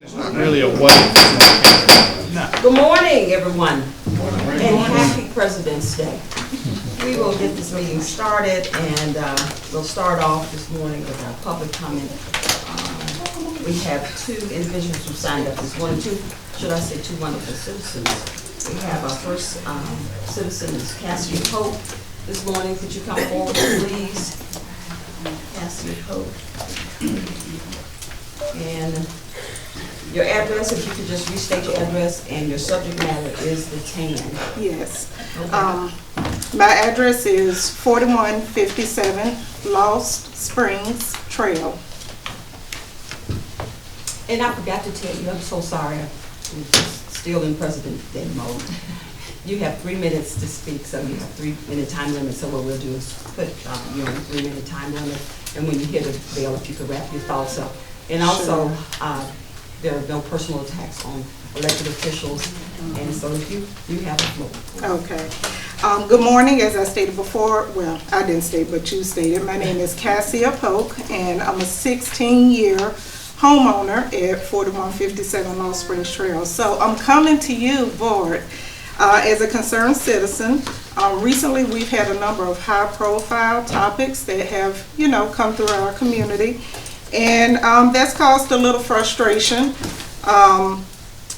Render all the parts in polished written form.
It's not really a what if. No. Good morning, everyone, and happy President's Day. We will get this meeting started, and we'll start off this morning with our public comment. We have two individuals who signed up this morning, two wonderful citizens. We have our first citizen is Cassie Pope this morning. Could you come forward, please? Cassie Pope. And your address, if you could just restate your address, and your subject matter is the tan. Yes. Okay. My address is 4157 Lost Springs Trail. And I forgot to tell you, I'm so sorry, I'm still in President Day mode. You have 3 minutes to speak, so you have 3 minute time limit. So what we'll do is put you on a 3 minute time limit, and when you hit a bell, if you could wrap your thoughts up. And also, there are no personal attacks on elected officials, and so if you have the floor. Okay. Good morning. As I stated before, well, I didn't state, but you stated, my name is Cassie Pope, and I'm a 16-year homeowner at 4157 Lost Springs Trail. So I'm coming to you, board, as a concerned citizen. Recently, we've had a number of high-profile topics that have, come through our community. And that's caused a little frustration, and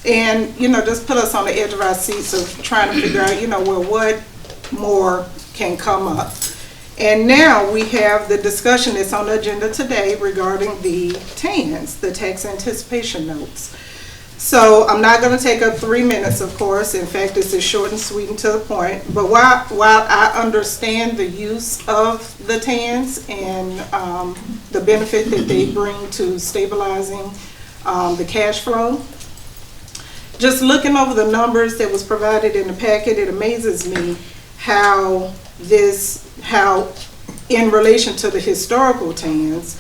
just put us on the edge of our seats of trying to figure out, well, what more can come up. And now we have the discussion that's on the agenda today regarding the TANs, the tax anticipation notes. So I'm not going to take up 3 minutes, of course. In fact, this is short and sweet and to the point. But while I understand the use of the TANs and the benefit that they bring to stabilizing the cash flow, just looking over the numbers that was provided in the packet, it amazes me how in relation to the historical TANs,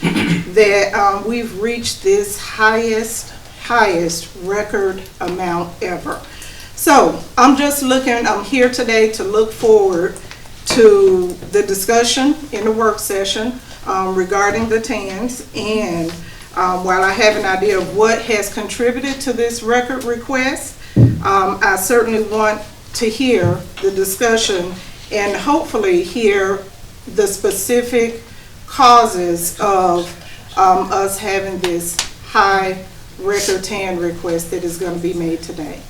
that we've reached this highest record amount ever. So I'm here today to look forward to the discussion in the work session regarding the TANs, and while I have an idea of what has contributed to this record request, I certainly want to hear the discussion and hopefully hear the specific causes of us having this high record TAN request that is going to be made today.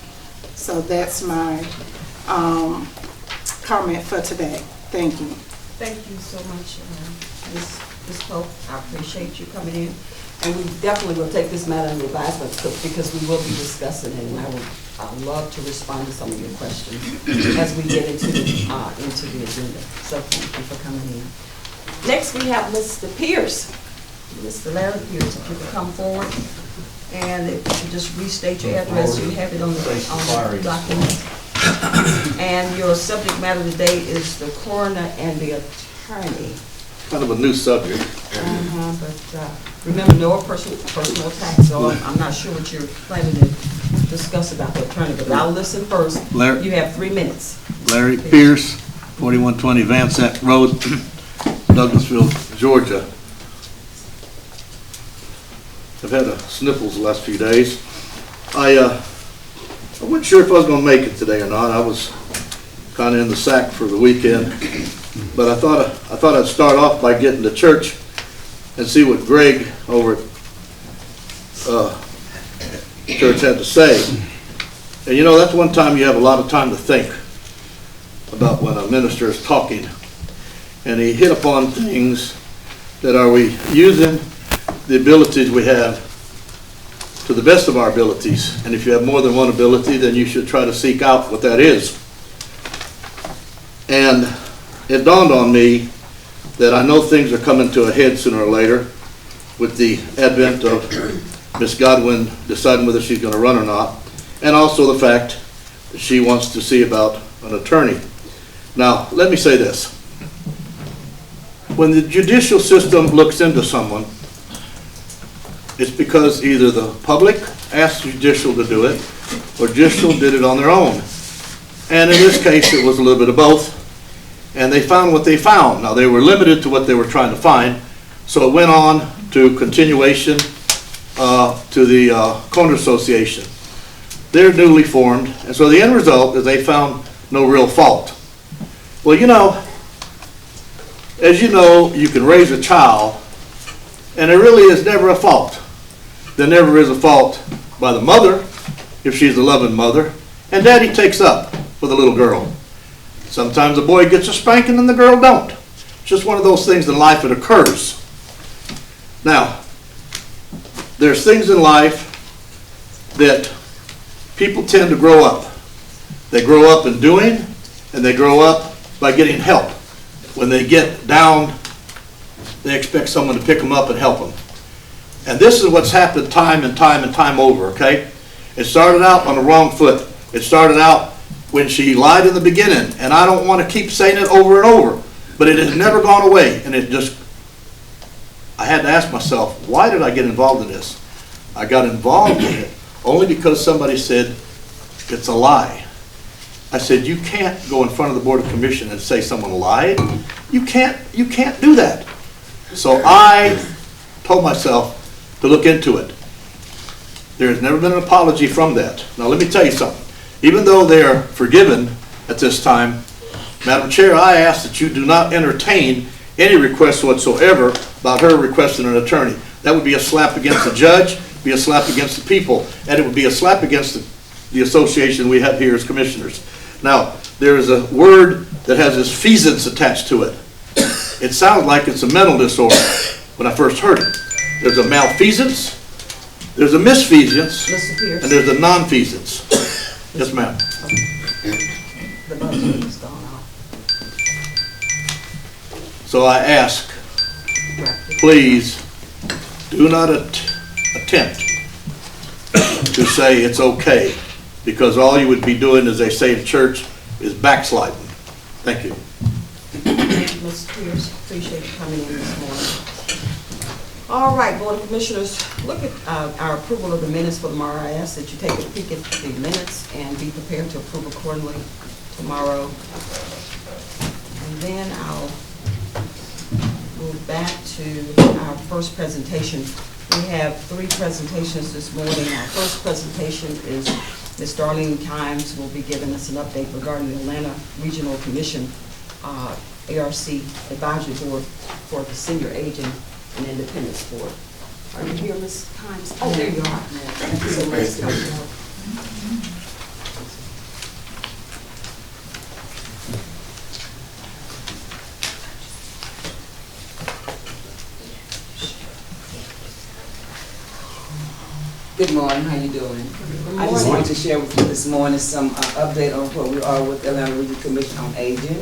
So that's my comment for today. Thank you. Thank you so much, Ms. Pope. I appreciate you coming in. And we definitely will take this matter under advisement because we will be discussing it, and I'd love to respond to some of your questions as we get into the agenda. So thank you for coming in. Next we have Mr. Pierce, Mr. Larry Pierce. If you could come forward, and if you could just restate your address, you have it on the document. And your subject matter today is the coroner and the attorney. Kind of a new subject. But remember, no personal attacks, so I'm not sure what you're planning to discuss about the attorney, but I'll listen first. Larry, you have 3 minutes. Larry Pierce, 4120 Van Sant Road, Douglasville, Georgia. I've had sniffles the last few days. I wasn't sure if I was going to make it today or not. I was kind of in the sack for the weekend, but I thought I'd start off by getting to church and see what Greg over at church had to say. And that's one time you have a lot of time to think about when a minister is talking. And he hit upon things that are we using the abilities we have to the best of our abilities. And if you have more than one ability, then you should try to seek out what that is. And it dawned on me that I know things are coming to a head sooner or later with the advent of Miss Godwin deciding whether she's going to run or not, and also the fact that she wants to see about an attorney. Now, let me say this. When the judicial system looks into someone, it's because either the public asked judicial to do it, or judicial did it on their own. And in this case, it was a little bit of both. And they found what they found. Now, they were limited to what they were trying to find, so it went on to continuation to the Corner Association. They're newly formed, and so the end result is they found no real fault. Well, you know, as you know, you can raise a child, and there really is never a fault. There never is a fault by the mother, if she's a loving mother, and daddy takes up with a little girl. Sometimes the boy gets a spanking and the girl don't. It's just one of those things in life that occurs. Now, there's things in life that people tend to grow up. They grow up in doing, and they grow up by getting help. When they get down, they expect someone to pick them up and help them. And this is what's happened time and time and time over, okay? It started out on the wrong foot. It started out when she lied in the beginning, and I don't want to keep saying it over and over, but it has never gone away, and I had to ask myself, why did I get involved in this? I got involved in it only because somebody said, it's a lie. I said, you can't go in front of the Board of Commission and say someone lied. You can't do that. So I told myself to look into it. There has never been an apology from that. Now let me tell you something. Even though they are forgiven at this time, Madam Chair, I ask that you do not entertain any requests whatsoever about her requesting an attorney. That would be a slap against the judge, be a slap against the people, and it would be a slap against the association we have here as commissioners. Now, there is a word that has this feasance attached to it. It sounds like it's a mental disorder when I first heard it. There's a malfeasance, there's a misfeasance, Mr. Pierce. and there's a nonfeasance. Yes, ma'am. The buzzer is gone off. So I ask, please do not attempt to say it's okay, because all you would be doing, as they say in church, is backsliding. Thank you. Mr. Pierce, appreciate you coming in this morning. All right, Board of Commissioners, look at our approval of the minutes for tomorrow. I ask that you take a peek at the minutes and be prepared to approve accordingly tomorrow. And then I'll move back to our first presentation. We have 3 presentations this morning. Our first presentation is Ms. Darlene Kimes will be giving us an update regarding the Atlanta Regional Commission ARC Advisory Board for the Senior Aging and Independence Board. Are you here, Ms. Kimes? Oh, there you are. Thank you so much. Good morning, how you doing? I just wanted to share with you this morning some update on where we are with the Atlanta Regional Commission on Aging.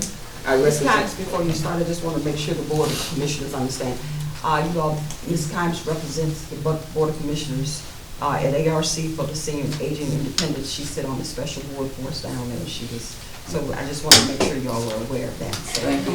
Ms. Kimes, before you start, I just want to make sure the Board of Commissioners understand. Ms. Kimes represents the Board of Commissioners at ARC for the Senior Aging Independence. She sit on the special board for us down there. So I just want to make sure y'all are aware of that. So, thank you.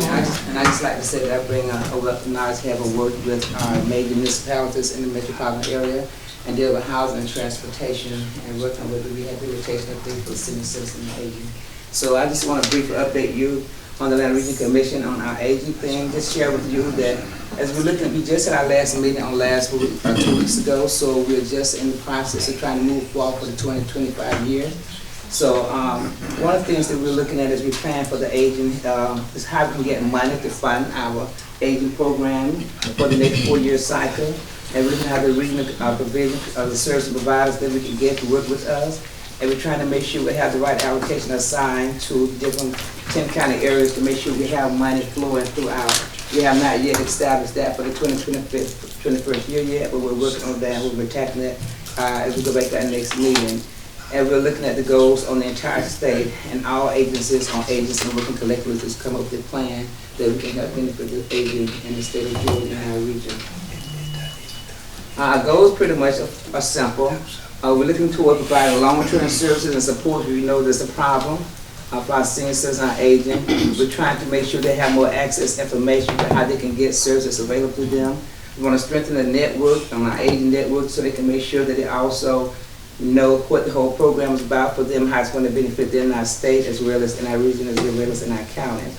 And I just like to say that I bring a knowledge to have a work with our major municipalities in the metropolitan area and deal with housing and transportation and working with the rehabilitation of things for the senior citizens and aging. So I just want to briefly update you on the Atlanta Regional Commission on our aging thing. Just share with you that as we're looking, we just had our last meeting on last week, 2 weeks ago, so we're just in the process of trying to move forward for the 2025 year. So one of the things that we're looking at as we plan for the aging is how we can get money to fund our aging program for the next 4-year cycle. And we're looking at the regional provision of the service providers that we can get to work with us. And we're trying to make sure we have the right allocation assigned to different 10 county areas to make sure we have money flowing throughout. We have not yet established that for the 21st year yet, but we're working on that. We'll be tackling it as we go back to our next meeting. And we're looking at the goals on the entire state and all agencies on agencies and working collectively to come up with a plan that we can help benefit the aging in the state of Georgia and our region. Our goals pretty much are simple. We're looking toward providing long-term services and support. We know there's a problem for our senior citizens and our aging. We're trying to make sure they have more access information to how they can get services available to them. We want to strengthen the network on our aging network so they can make sure that they also know what the whole program is about for them, how it's going to benefit them in our state as well as in our region as well as in our county.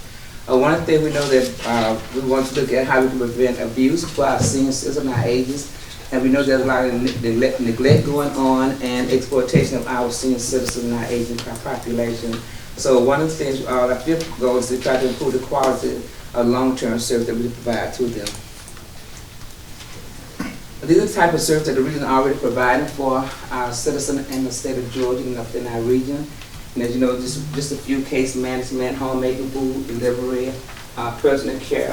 One of the things we know that we want to look at how we can prevent abuse for our senior citizens and our agents. And we know there's a lot of neglect going on and exploitation of our senior citizens and our aging population. So one of the things, our fifth goal is to try to improve the quality of long-term service that we provide to them. These are the type of service that the region already providing for our citizens in the state of Georgia and up in our region. And as you know, just a few: case management, homemaking, food delivery, personal care,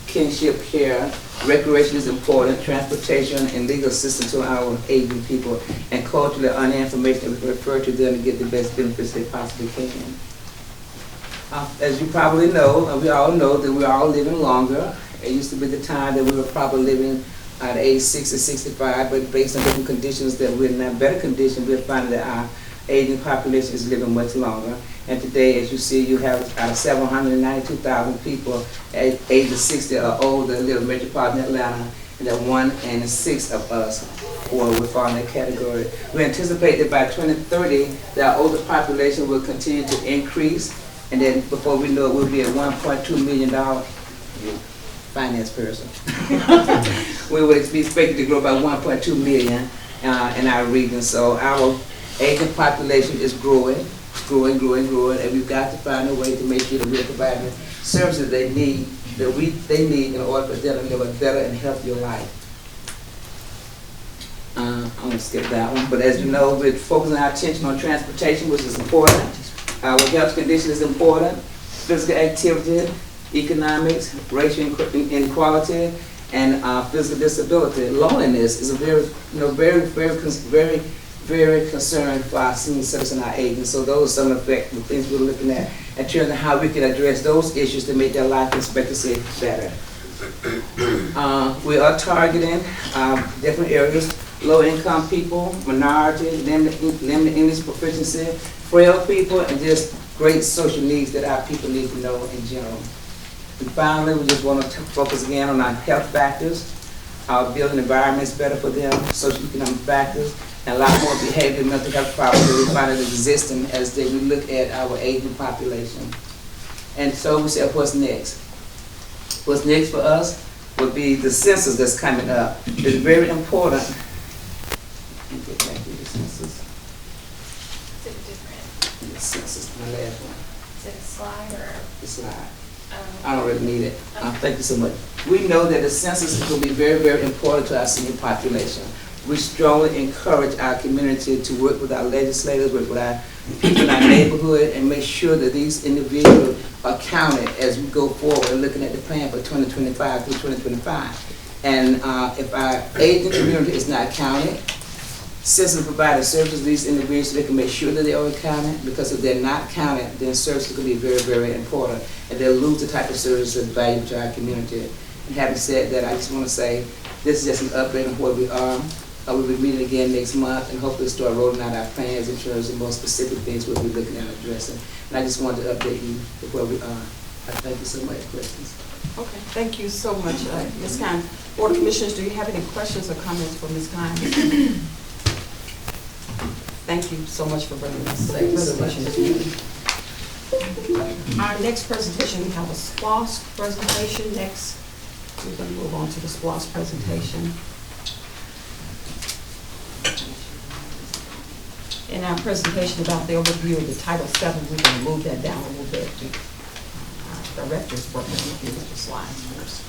kinship care, recreation is important, transportation, and legal assistance to our aging people, and culturally information that we refer to them to get the best benefits they possibly can. As you probably know, and we all know, that we're all living longer. It used to be the time that we were probably living at age 60, 65, but based on different conditions that we're in a better condition, we're finding that our aging population is living much longer. And today, as you see, you have out of 792,000 people at age of 60 or older that live in metropolitan Atlanta, and that 1 in 6 of us would fall in that category. We anticipate that by 2030, that our older population will continue to increase, and then before we know it, we'll be at $1.2 million. Finance person. We would be expected to grow by 1.2 million in our region. So our aging population is growing, and we've got to find a way to make sure that we're providing services they need in order for them to live a better and healthier life. I'm going to skip that one, but as you know, we're focusing our attention on transportation, which is important. Our health condition is important. Physical activity, economics, racial inequality, and physical disability. Loneliness is a very concerned for our senior citizens and our agents. So those are some of the things we're looking at in terms of how we can address those issues to make their life expectancy better. We are targeting different areas: low-income people, minority, limited English proficiency, frail people, and just great social needs that our people need to know in general. And finally, we just want to focus again on our health factors, our building environments better for them, socioeconomic factors, and a lot more behavioral and mental health problems that we find existing as we look at our aging population. And so we said, what's next? What's next for us would be the census that's coming up. It's very important. Let me get back to the census. Is it different? The census, my last one. Is it a slide or? The slide. I don't really need it. Thank you so much. We know that the census is going to be very, very important to our senior population. We strongly encourage our community to work with our legislators, work with our people in our neighborhood, and make sure that these individuals are counted as we go forward looking at the plan for 2025 through 2025. And if our aging community is not counted, census providing services to these individuals so they can make sure that they are counted, because if they're not counted, then services can be very, very important, and they'll lose the type of services that's valuable to our community. And having said that, I just want to say this is just an update on where we are. We'll be meeting again next month and hopefully start rolling out our plans in terms of more specific things we'll be looking at addressing. And I just wanted to update you with where we are. I thank you so much. Questions? Okay, thank you so much, Ms. Kine. Board of Commissioners, do you have any questions or comments for Ms. Kine? Thank you so much for bringing us that presentation this evening. Our next presentation, we have a SPLOST presentation. Next, we're going to move on to the SPLOST presentation. In our presentation about the overview of the Title VII, we're going to move that down a little bit. Our director's working with you with the slides first.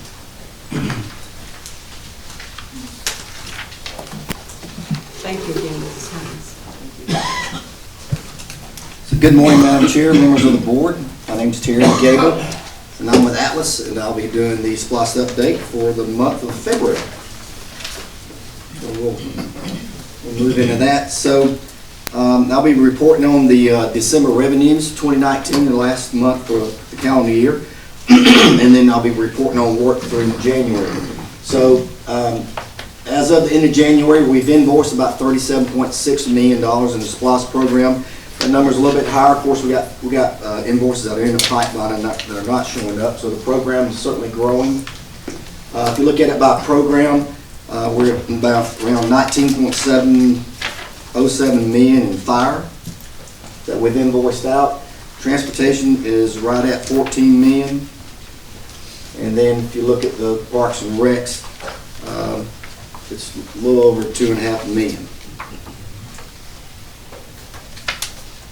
Thank you again, Mrs. Hines. So good morning, Madam Chair, members of the board. My name is Terry Gable, and I'm with Atlas, and I'll be doing the SPLOST update for the month of February. So we'll move into that. So I'll be reporting on the December revenues 2019, the last month for the calendar year, and then I'll be reporting on work during January. So as of the end of January, we've invoiced about $37.6 million in the SPLOST program. That number's a little bit higher. Of course, we got invoices that are in the pipeline and that are not showing up. So the program is certainly growing. If you look at it by program, we're about around 19.707 million in fire that we've invoiced out. Transportation is right at 14 million. And then if you look at the Parks and Recs, it's a little over 2.5 million.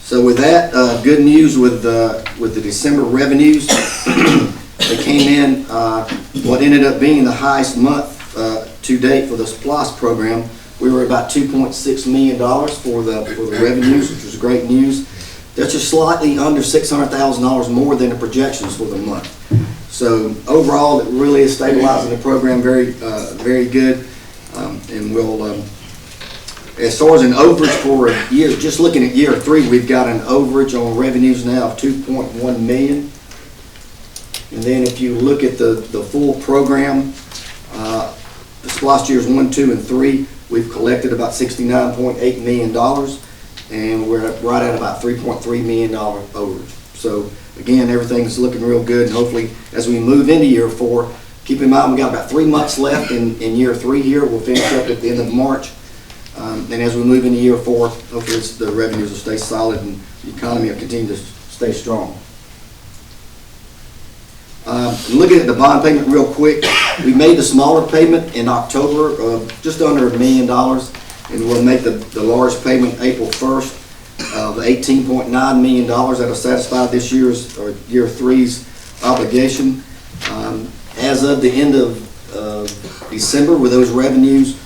So with that, good news with the December revenues. They came in, what ended up being the highest month to date for the SPLOST program. We were about $2.6 million for the revenues, which was great news. That's just slightly under $600,000 more than the projections for the month. So overall, it really is stabilizing the program very good. And we'll, as far as an overage for a year, just looking at year 3, we've got an overage on revenues now of $2.1 million. And then if you look at the full program, the SPLOST years 1, 2, and 3, we've collected about $69.8 million, and we're right at about $3.3 million overage. So again, everything's looking real good, and hopefully as we move into year 4, keep in mind we got about 3 months left in year 3 here. We'll finish up at the end of March. And as we move into year 4, hopefully the revenues will stay solid and the economy will continue to stay strong. Looking at the bond payment real quick, we made the smaller payment in October of just under $1 million, and we'll make the large payment April 1st of $18.9 million. That'll satisfy this year's, or year 3's obligation. As of the end of December, with those revenues,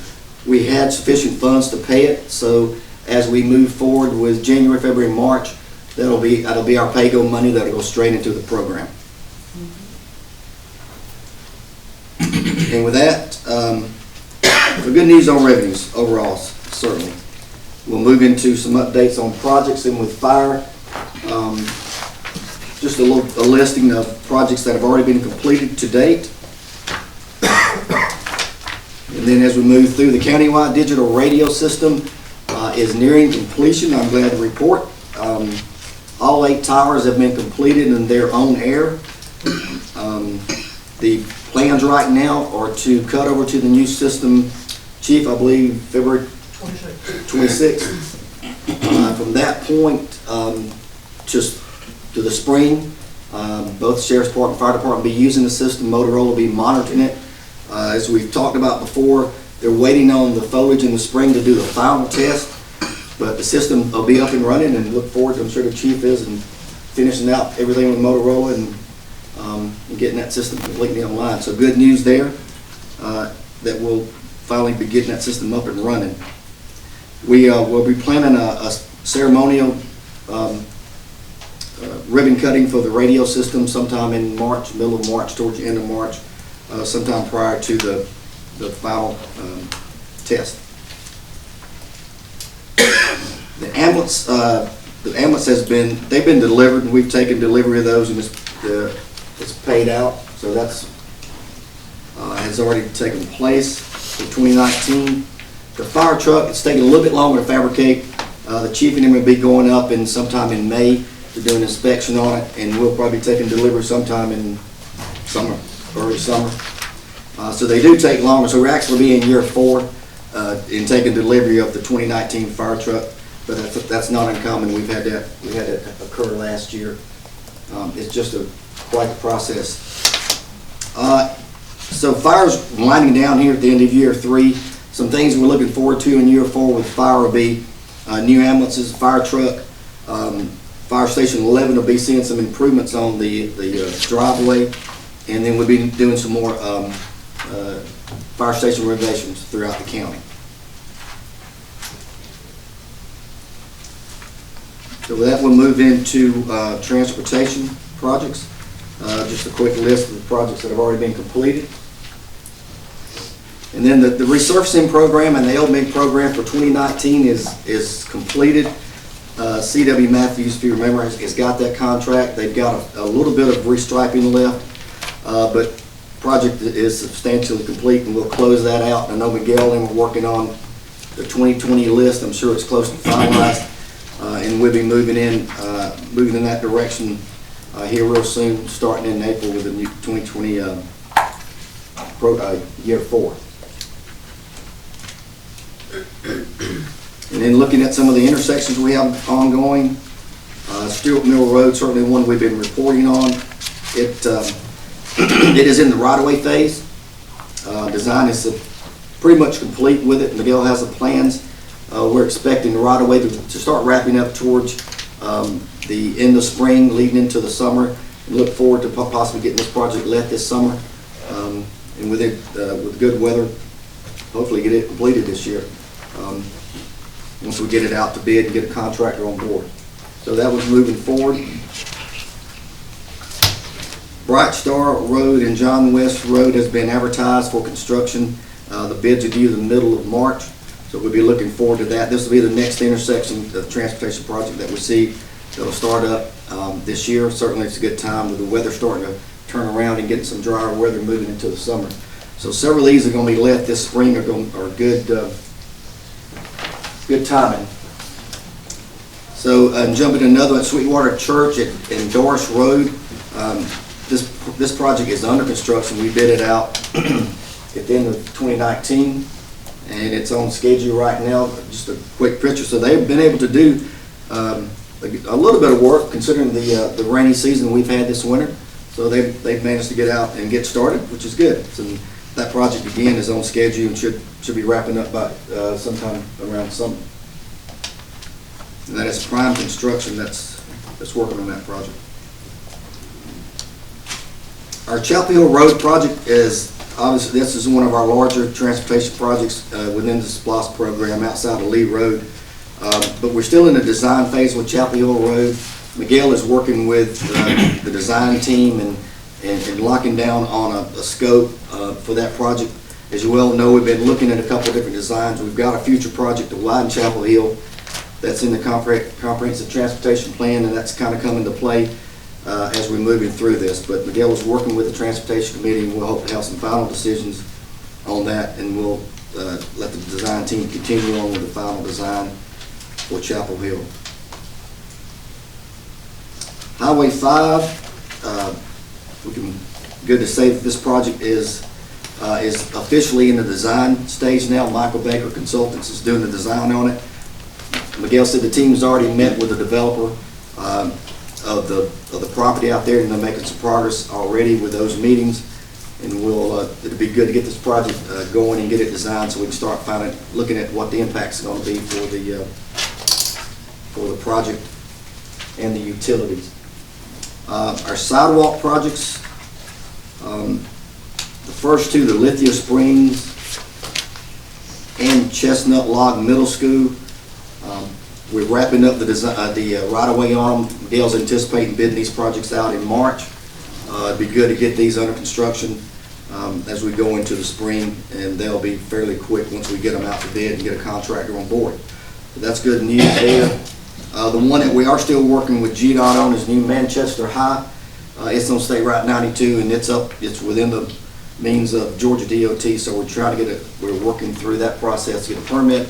we had sufficient funds to pay it. So as we move forward with January, February, March, that'll be our pay-go money that'll go straight into the program. And with that, the good news on revenues overall, certainly. We'll move into some updates on projects, and with fire, just a listing of projects that have already been completed to date. And then as we move through, the countywide digital radio system is nearing completion. I'm glad to report. All 8 towers have been completed in their own air. The plans right now are to cut over to the new system, Chief, I believe February 26th. From that point, just to the spring, both Sheriff's Department and Fire Department will be using the system. Motorola will be monitoring it. As we've talked about before, they're waiting on the foliage in the spring to do the final test, but the system will be up and running, and look forward to, I'm sure the Chief is, and finishing out everything with Motorola and getting that system completely online. So good news there, that we'll finally be getting that system up and running. We'll be planning a ceremonial ribbon cutting for the radio system sometime in March, middle of March, towards the end of March, sometime prior to the final test. The ambulance they've been delivered, and we've taken delivery of those, and it's paid out. So that's has already taken place for 2019. The fire truck, it's taking a little bit longer to fabricate. The Chief and him will be going up in sometime in May to do an inspection on it, and we'll probably be taking delivery sometime in summer, early summer. So they do take longer. So we're actually be in year 4 in taking delivery of the 2019 fire truck, but that's not uncommon. We had that occur last year. It's just quite a process. So fire's winding down here at the end of year 3. Some things we're looking forward to in year 4 with fire will be new ambulances, fire truck. Fire Station 11 will be seeing some improvements on the driveway, and then we'll be doing some more fire station renovations throughout the county. So with that, we'll move into transportation projects. Just a quick list of the projects that have already been completed. And then the resurfacing program and the LMIG program for 2019 is completed. C.W. Matthews, if you remember, has got that contract. They've got a little bit of restriping left, but project is substantially complete, and we'll close that out. I know Miguel and we're working on the 2020 list. I'm sure it's close to finalized, and we'll be moving in that direction here real soon, starting in April with the new 2020 year 4. And then looking at some of the intersections we have ongoing, Stewart Mill Road, certainly one we've been reporting on. It is in the right-of-way phase. Design is pretty much complete with it. Miguel has the plans. We're expecting the right-of-way to start wrapping up towards the end of spring, leading into the summer. And look forward to possibly getting this project let this summer. And with it, with good weather, hopefully get it completed this year. Once we get it out to bid and get a contractor on board. So that was moving forward. Bright Star Road and John West Road has been advertised for construction. The bids are due in the middle of March, so we'll be looking forward to that. This will be the next intersection of the transportation project that we see that'll start up this year. Certainly it's a good time with the weather starting to turn around and getting some drier weather moving into the summer. So several of these are going to be let this spring are good good timing. So jumping to another one, Sweetwater Church in Doris Road. This project is under construction. We bid it out at the end of 2019, and it's on schedule right now. Just a quick picture. So they've been able to do a little bit of work considering the rainy season we've had this winter. So they've managed to get out and get started, which is good. So that project again is on schedule and should be wrapping up by sometime around summer. And that is Prime Construction that's working on that project. Our Chapel Hill Road project is obviously, this is one of our larger transportation projects within the SPLOST program outside of Lee Road. But we're still in the design phase with Chapel Hill Road. Miguel is working with the design team and locking down on a scope for that project. As you well know, we've been looking at a couple of different designs. We've got a future project to widen Chapel Hill that's in the comprehensive transportation plan, and that's kind of come into play as we're moving through this. But Miguel is working with the transportation committee, and we'll hope to have some final decisions on that, and we'll let the design team continue on with the final design for Chapel Hill. Highway 5, good to say that this project is officially in the design stage now. Michael Baker Consultants is doing the design on it. Miguel said the team's already met with the developer of the property out there, and they're making some progress already with those meetings. And it'll be good to get this project going and get it designed so we can start looking at what the impact's going to be for the project and the utilities. Our sidewalk projects, the first two, the Lithia Springs and Chestnut Log Middle School, we're wrapping up the right-of-way on them. Miguel's anticipating bidding these projects out in March. It'd be good to get these under construction as we go into the spring, and they'll be fairly quick once we get them out to bid and get a contractor on board. So that's good news there. The one that we are still working with GDOT on is New Manchester High. It's on State Route 92, and it's within the means of Georgia DOT, so we're trying to we're working through that process to get a permit,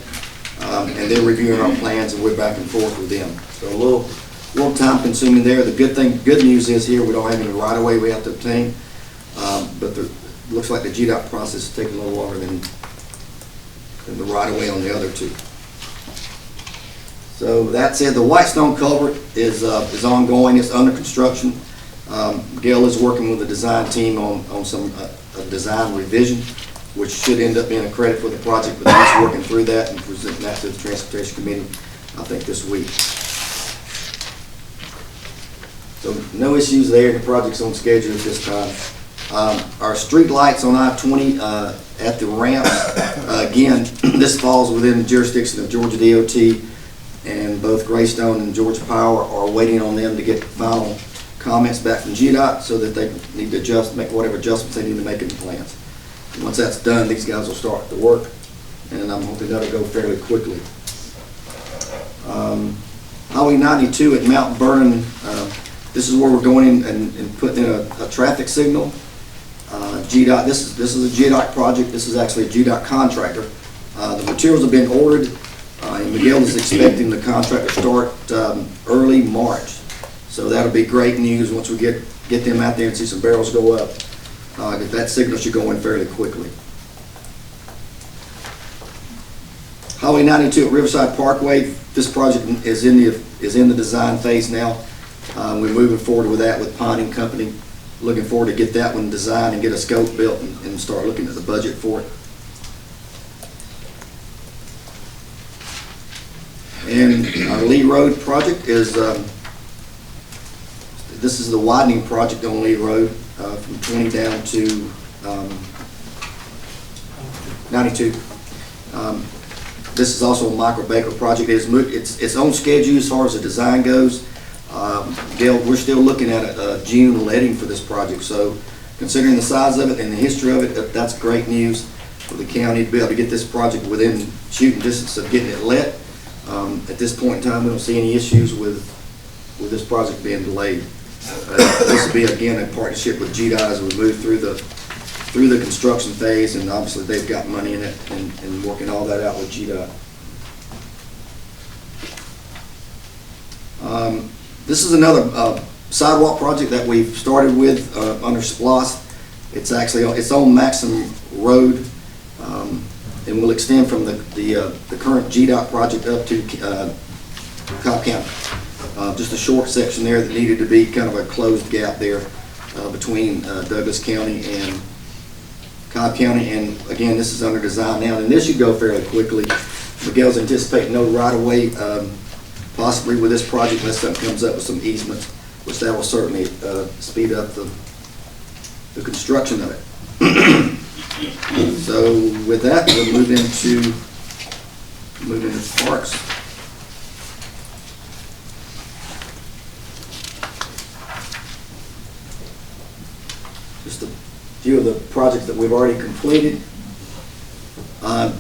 and they're reviewing our plans, and we're back and forth with them. So a little time consuming there. The good news is here we don't have any right of way we have to obtain, but it looks like the GDOT process is taking a little longer than the right of way on the other two. So that said, the Whitestone culvert is ongoing. It's under construction. Gail is working with the design team on some design revision, which should end up being a credit for the project, but he's working through that and presenting that to the Transportation Committee, I think, this week. So no issues there. The project's on schedule at this time. Our street lights on I-20 at the ramp, again, this falls within the jurisdiction of Georgia DOT, and both Greystone and Georgia Power are waiting on them to get final comments back from GDOT so that they need to make whatever adjustments they need to make in the plans. And once that's done, these guys will start the work, and I'm hoping that'll go fairly quickly. Highway 92 at Mount Vernon, this is where we're going in and putting in a traffic signal. GDOT, this is a GDOT project. This is actually a GDOT contractor. The materials have been ordered, and Miguel is expecting the contract to start early March. So that'll be great news once we get them out there and see some barrels go up. That signal should go in fairly quickly. Highway 92 at Riverside Parkway, this project is in the design phase now. We're moving forward with that with Ponding Company. Looking forward to get that one designed and get a scope built and start looking at the budget for it. And our Lee Road project is, this is the widening project on Lee Road, from 20 down to 92. This is also a Michael Baker project. It's on schedule as far as the design goes. Dale, we're still looking at a June letting for this project, so considering the size of it and the history of it, that's great news for the county to be able to get this project within shooting distance of getting it let. At this point in time, we don't see any issues with this project being delayed. This will be, again, a partnership with GDOT as we move through the construction phase, and obviously they've got money in it and working all that out with GDOT. This is another sidewalk project that we've started with under SPLOST. It's actually on Maxim Road, and will extend from the current GDOT project up to Cobb County. Just a short section there that needed to be kind of a closed gap there between Douglas County and Cobb County. And again, this is under design now, and this should go fairly quickly. Miguel's anticipating no right-of-way possibly with this project unless something comes up with some easements, which that will certainly speed up the construction of it. So with that, we'll move into parks. Just a few of the projects that we've already completed.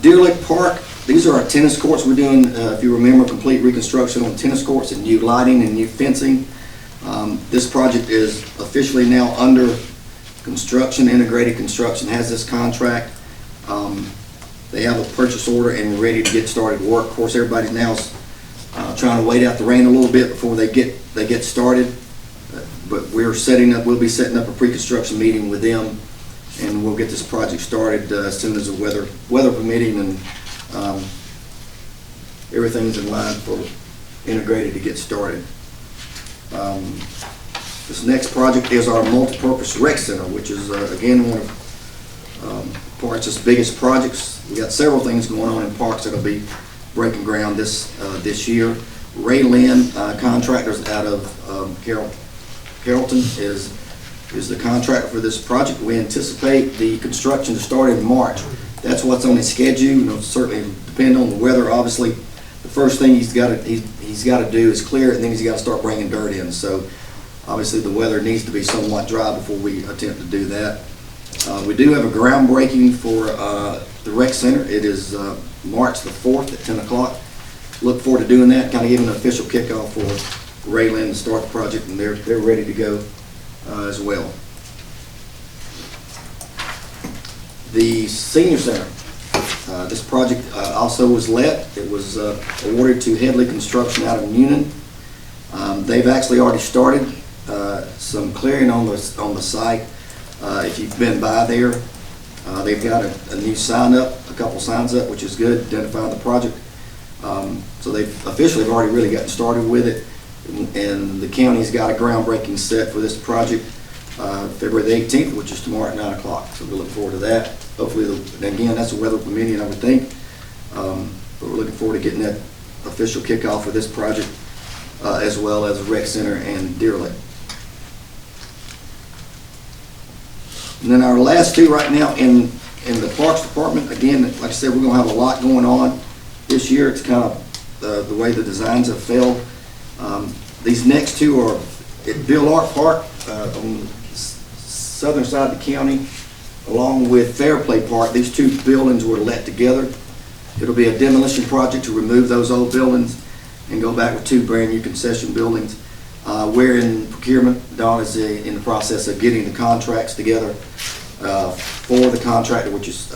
Deer Lake Park, these are our tennis courts. We're doing, if you remember, complete reconstruction on tennis courts and new lighting and new fencing. This project is officially now under construction. Integrated Construction has this contract. They have a purchase order and we're ready to get started work. Of course, everybody now is trying to wait out the rain a little bit before they get started. But we'll be setting up a pre-construction meeting with them, and we'll get this project started as soon as the weather permitting and everything's in line for Integrated to get started. This next project is our multipurpose rec center, which is again one of Parks' biggest projects. We got several things going on in Parks that'll be breaking ground this year. Ray Lynn, contractors out of Carrollton, is the contractor for this project. We anticipate the construction to start in March. That's what's on his schedule. It'll certainly depend on the weather. Obviously, the first thing he's got to do is clear it, and then he's got to start bringing dirt in. So obviously the weather needs to be somewhat dry before we attempt to do that. We do have a groundbreaking for the rec center. It is March the 4th at 10 o'clock. Look forward to doing that, kind of giving an official kickoff for Ray Lynn to start the project, and they're ready to go as well. The senior center, this project also was let. It was awarded to Headley Construction out of Newnan. They've actually already started some clearing on the site. If you've been by there, they've got a new sign up, a couple signs up, which is good, identifying the project. So they've officially already really gotten started with it. And the county's got a groundbreaking set for this project February the 18th, which is tomorrow at 9 o'clock. So we look forward to that. Hopefully, again, that's a weather permitting, I would think. But we're looking forward to getting that official kickoff for this project, as well as Rec Center and Deer Lake. And then our last two right now in the Parks Department, again, like I said, we're going to have a lot going on this year. It's kind of the way the designs have failed. These next two are at Bill Art Park on the southern side of the county, along with Fairplay Park. These two buildings were let together. It'll be a demolition project to remove those old buildings and go back with two brand new concession buildings. We're in procurement. Don is in the process of getting the contracts together for the contractor, which is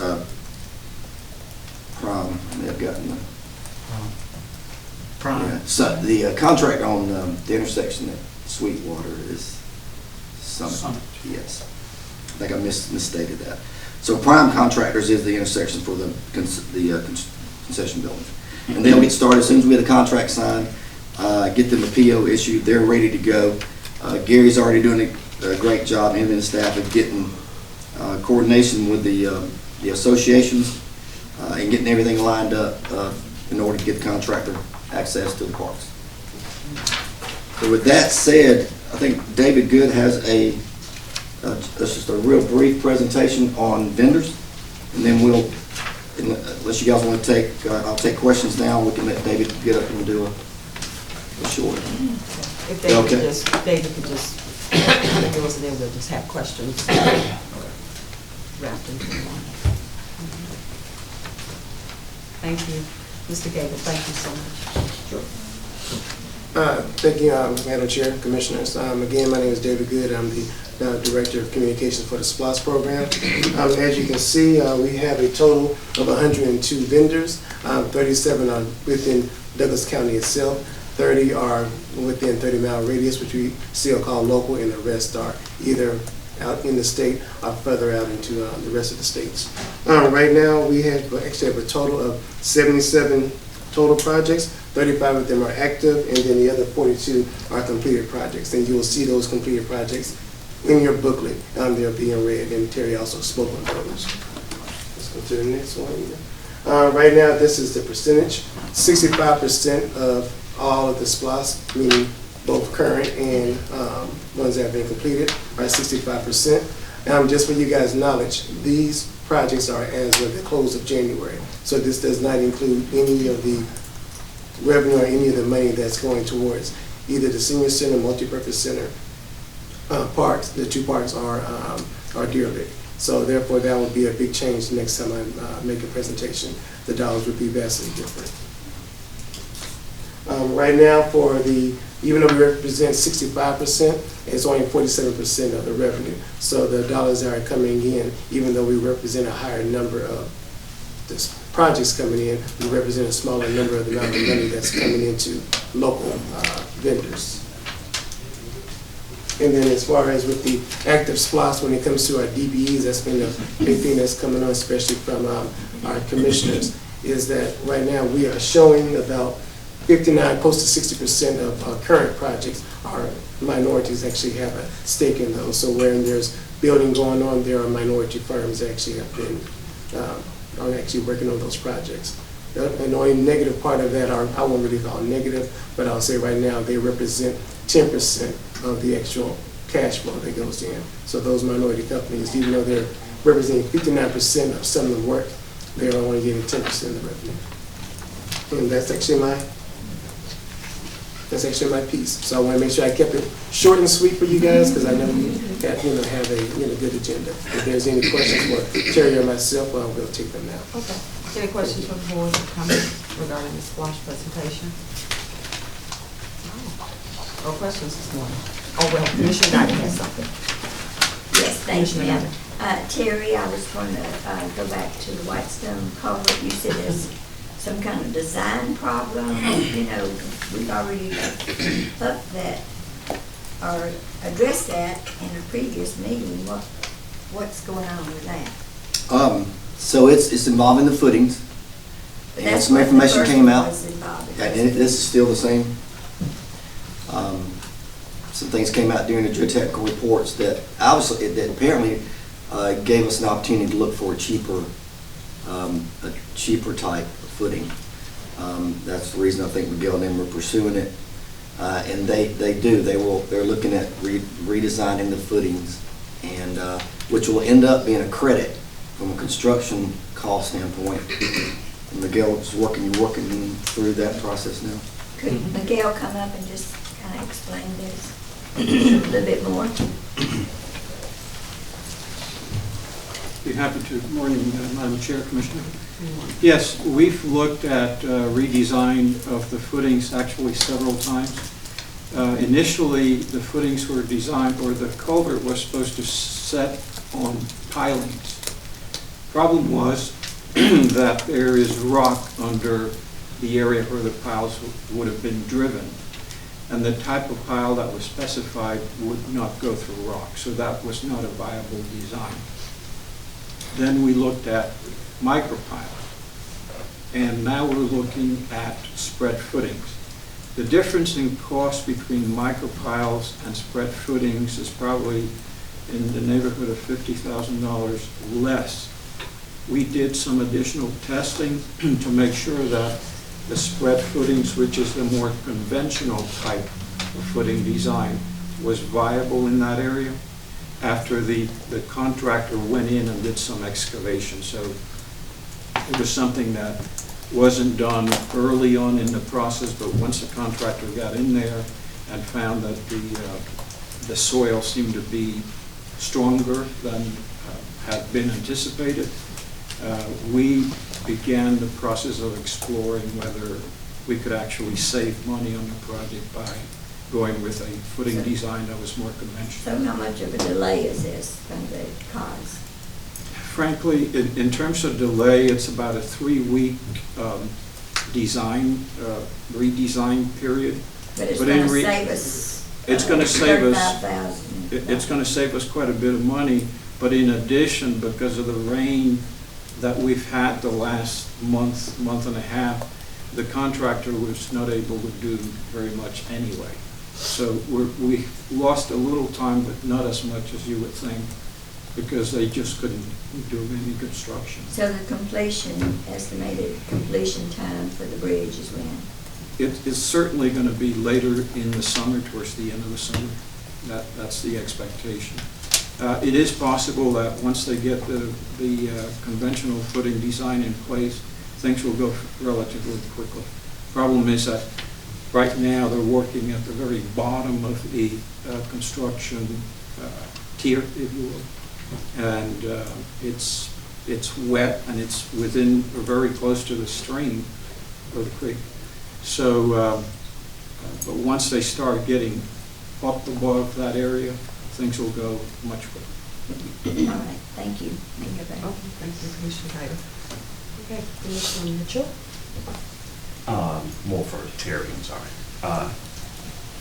Prime. They've gotten the Prime. Yeah. So the contract on the intersection at Sweetwater is Summit. Yes, I think I misstated that. So Prime Contractors is the intersection for the concession building, and they'll get started as soon as we have the contract signed. Get them a PO issued. They're ready to go. Gary's already doing a great job, him and his staff, of getting coordination with the associations and getting everything lined up in order to get the contractor access to the parks. So with that said, I think David Good has that's just a real brief presentation on vendors, and then unless you guys want to take, I'll take questions now. We can let David get up and do a short. If David Okay. David could just kind of give us, and then we'll just have questions wrapped into one. Thank you. Mr. Gable, thank you so much. Thank you, Madam Chair, Commissioners. Again, my name is David Good. I'm the Director of Communications for the SPLOST program. As you can see, we have a total of 102 vendors. 37 are within Douglas County itself. 30 are within 30-mile radius, which we still call local, and the rest are either out in the state or further out into the rest of the states. Right now, we actually have a total of 77 total projects. 35 of them are active, and then the other 42 are completed projects. And you will see those completed projects in your booklet. They're being read, and Terry also spoke on those. Let's go to the next one. Right now, this is the percentage. 65% of all of the SPLOST, meaning both current and ones that have been completed, are 65%. Just for you guys' knowledge, these projects are as of the close of January. So this does not include any of the revenue or any of the money that's going towards either the senior center, multipurpose center parks. The two parks are Deerlick. So therefore, that would be a big change the next time I make a presentation. The dollars would be vastly different. Right now, even though we represent 65%, it's only 47% of the revenue. So the dollars that are coming in, even though we represent a higher number of this projects coming in, we represent a smaller number of the amount of money that's coming into local vendors. And then as far as with the active SPLOST, when it comes to our DBEs, that's been a big thing that's coming on, especially from our commissioners, is that right now we are showing about 59, close to 60% of our current projects, our minorities actually have a stake in those. So where there's building going on, there are minority firms that actually have been are actually working on those projects. And the only negative part of that, I won't really call it negative, but I'll say right now they represent 10% of the actual cash flow that goes in. So those minority companies, even though they're representing 59% of some of the work, they're only getting 10% of the revenue. And that's actually my piece. So I want to make sure I kept it short and sweet for you guys, because I know you have a good agenda. If there's any questions for Terry or myself, well, we'll take them now. Okay. Any questions from the board or comments regarding the SPLOST presentation? No questions this morning. Oh, well, Commissioner Gotti has something. Yes, thanks, Commissioner ma'am. Terry, I was going to go back to the Whitestone culvert. You said there's some kind of design problem. We've already up that or addressed that in a previous meeting. What's going on with that? So it's involving the footings. And That's some what the information first came one out. was involved in. And this is still the same. Some things came out during the geotechnical reports that apparently gave us an opportunity to look for a cheaper type of footing. That's the reason I think Miguel and them were pursuing it. And they do. They're looking at redesigning the footings, and which will end up being a credit from a construction cost standpoint. And Miguel's working through that process now. Could Miguel come up and just kind of explain this a little bit more? Be happy to. Good morning, Madam Chair, Commissioner. Yes, we've looked at redesign of the footings actually several times. Initially, the footings were designed, or the culvert was supposed to set on pilings. Problem was that there is rock under the area where the piles would have been driven. And the type of pile that was specified would not go through rock, so that was not a viable design. Then we looked at micropile, and now we're looking at spread footings. The difference in cost between micropiles and spread footings is probably in the neighborhood of $50,000 less. We did some additional testing to make sure that the spread footings, which is the more conventional type of footing design, was viable in that area after the contractor went in and did some excavation. So it was something that wasn't done early on in the process, but once the contractor got in there and found that the soil seemed to be stronger than had been anticipated, we began the process of exploring whether we could actually save money on the project by going with a footing design that was more conventional. So how much of a delay is this going to cause? Frankly, in terms of delay, it's about a 3-week design, redesign period. But it's But going in to re- save us. It's going to save us. $35,000. It's going to save us quite a bit of money, but in addition, because of the rain that we've had the last month and a half, the contractor was not able to do very much anyway. So we lost a little time, but not as much as you would think, because they just couldn't do any construction. So the estimated completion time for the bridge is when? It's certainly going to be later in the summer, towards the end of the summer. That's the expectation. It is possible that once they get the conventional footing design in place, things will go relatively quickly. Problem is that right now they're working at the very bottom of the construction tier, if you will, and it's wet and it's within or very close to the stream or the creek. So, but once they start getting up above that area, things will go much quicker. All right, thank you. Thank you, Oh, thank you, Commissioner Taylor. Okay, Commissioner Mitchell? More for Terry, I'm sorry.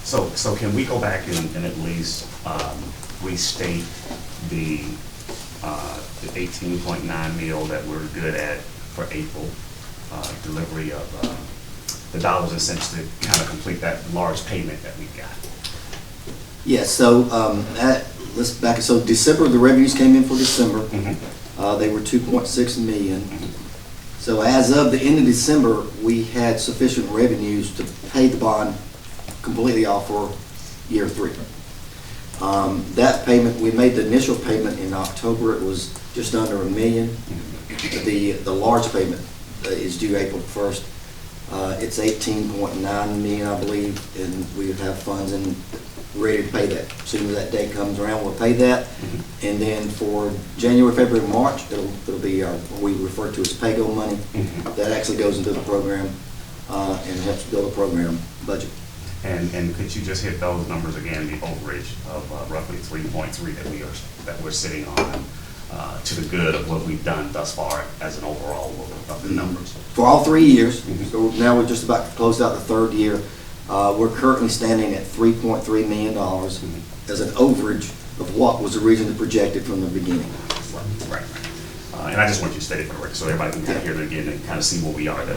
So can we go back and at least restate the 18.9 mil that we're good at for April, delivery of the dollars and cents to kind of complete that large payment that we got? Yes, so let's back. So December, the revenues came in for December. They were 2.6 million. So as of the end of December, we had sufficient revenues to pay the bond completely off for year 3. That payment, we made the initial payment in October. It was just under $1 million. The large payment is due April 1st. It's 18.9 million, I believe, and we would have funds and ready to pay that. As soon as that day comes around, we'll pay that. And then for January, February, March, it'll be what we refer to as pay-go money. That actually goes into the program and helps build a program budget. And could you just hit those numbers again, the overage of roughly 3.3 that we're sitting on, to the good of what we've done thus far as an overall of the numbers? For all 3 years, so now we're just about to close out the 3rd year, we're currently standing at $3.3 million as an overage of what was originally projected from the beginning. Right. And I just want you to state it for the record so everybody can kind of hear it again and kind of see where we are, that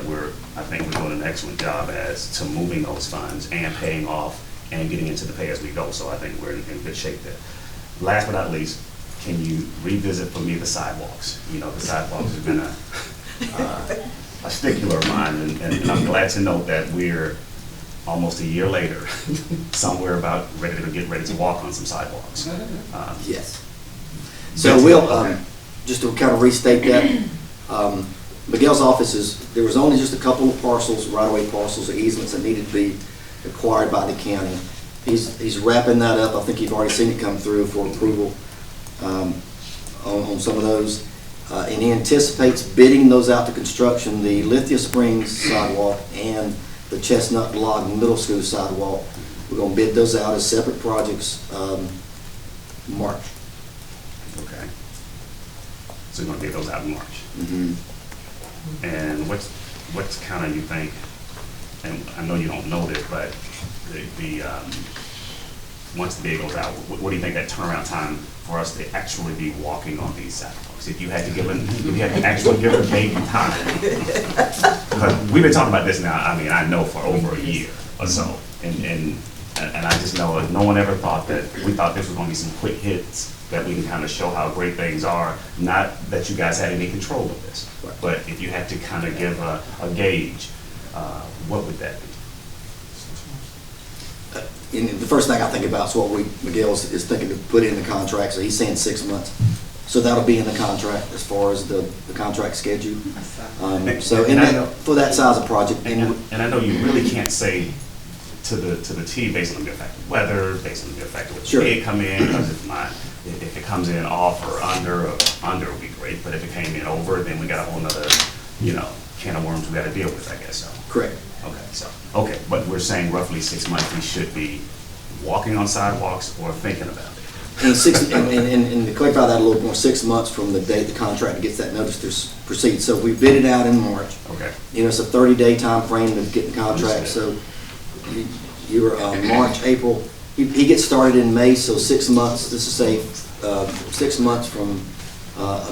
I think we're doing an excellent job as to moving those funds and paying off and getting into the pay as we go. So I think we're in good shape there. Last but not least, can you revisit for me the sidewalks? You know, the sidewalks have been a stickler of mine, and I'm glad to note that we're almost a year later, somewhere about ready to walk on some sidewalks. Yes. So we'll, just to kind of restate that, Miguel's office there was only just a couple of parcels, right-of-way parcels, or easements that needed to be acquired by the county. He's wrapping that up. I think you've already seen it come through for approval on some of those. And he anticipates bidding those out to construction, the Lithia Springs sidewalk and the Chestnut Log Middle School sidewalk. We're going to bid those out as separate projects March. Okay. So you're going to bid those out in March. And what's kind of, you think, and I know you don't know this, but once the bid goes out, what do you think that turnaround time for us to actually be walking on these sidewalks? If you had to actually give a date and time. Because we've been talking about this now, I know for over a year or so. And I just know no one ever thought that, we thought this was going to be some quick hits that we can kind of show how great things are. Not that you guys had any control of this, but if you had to kind of give a gauge, what would that be? And the first thing I think about is what Miguel is thinking to put in the contract, so he's saying 6 months. So that'll be in the contract as far as the contract schedule. So in that, for that size of project. And I know you really can't say to the T based on the effect of weather, based on the effect of what Sure. it come in, because if it comes in off or under would be great, but if it came in over, then we got a whole nother, can of worms we gotta deal with, I guess, so. Correct. Okay, but we're saying roughly 6 months we should be walking on sidewalks or thinking about it. And to clarify that a little more, 6 months from the date the contractor gets that notice to proceed. So we bid it out in March. Okay. It's a 30-day time frame to get the contract, so you're March, April. He gets started in May, so 6 months, this is say, 6 months from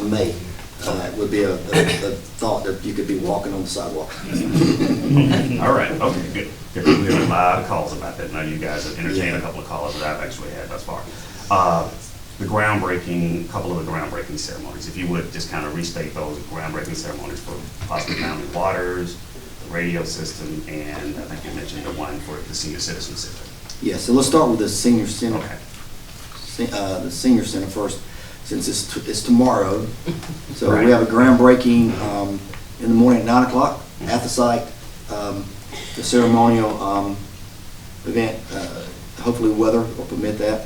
May. Would be a thought that you could be walking on the sidewalk. All right, okay, good. We have a lot of calls about that. Now you guys have entertained a couple of calls that I've actually had thus far. The groundbreaking, couple of the groundbreaking ceremonies, if you would just kind of restate those groundbreaking ceremonies for possibly Family Waters, the radio system, and I think you mentioned the one for the Senior Citizen Center. Yeah, so let's start with the senior center. Okay. The senior center first, since it's tomorrow. So Right. we have a groundbreaking in the morning at 9 o'clock at the site. The ceremonial event, hopefully weather will permit that.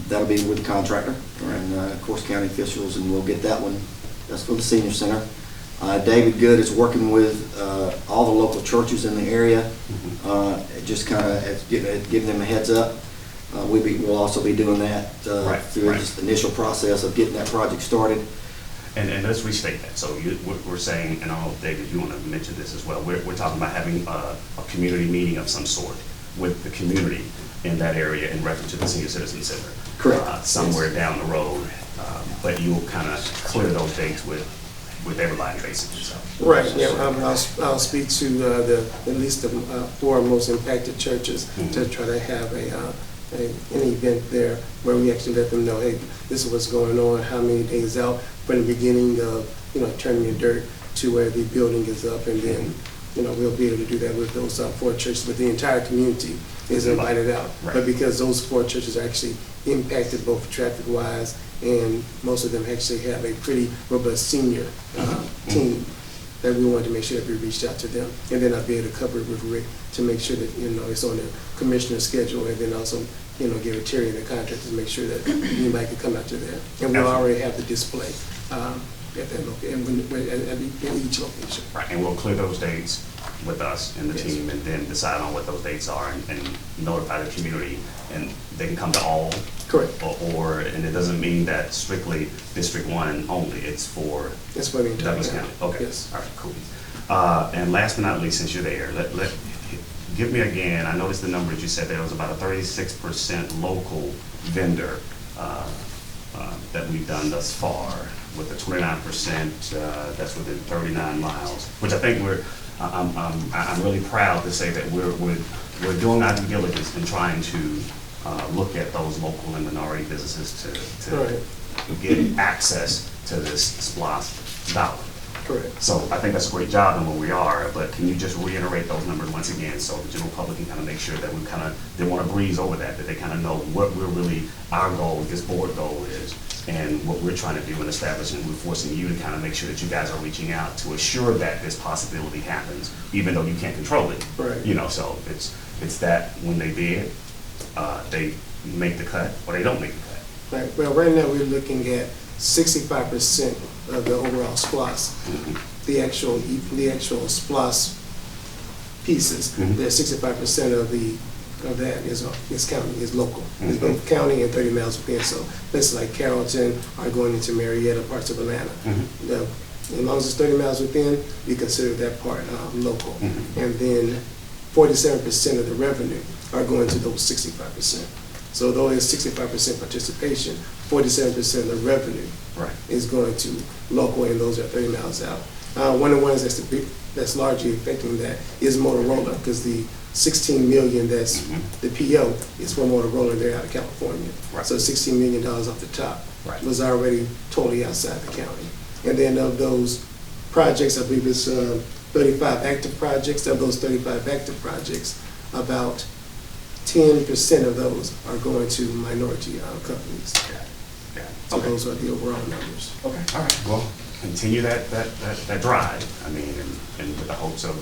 That'll be with the contractor and of course county officials, and we'll get that one. That's for the senior center. David Good is working with all the local churches in the area, just kind of giving them a heads up. We'll also be doing that through this initial process of getting that project started. And let's restate that. So we're saying, and I don't know, David, you want to mention this as well. We're talking about having a community meeting of some sort with the community in that area in reference to the Senior Citizen Center. Correct. Somewhere down the road, but you'll kind of clear those dates with everybody basically, so. Right, yeah, I'll speak to at least the 4 most impacted churches to try to have an event there where we actually let them know, hey, this is what's going on, how many days out from the beginning of, turning the dirt to where the building is up, and then, we'll be able to do that with those 4 churches, but the entire community is invited out. Right. But because those 4 churches are actually impacted both traffic-wise, and most of them actually have a pretty robust senior team, that we wanted to make sure that we reached out to them. And then I'll be able to cover it with Rick to make sure that, it's on the commissioner's schedule, and then also, give a Terry and the contractors to make sure that anybody can come out to there. And we'll already have the display at that at each location. Right, and we'll clear those dates with us and the Yes. team, and then decide on what those dates are and notify the community, and they can come to all. Correct. And it doesn't mean that strictly District 1 only, it's for That's for the entire Douglas county. County. Okay, Yes. all right, cool. And last but not least, since you're there, give me again, I noticed the numbers, you said there was about a 36% local vendor that we've done thus far, with the 29% that's within 39 miles, which I think I'm really proud to say that we're doing our due diligence in trying to look at those local and minority businesses to get access to this SPLOST dollar. Correct. So I think that's a great job in where we are, but can you just reiterate those numbers once again so the general public can kind of make sure that we kind of, they want to breeze over that they kind of know what we're really, our goal, this board goal is, and what we're trying to do in establishing, we're forcing you to kind of make sure that you guys are reaching out to assure that this possibility happens, even though you can't control it. Right. So it's that when they bid, they make the cut or they don't make the cut. Right. Well, right now we're looking at 65% of the overall SPLOST. The actual SPLOST pieces. There's 65% of that is county, is local. It's both county and 30 miles within. So places like Carrollton are going into Marietta, parts of Atlanta. As long as it's 30 miles within, we consider that part local. And then 47% of the revenue are going to those 65%. So though it's 65% participation, 47% of the revenue is going to local, and those are 30 miles out. One of the ones that's largely affecting that is Motorola, because the 16 million that's the PO is for Motorola. They're out of California. So $16 million off the top was already totally outside the county. And then of those projects, I believe it's 35 active projects. Of those 35 active projects, about 10% of those are going to minority companies. Yeah. So Okay. those are the overall numbers. Okay, all right, well, continue that drive, I mean, and with the hopes of,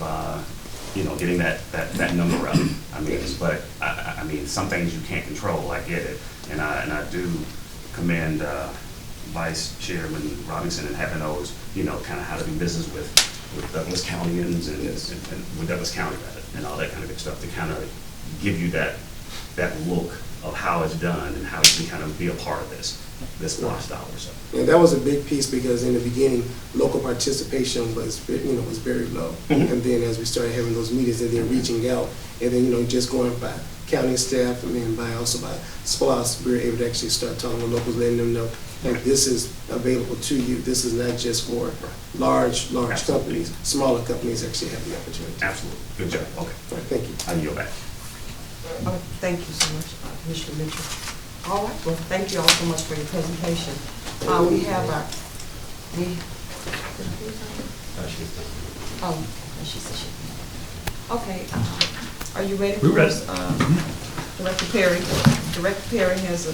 getting that number up. I mean, but, I mean, some things you can't control, I get it, and I do commend, Vice Chairman Robinson and having those, kind of how to do business with Douglas Countyans and with Douglas County, rather, and all that kind of good stuff, to kind of give you that look of how it's done and how you can kind of be a part of this lost dollar. So. And that was a big piece because in the beginning, local participation was very low. Mhm. And then as we started having those meetings and then reaching out and then, just going by county staff and then by SPLOST, we were able to actually start talking to locals, letting them know, like, this is available to you. This is not just for large Absolutely. companies. Smaller companies actually have the opportunity. Absolutely, good job, okay. All right, thank you. I yield back. Thank you so much, Commissioner Mitchell. All right, well, thank you all so much for your presentation. We have our, she said she. Okay, are you ready? We're ready. Director Perry. Director Perry has a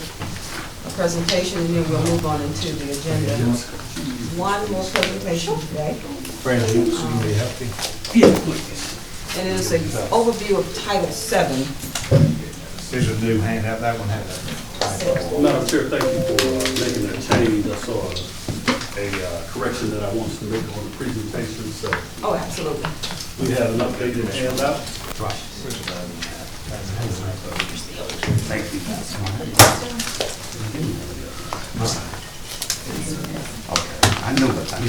presentation, and then we'll move on into the agenda. One more presentation today. Brandon, you may help me. And it is an overview of Title VII. There's a new handout, that one had that. Madam Chair, thank you for making that change. I saw a correction that I wanted to make on the presentation, so Oh, absolutely. we have an updated handout. Thank you. Okay, I know what time.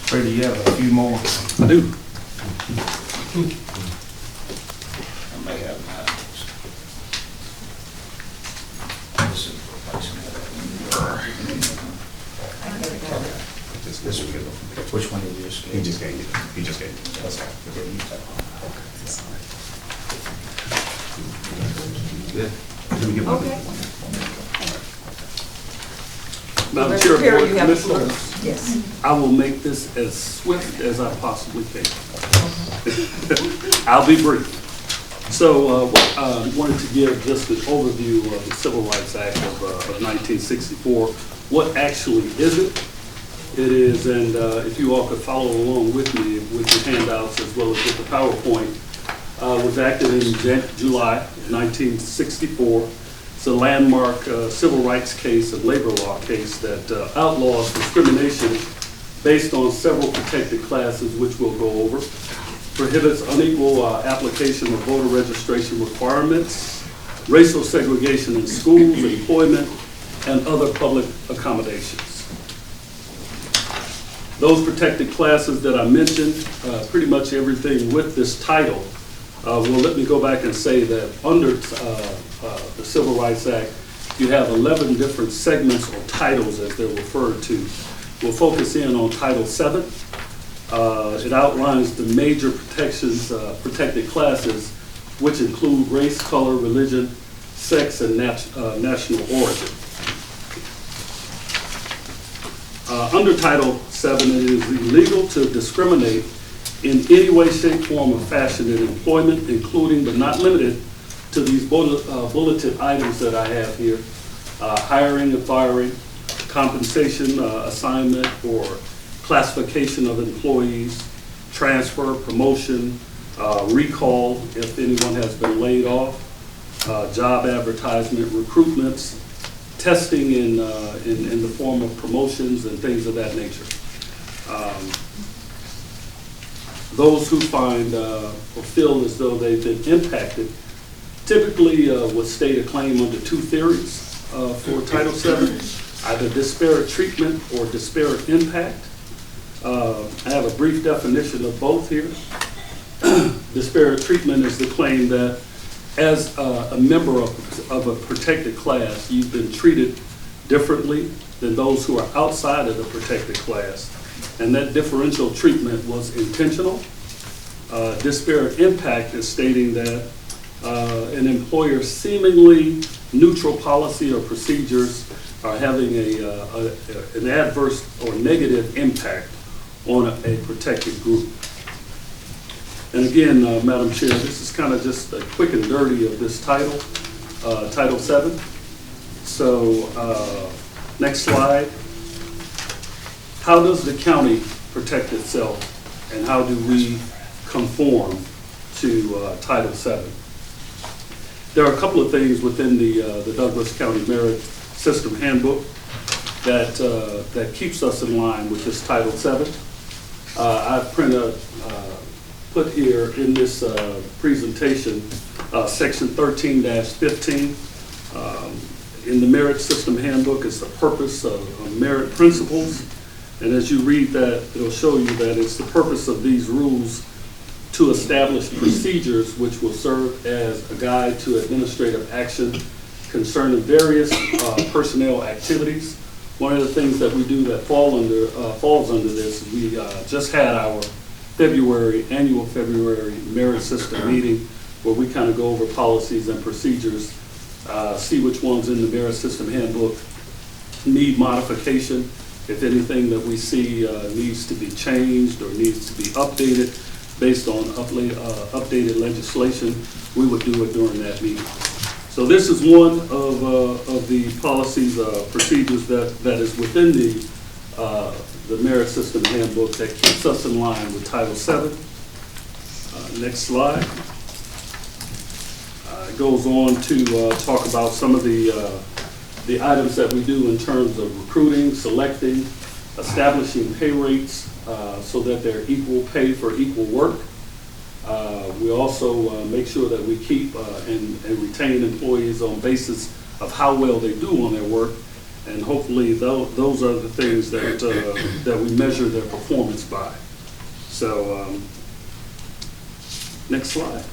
Brady, you have a few more? I do. I may have that. This will get Which one did you just He get? just gave me. He just gave me. That's all. Good. Let me get one. Okay. Madam Director Chair, Perry, Board you have the floor. Commissioners, Yes. I will make this as swift as I possibly can. I'll be brief. So I wanted to give just an overview of the Civil Rights Act of 1964. What actually is it? It is, and if you all could follow along with me with the handouts as well as with the PowerPoint, was acted in July 1964. It's a landmark civil rights case and labor law case that outlaws discrimination based on several protected classes, which we'll go over. Prohibits unequal application of voter registration requirements, racial segregation in schools, employment, and other public accommodations. Those protected classes that I mentioned, pretty much everything with this title, well, let me go back and say that under the Civil Rights Act, you have 11 different segments or titles as they're referred to. We'll focus in on Title VII. It outlines the major protections, protected classes, which include race, color, religion, sex, and national origin. Under Title VII, it is illegal to discriminate in any way, shape, form, or fashion in employment, including but not limited to these bulleted items that I have here: hiring and firing, compensation, assignment, or classification of employees, transfer, promotion, recall if anyone has been laid off, job advertisement, recruitments, testing in the form of promotions and things of that nature. Those who find or feel as though they've been impacted typically would state a claim under two theories for Title VII, either disparate treatment or disparate impact. I have a brief definition of both here. Disparate treatment is the claim that as a member of a protected class, you've been treated differently than those who are outside of the protected class, and that differential treatment was intentional. Disparate impact is stating that an employer's seemingly neutral policy or procedures are having an adverse or negative impact on a protected group. And again, Madam Chair, this is kind of just a quick and dirty of this title, Title VII. So, next slide. How does the county protect itself, and how do we conform to Title VII? There are a couple of things within the Douglas County Merit System Handbook that keeps us in line with this Title VII. I've put here in this presentation Section 13-15. In the Merit System Handbook is the purpose of merit principles. And as you read that, it'll show you that it's the purpose of these rules to establish procedures which will serve as a guide to administrative action concerning various personnel activities. One of the things that we do that falls under this, we just had our annual February Merit System meeting where we kind of go over policies and procedures, see which ones in the Merit System Handbook need modification. If anything that we see needs to be changed or needs to be updated based on updated legislation, we would do it during that meeting. So this is one of the policies, procedures that is within the Merit System Handbook that keeps us in line with Title VII. Next slide. It goes on to talk about some of the items that we do in terms of recruiting, selecting, establishing pay rates so that they're equal pay for equal work. We also make sure that we keep and retain employees on basis of how well they do on their work, and hopefully those are the things that we measure their performance by. So, next slide.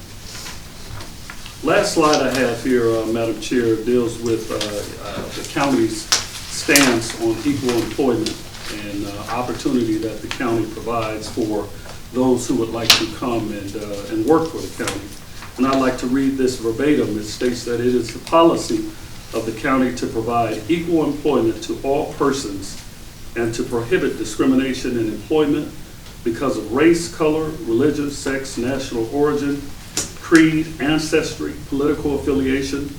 Last slide I have here, Madam Chair, deals with the county's stance on equal employment and opportunity that the county provides for those who would like to come and work for the county. And I'd like to read this verbatim. It states that it is the policy of the county to provide equal employment to all persons and to prohibit discrimination in employment because of race, color, religion, sex, national origin, creed, ancestry, political affiliation,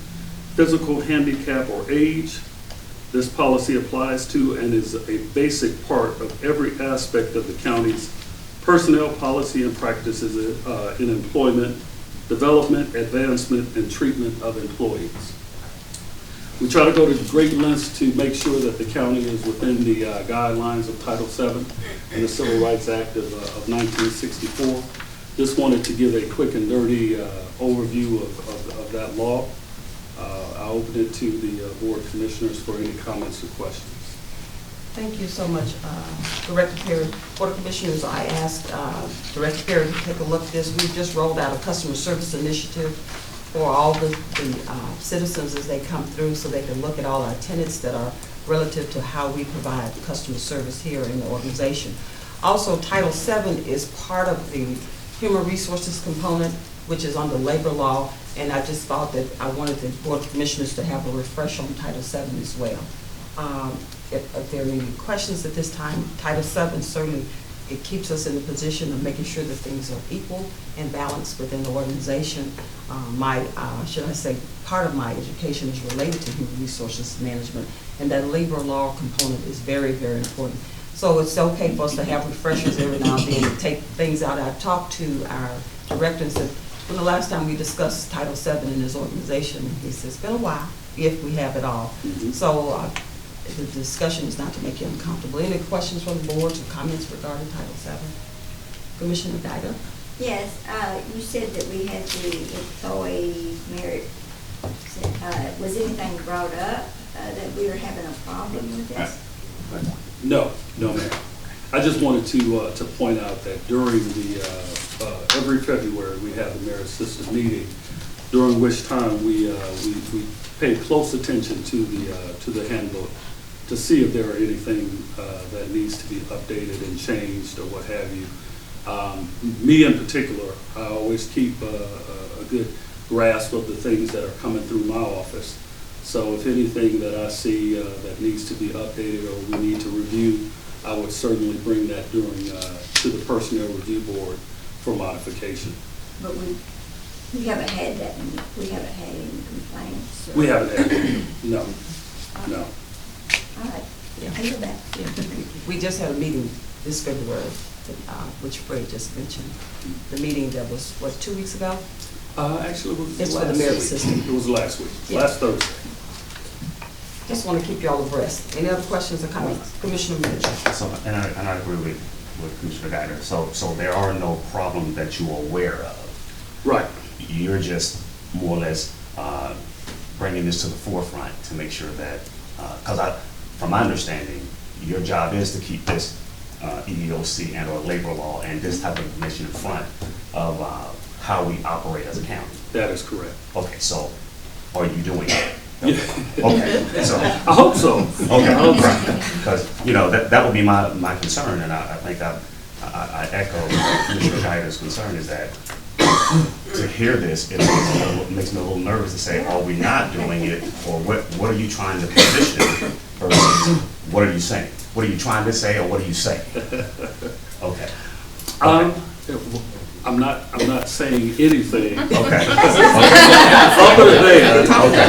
physical handicap, or age. This policy applies to and is a basic part of every aspect of the county's personnel policy and practices in employment, development, advancement, and treatment of employees. We try to go to great lengths to make sure that the county is within the guidelines of Title VII and the Civil Rights Act of 1964. Just wanted to give a quick and dirty overview of that law. I'll open it to the Board of Commissioners for any comments or questions. Thank you so much, Director Perry. Board of Commissioners, I asked Director Perry to take a look at this. We've just rolled out a customer service initiative for all the citizens as they come through, so they can look at all our tenets that are relative to how we provide customer service here in the organization. Also, Title VII is part of the human resources component, which is under labor law, and I just thought that I wanted the Board of Commissioners to have a refresh on Title VII as well. If there are any questions at this time, Title VII certainly, it keeps us in the position of making sure that things are equal and balanced within the organization. Should I say, part of my education is related to human resources management, and that labor law component is very, very important. So it's okay for us to have refreshers every now and then to take things out. I've talked to our director and said, when the last time we discussed Title VII in this organization, he says, it's been a while, if we have it all. Mm-hmm. So the discussion is not to make you uncomfortable. Any questions from the board or comments regarding Title VII? Commissioner Dyda? Yes, you said that we had the employee merit. Was anything brought up that we were having a problem with this? No, ma'am. I just wanted to point out that during the every February we have the Merit System meeting, during which time we pay close attention to the handbook to see if there are anything that needs to be updated and changed or what have you. Me in particular, I always keep a good grasp of the things that are coming through my office. So if anything that I see that needs to be updated or we need to review, I would certainly bring that to the Personnel Review Board for modification. But we haven't had that, we haven't had any complaints. We haven't had any, no. All right, I hear that. We just had a meeting this February, which Fred just mentioned. The meeting that was, what, 2 weeks ago? Actually, it was It's for the last merit week. system. It was last week, Yeah. last Thursday. Just want to keep you all abreast. Any other questions or comments? Commissioner Mitchell? So, and I agree with Commissioner Guider. So there are no problems that you are aware of. Right. You're just more or less bringing this to the forefront to make sure that, because from my understanding, your job is to keep this EEOC and or labor law and this type of information in front of how we operate as a county. That is correct. Okay, so are you doing it? Yeah. Okay, so. I hope so. Okay, right. Because, that would be my concern, and I think I echo Commissioner Guider's concern is that to hear this, it makes me a little nervous to say, are we not doing it, or what are you trying to position versus what are you saying? What are you trying to say, or what are you saying? Okay. I'm not saying anything. Okay. I'll put it there. Okay.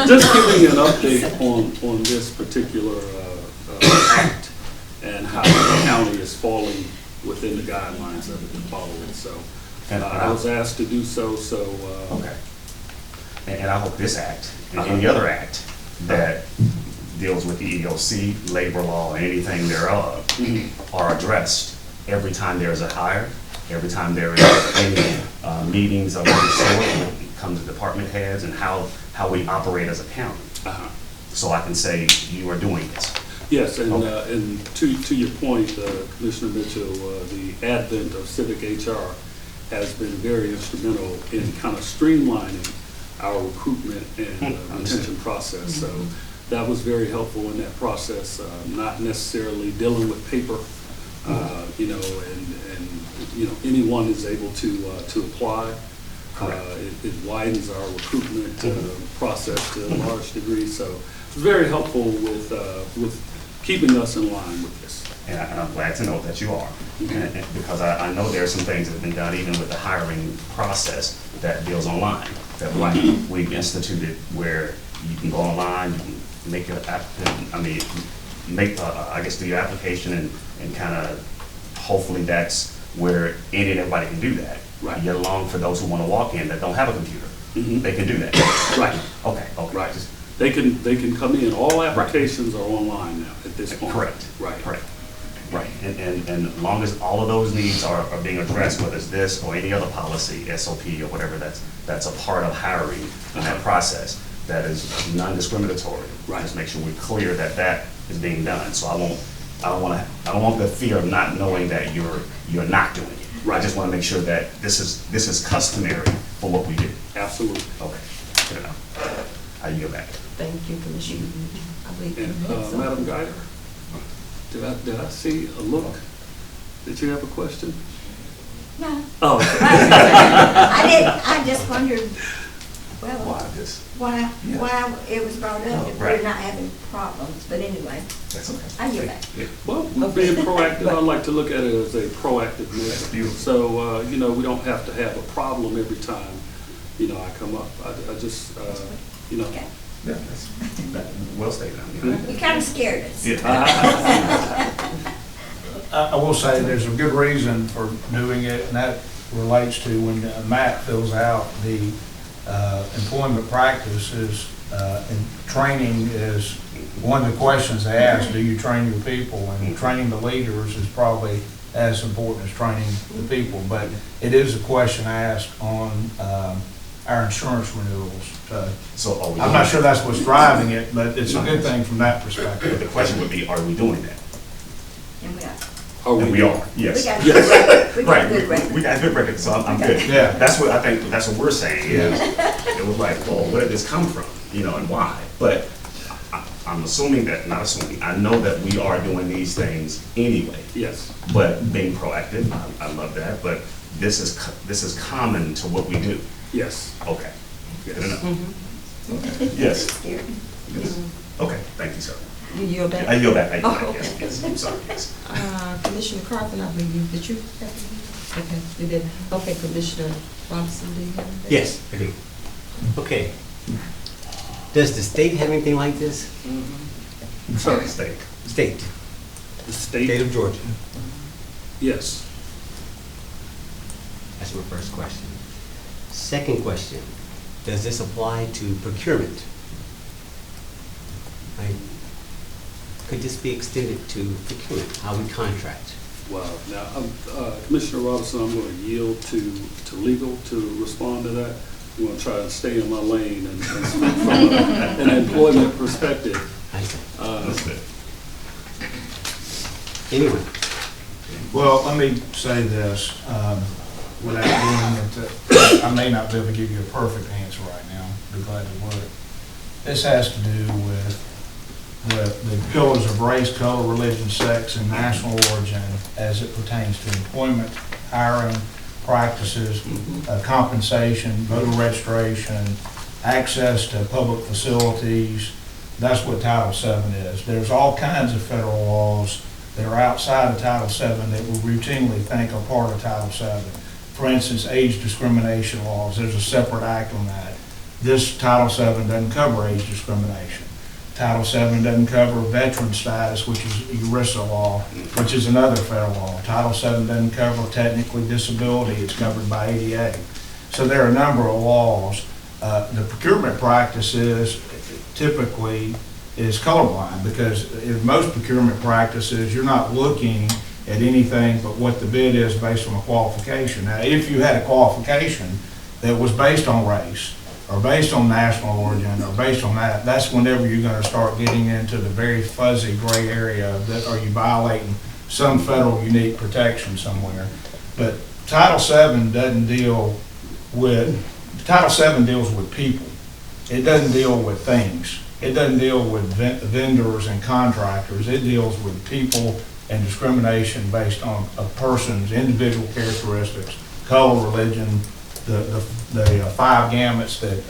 Just giving an update on this particular act and how the county is falling within the guidelines that have been followed. So I was asked to do so. Okay. And I hope this act and any other act that deals with the EEOC, labor law, and anything thereof are addressed every time there's a hire, every time there is any meetings of any sort when it comes to department heads and how we operate as a county. So I can say you are doing this. Yes, and Okay. and to your point, Commissioner Mitchell, the advent of Civic HR has been very instrumental in kind of streamlining our recruitment and retention process. So that was very helpful in that process, not necessarily dealing with paper, and anyone is able to apply. It widens our recruitment process to a large degree. So it's very helpful with keeping us in line with this. And I'm glad to know that you are. And because I know there are some things that have been done even with the hiring process that deals online, that we've instituted where you can go online, you can make do your application and kind of, hopefully that's where any and everybody can do that. Right. Get along for those who want to walk in that don't have a computer. They can do that. Right. Okay. Right. They can come in. All applications are online now at this point. Correct. Right. Correct. Right, and as long as all of those needs are being addressed, whether it's this or any other policy, SOP or whatever, that's a part of hiring in that process, that is non-discriminatory. Right. Just make sure we're clear that is being done. So I don't want the fear of not knowing that you're not doing it. Right. I just want to make sure that this is customary for what we do. Absolutely. Okay, good enough. I yield back. Thank you, Commissioner. I believe you And had something. Madam Guider, did I see a look? Did you have a question? No, Oh. I just wondered, well, Why this? why it was brought up, if Right. we're not having problems, but anyway, That's okay. I get that. Yeah. Well, being proactive, I like to look at it as a proactive That's measure. beautiful. So, we don't have to have a problem every time, I come up. I just, Okay. Yeah, well stated. You kind of scared us. I will say there's a good reason for doing it, and that relates to when Matt fills out the employment practices, and training is one of the questions they ask, do you train your people? And training the leaders is probably as important as training the people, but it is a question asked on our insurance renewals. So are we I'm not sure that's what's driving it, but it's a good thing from that But perspective. the question would be, are we doing that? And we are. And we are, yes. We got, Yes. we got Right, a good record. we got a good record, so I'm good. Yeah. That's what I think, that's what we're saying. Yeah. It was like, well, where did this come from, and why? But I'm assuming that, not assuming, I know that we are doing these things anyway. yes. But being proactive, I love that, but this is common to what we do. Yes. Okay, good enough. Yes. Scared. Yes. Okay, thank you, sir. You yield back? I yield back, I yield Oh, back, okay. yes, yes, I'm sorry, yes. Commissioner Carpenter, I believe, did you? Okay, you did. Okay, Commissioner Robinson, do you have anything? Yes, I do. Okay. Does the state have anything like this? Sorry. State. State. The State state, of Georgia. yes. That's my first question. Second question, does this apply to procurement? Right? Could this be extended to procurement, how we contract? Wow. Now, Commissioner Robinson, I'm going to yield to legal to respond to that. I'm going to try to stay in my lane and speak from an employment perspective. That's good. Anyone? Well, let me say this, without being into, I may not be able to give you a perfect answer right now, be glad to would. This has to do with the pillars of race, color, religion, sex, and national origin as it pertains to employment, hiring, practices, compensation, voter registration, access to public facilities. That's what Title VII is. There's all kinds of federal laws that are outside of Title VII that we routinely think are part of Title VII. For instance, age discrimination laws, there's a separate act on that. This Title VII doesn't cover age discrimination. Title VII doesn't cover veteran status, which is ERISA law, which is another federal law. Title VII doesn't cover technically disability, it's covered by ADA. So there are a number of laws. The procurement practices typically is colorblind because in most procurement practices, you're not looking at anything but what the bid is based on a qualification. Now, if you had a qualification that was based on race, or based on national origin, or based on that, that's whenever you're going to start getting into the very fuzzy gray area of that, are you violating some federal unique protection somewhere. But Title VII doesn't deal with, Title VII deals with people. It doesn't deal with things. It doesn't deal with vendors and contractors. It deals with people and discrimination based on a person's individual characteristics, color, religion, the five gamuts that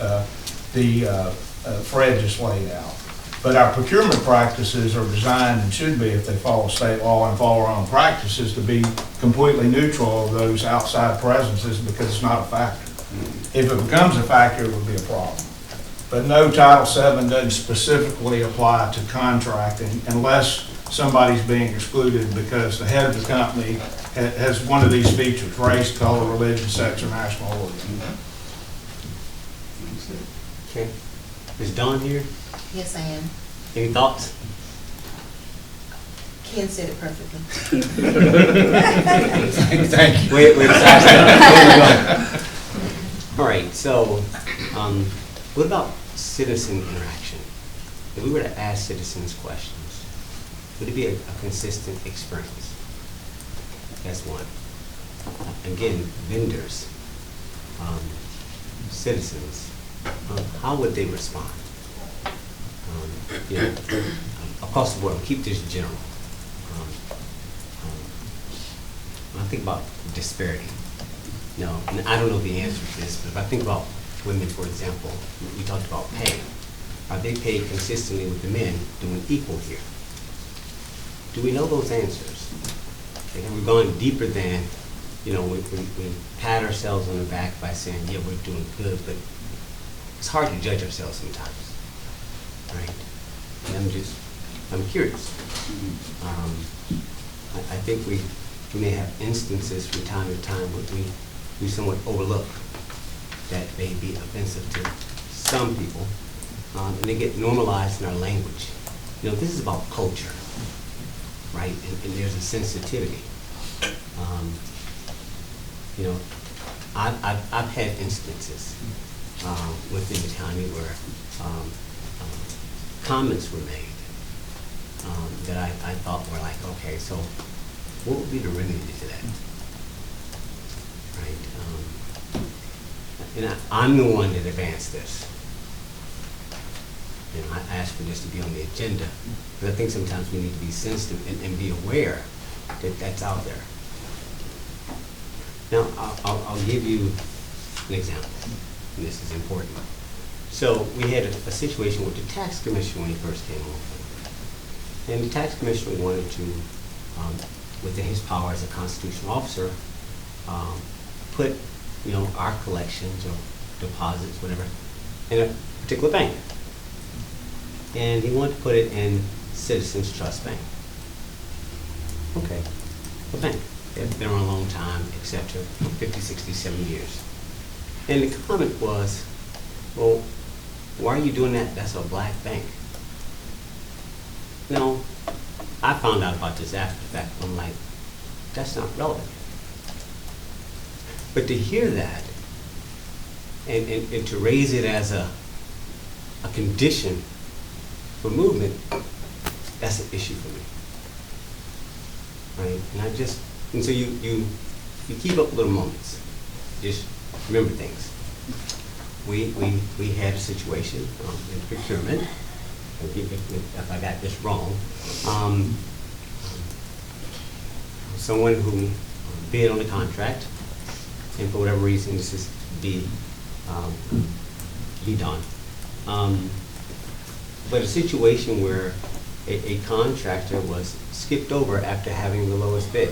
Fred just laid out. But our procurement practices are designed and should be, if they follow state law and follow our own practices, to be completely neutral of those outside presences because it's not a factor. If it becomes a factor, it would be a problem. But no, Title VII doesn't specifically apply to contracting unless somebody's being excluded because the head of the company has one of these features: race, color, religion, sex, or national origin. Okay. Is Dawn here? Yes, I am. Any thoughts? Ken said it perfectly. Thank you. Wait, besides all right, so what about citizen interaction? If we were to ask citizens questions, would it be a consistent experience? That's one. Again, vendors, citizens, how would they respond? You know, across the board, keep this general. When I think about disparity, you know, and I don't know the answer to this, but if I think about women, for example, we talked about pay. Are they paid consistently with the men doing equal here? Do we know those answers? Okay, and we're going deeper than, you know, we pat ourselves on the back by saying, yeah, we're doing good, but it's hard to judge ourselves sometimes, right? And I'm curious. I think we may have instances from time to time where we somewhat overlook that may be offensive to some people, and they get normalized in our language. You know, this is about culture, right? And there's a sensitivity. You know, I've had instances within the county where comments were made that I thought were like, okay, so what would be the remedy to that? Right? And I'm the one that advanced this. You know, I asked for this to be on the agenda, but I think sometimes we need to be sensitive and be aware that that's out there. Now, I'll give you an example, and this is important. So we had a situation with the tax commission when he first came on. And the tax commissioner wanted to, within his power as a constitutional officer, put, our collections or deposits, whatever, in a particular bank. And he wanted to put it in Citizens Trust Bank. Okay, a bank. They've been around a long time, et cetera, 50, 60, 70 years. And the comment was, well, why are you doing that? That's a black bank. No, I found out about this after the fact. I'm like, that's not relevant. But to hear that and to raise it as a condition for movement, that's an issue for me. Right? And so you keep up little moments. Just remember things. We had a situation in procurement. If I got this wrong, someone who bid on the contract, and for whatever reason this is be done. But a situation where a contractor was skipped over after having the lowest bid.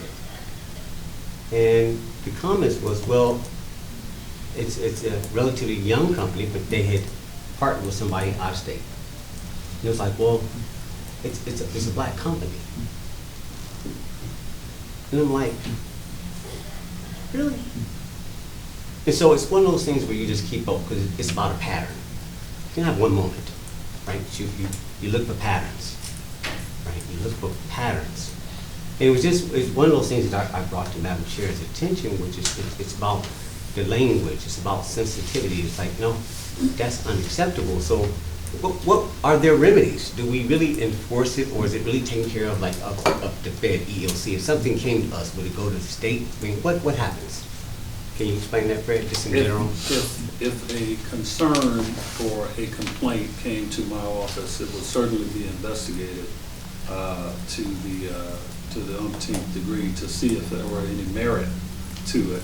And the comments was, well, it's a relatively young company, but they had partnered with somebody out of state. And it was like, well, it's a black company. And I'm like, really? And so it's one of those things where you just keep up because it's about a pattern. You can have one moment, right? You look for patterns, right? You look for patterns. And it's one of those things that I brought to Madam Chair's attention, which is it's about the language, it's about sensitivity. It's like, no, that's unacceptable. So what are their remedies? Do we really enforce it, or is it really taken care of like up the Fed EOC? If something came to us, would it go to the state? I mean, what happens? Can you explain that, Fred, just in general? If a concern or a complaint came to my office, it would certainly be investigated to the umpteenth degree to see if there were any merit to it.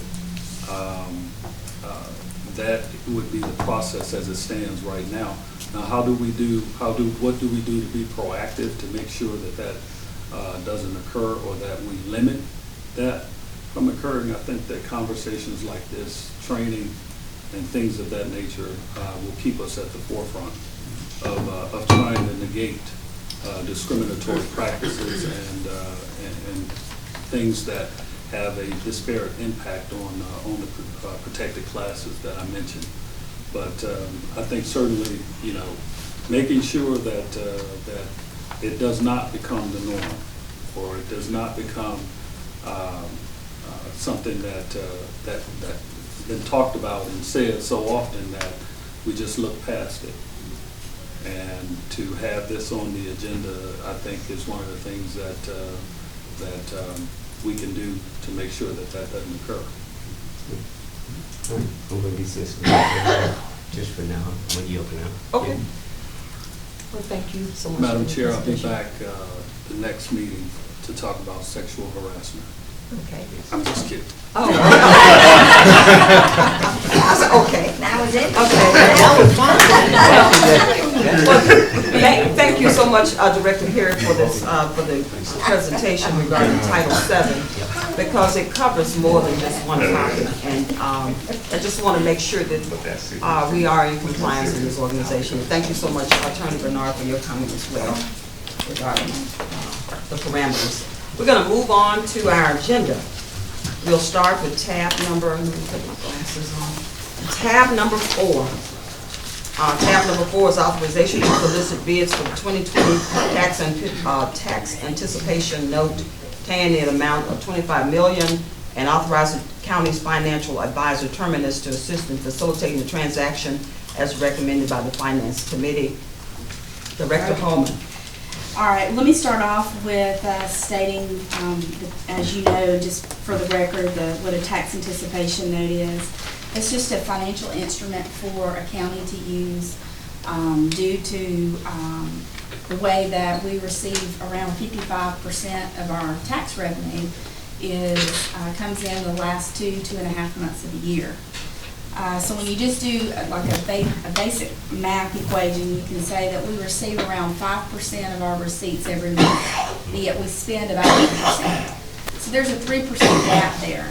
That would be the process as it stands right now. Now, what do we do to be proactive to make sure that doesn't occur, or that we limit that from occurring? I think that conversations like this, training and things of that nature will keep us at the forefront of trying to negate discriminatory practices and things that have a disparate impact on the protected classes that I mentioned. But I think certainly, making sure that it does not become the norm, or it does not become something that's been talked about and said so often that we just look past it. And to have this on the agenda, I think, is one of the things that we can do to make sure that doesn't occur. I'm going to be sensitive just for now. I'm going to yield for now. Okay. Well, thank you so much. Madam Chair, I'll be back the next meeting to talk about sexual harassment. Okay. I'm just kidding. Oh. I said, okay. That was it? Okay. Well, thank you so much, Director Perry, for this, for the presentation regarding Title VII, because it covers more than just one topic. And I just want to make sure that we are in compliance in this organization. Thank you so much, Attorney Bernard, for your comment as well regarding the parameters. We're going to move on to our agenda. We'll start with tab number, let me put my glasses on. Tab number 4. Tab number 4 is authorization to solicit bids for the 2020 tax anticipation note, paying the amount of $25 million, and authorizing county's financial advisor Terminus to assist in facilitating the transaction as recommended by the Finance Committee. Director Holman. All right, let me start off with stating, as you know, just for the record, what a tax anticipation note is. It's just a financial instrument for a county to use due to the way that we receive around 55% of our tax revenue comes in the last 2.5 months of the year. So when you just do like a basic math equation, you can say that we receive around 5% of our receipts every month, yet we spend about 8%. So there's a 3% gap there.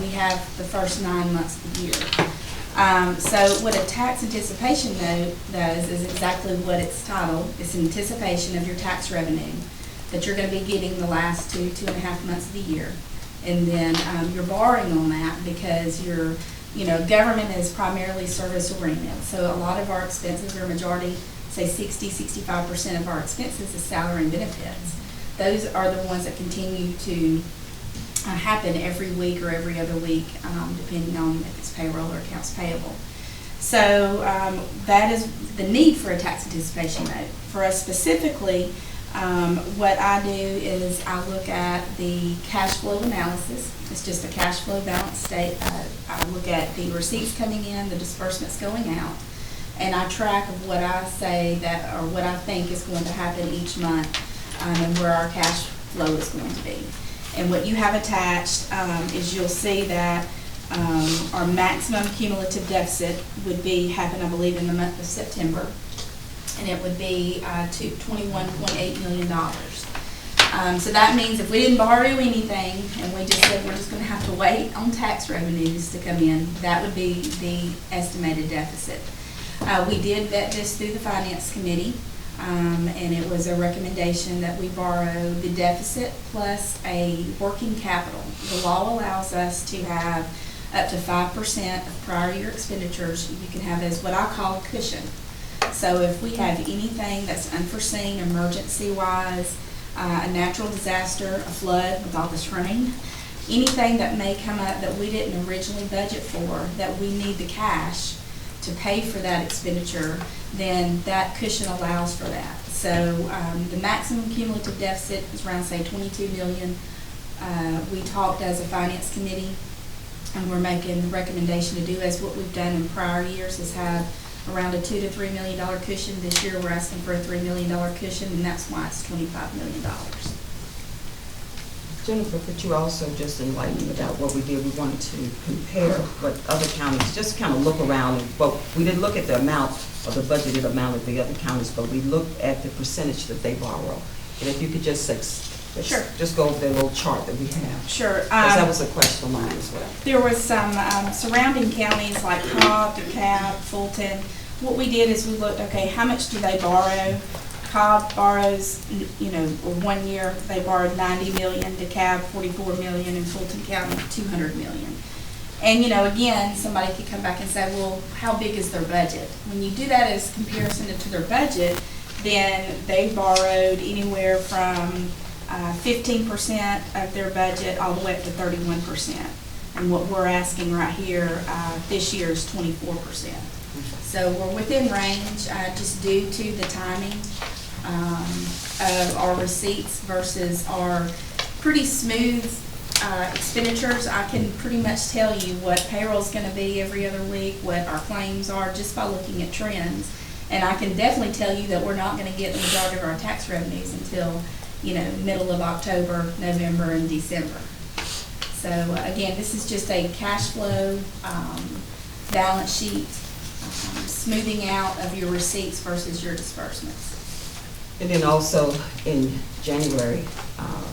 We have the first 9 months of the year. So what a tax anticipation note does is exactly what it's titled. It's an anticipation of your tax revenue that you're going to be getting the last 2.5 months of the year. And then you're borrowing on that because government is primarily service-oriented. So a lot of our expenses, or majority, say 65% of our expenses is salary and benefits. Those are the ones that continue to happen every week or every other week, depending on if it's payroll or accounts payable. So that is the need for a tax anticipation note. For us specifically, what I do is I look at the cash flow analysis. It's just a cash flow balance state. I look at the receipts coming in, the disbursements going out, and I track of what I say or what I think is going to happen each month, and where our cash flow is going to be. And what you have attached is you'll see that our maximum cumulative deficit would happen, I believe, in the month of September, and it would be to $21.8 million. So that means if we didn't borrow anything and we just said we're just going to have to wait on tax revenues to come in, that would be the estimated deficit. We did vet this through the Finance Committee, and it was a recommendation that we borrow the deficit plus a working capital. The law allows us to have up to 5% of prior year expenditures. You can have as what I call a cushion. So if we have anything that's unforeseen, emergency-wise, a natural disaster, a flood with all this rain, anything that may come up that we didn't originally budget for, that we need the cash to pay for that expenditure, then that cushion allows for that. So the maximum cumulative deficit is around, say, $22 million. We talked as a finance committee, and we're making the recommendation to do as what we've done in prior years, is have around a $2 to $3 million cushion. This year we're asking for a $3 million cushion, and that's why it's $25 million. Jennifer, could you also just enlighten me about what we did? We wanted to compare what other counties, just kind of look around. Well, we didn't look at the amount or the budgeted amount of the other counties, but we looked at the percentage that they borrow. And if you could just Sure. Just go over the little chart that we have. Sure. Because that was a question of mine as well. There was some surrounding counties like Cobb, DeKalb, Fulton. What we did is we looked, okay, how much do they borrow? Cobb borrows, 1 year they borrowed $90 million, DeKalb $44 million, and Fulton County $200 million. And again, somebody could come back and say, well, how big is their budget? When you do that as comparison to their budget, then they borrowed anywhere from 15% of their budget all the way up to 31%. And what we're asking right here this year is 24%. So we're within range just due to the timing of our receipts versus our pretty smooth expenditures. I can pretty much tell you what payroll's going to be every other week, what our claims are, just by looking at trends. And I can definitely tell you that we're not going to get the majority of our tax revenues until middle of October, November, and December. So again, this is just a cash flow balance sheet, smoothing out of your receipts versus your disbursements. And then also in January,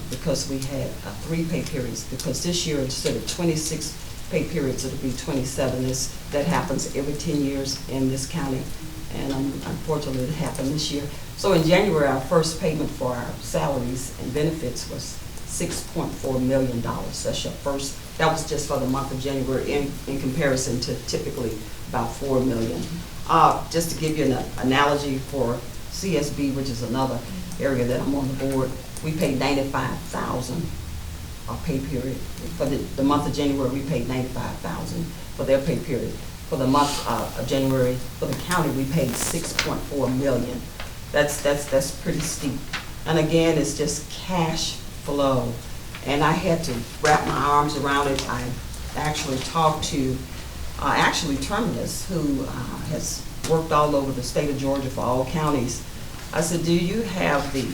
because we had 3 pay periods, because this year instead of 26 pay periods, it'll be 27. That happens every 10 years in this county, and unfortunately it happened this year. So in January, our first payment for our salaries and benefits was $6.4 million. That's your first. That was just for the month of January in comparison to typically about $4 million. Just to give you an analogy for CSB, which is another area that I'm on the board, we paid $95,000 a pay period. For the month of January, we paid $95,000 for their pay period. For the month of January, for the county, we paid $6.4 million. That's pretty steep. And again, it's just cash flow. And I had to wrap my arms around it. I actually talked to Terminus, who has worked all over the state of Georgia for all counties. I said, do you have the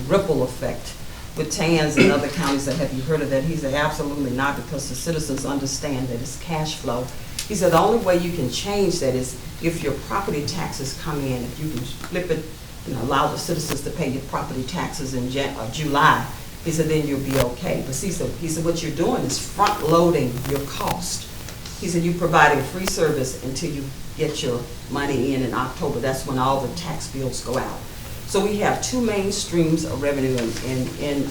ripple effect with TANs and other counties? That have you heard of that? He said, absolutely not, because the citizens understand that it's cash flow. He said the only way you can change that is if your property taxes come in, if you can flip it and allow the citizens to pay your property taxes in July. He said then you'll be okay. But he said what you're doing is front-loading your cost. He said you're providing free service until you get your money in October. That's when all the tax bills go out. So we have two main streams of revenue in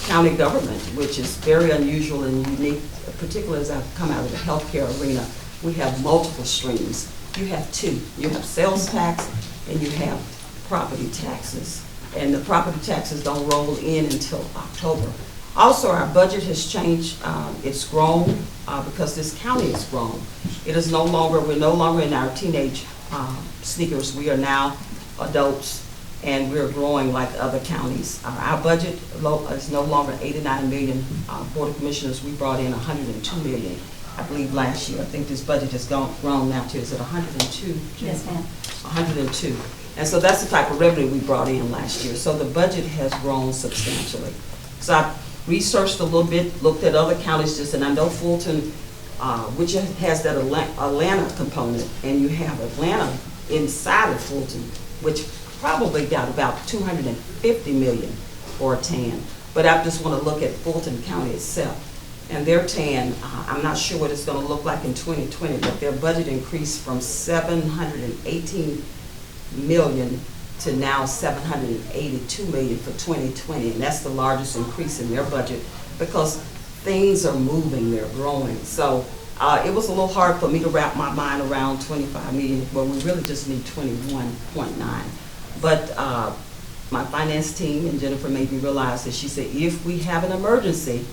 county government, which is very unusual and unique, particularly as I've come out of the healthcare arena. We have multiple streams. You have two. You have sales tax and you have property taxes. And the property taxes don't roll in until October. Also, our budget has changed. It's grown because this county has grown. It is no longer, we're no longer in our teenage sneakers. We are now adults, and we're growing like other counties. Our budget is no longer 89 million. Board of Commissioners, we brought in 102 million, I believe, last year. I think this budget has grown now to, is it 102? Yes, ma'am. 102. And so that's the type of revenue we brought in last year. So the budget has grown substantially. So I researched a little bit, looked at other counties just, and I know Fulton, which has that Atlanta component, and you have Atlanta inside of Fulton, which probably got about 250 million for a TAN. But I just want to look at Fulton County itself. And their TAN, I'm not sure what it's going to look like in 2020, but their budget increased from 718 million to now 782 million for 2020, and that's the largest increase in their budget because things are moving, they're growing. So it was a little hard for me to wrap my mind around 25 million, but we really just need 21.9. But my finance team and Jennifer made me realize that she said, if we have an emergency,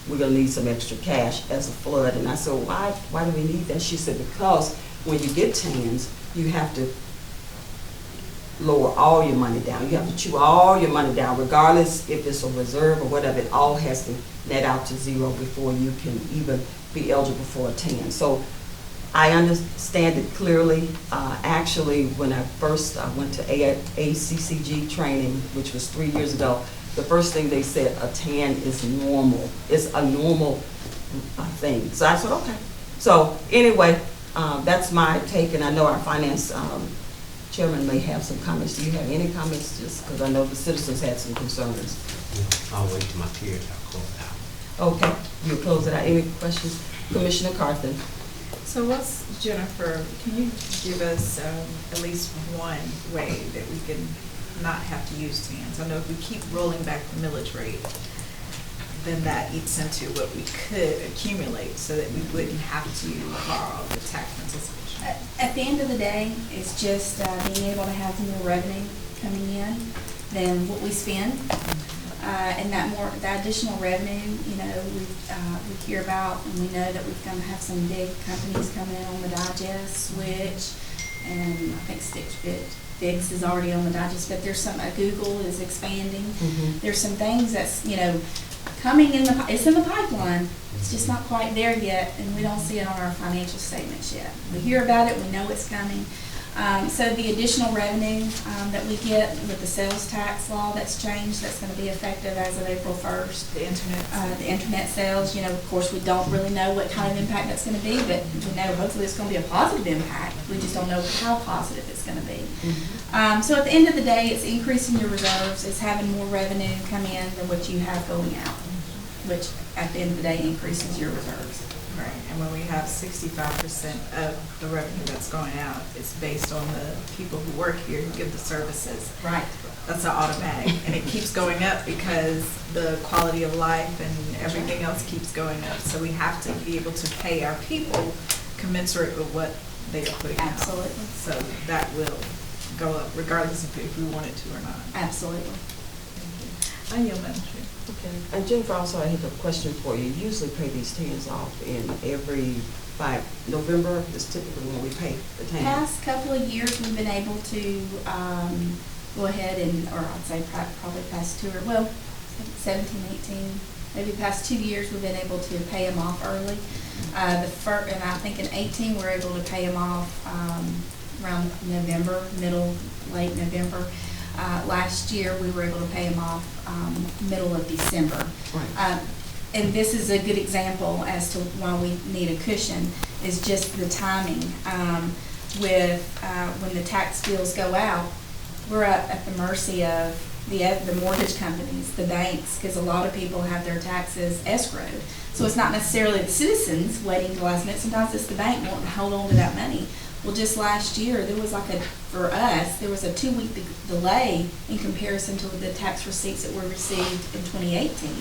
we're gonna need some extra cash as a flood. And I said, why do we need that? She said, because when you get TANs, you have to lower all your money down. You have to chew all your money down, regardless if it's a reserve or whatever. It all has to net out to zero before you can even be eligible for a TAN. So I understand it clearly. Actually, when I first went to ACCG training, which was 3 years ago, the first thing they said, a TAN is normal. It's a normal thing. So I said, okay. So anyway, that's my take, and I know our finance Chairman may have some comments. Do you have any comments? Just because I know the citizens had some concerns. I'll wait till my peers, I'll close it out. Okay, you close it out. Any questions? Commissioner Carthen. So what's, Jennifer, can you give us at least one way that we can not have to use TANs? I know if we keep rolling back the millage rate, then that eats into what we could accumulate so that we wouldn't have to borrow the tax anticipation. At the end of the day, it's just being able to have more revenue coming in than what we spend. And that additional revenue, you know, we hear about, and we know that we're going to have some big companies coming in on the digest, Switch, and I think Stitch Fix is already on the digest, but there's some, Google is expanding. There's some things that's, you know, coming in it's in the pipeline. It's just not quite there yet, and we don't see it on our financial statements yet. We hear about it, we know it's coming. So the additional revenue that we get with the sales tax law that's changed, that's going to be effective as of April 1st. The internet sales, you know, of course, we don't really know what kind of impact that's going to be, but we know hopefully it's going to be a positive impact. We just don't know how positive it's going to be. So at the end of the day, it's increasing your reserves, it's having more revenue come in than what you have going out, which at the end of the day increases your reserves. Right, and when we have 65% of the revenue that's going out, it's based on the people who work here who give the services. Right. That's an automatic, and it keeps going up because the quality of life and everything else keeps going up. So we have to be able to pay our people commensurate with what they are putting out. Absolutely. So that will go up regardless of if we want it to or not. Absolutely. I yield, Madam Chair. Okay. And Jennifer, also I have a question for you. You usually pay these TANs off in November is typically when we pay the TAN. Past couple of years, we've been able to go ahead and, or I'd say probably past 17, 18, maybe past 2 years, we've been able to pay them off early. And I think in 18, we're able to pay them off around November, late November. Last year, we were able to pay them off middle of December. Right. and this is a good example as to why we need a cushion, is just the timing. When the tax bills go out, we're at the mercy of the mortgage companies, the banks, because a lot of people have their taxes escrowed. So it's not necessarily the citizens waiting till last minute, sometimes it's the bank wanting to hold on to that money. Well, just last year, there was for us, there was a 2-week delay in comparison to the tax receipts that were received in 2018.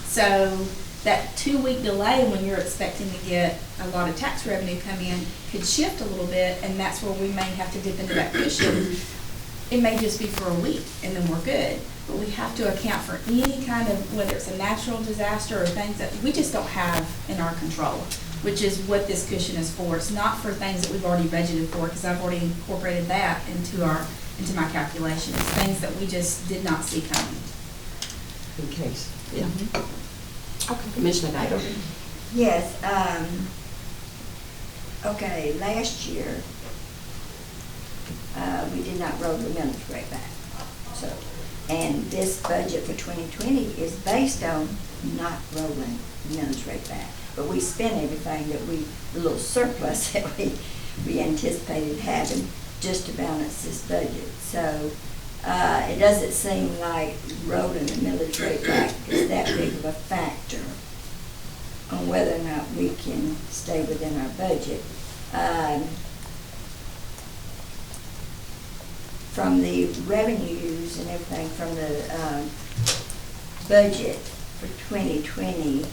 So that 2-week delay when you're expecting to get a lot of tax revenue come in could shift a little bit, and that's where we may have to dip into that cushion. It may just be for a week and then we're good, but we have to account for any kind of, whether it's a natural disaster or things that we just don't have in our control, which is what this cushion is for. It's not for things that we've already budgeted for, because I've already incorporated that into my calculations, things that we just did not see coming. In case, yeah. Okay, Commissioner Nato. Yes, okay, last year, we did not roll the millage rate back. So, and this budget for 2020 is based on not rolling the millage rate back. But we spent everything the little surplus that we anticipated having just to balance this budget. So, it doesn't seem like rolling the millage rate back is that big of a factor on whether or not we can stay within our budget. From the revenues and everything from the budget for 2020,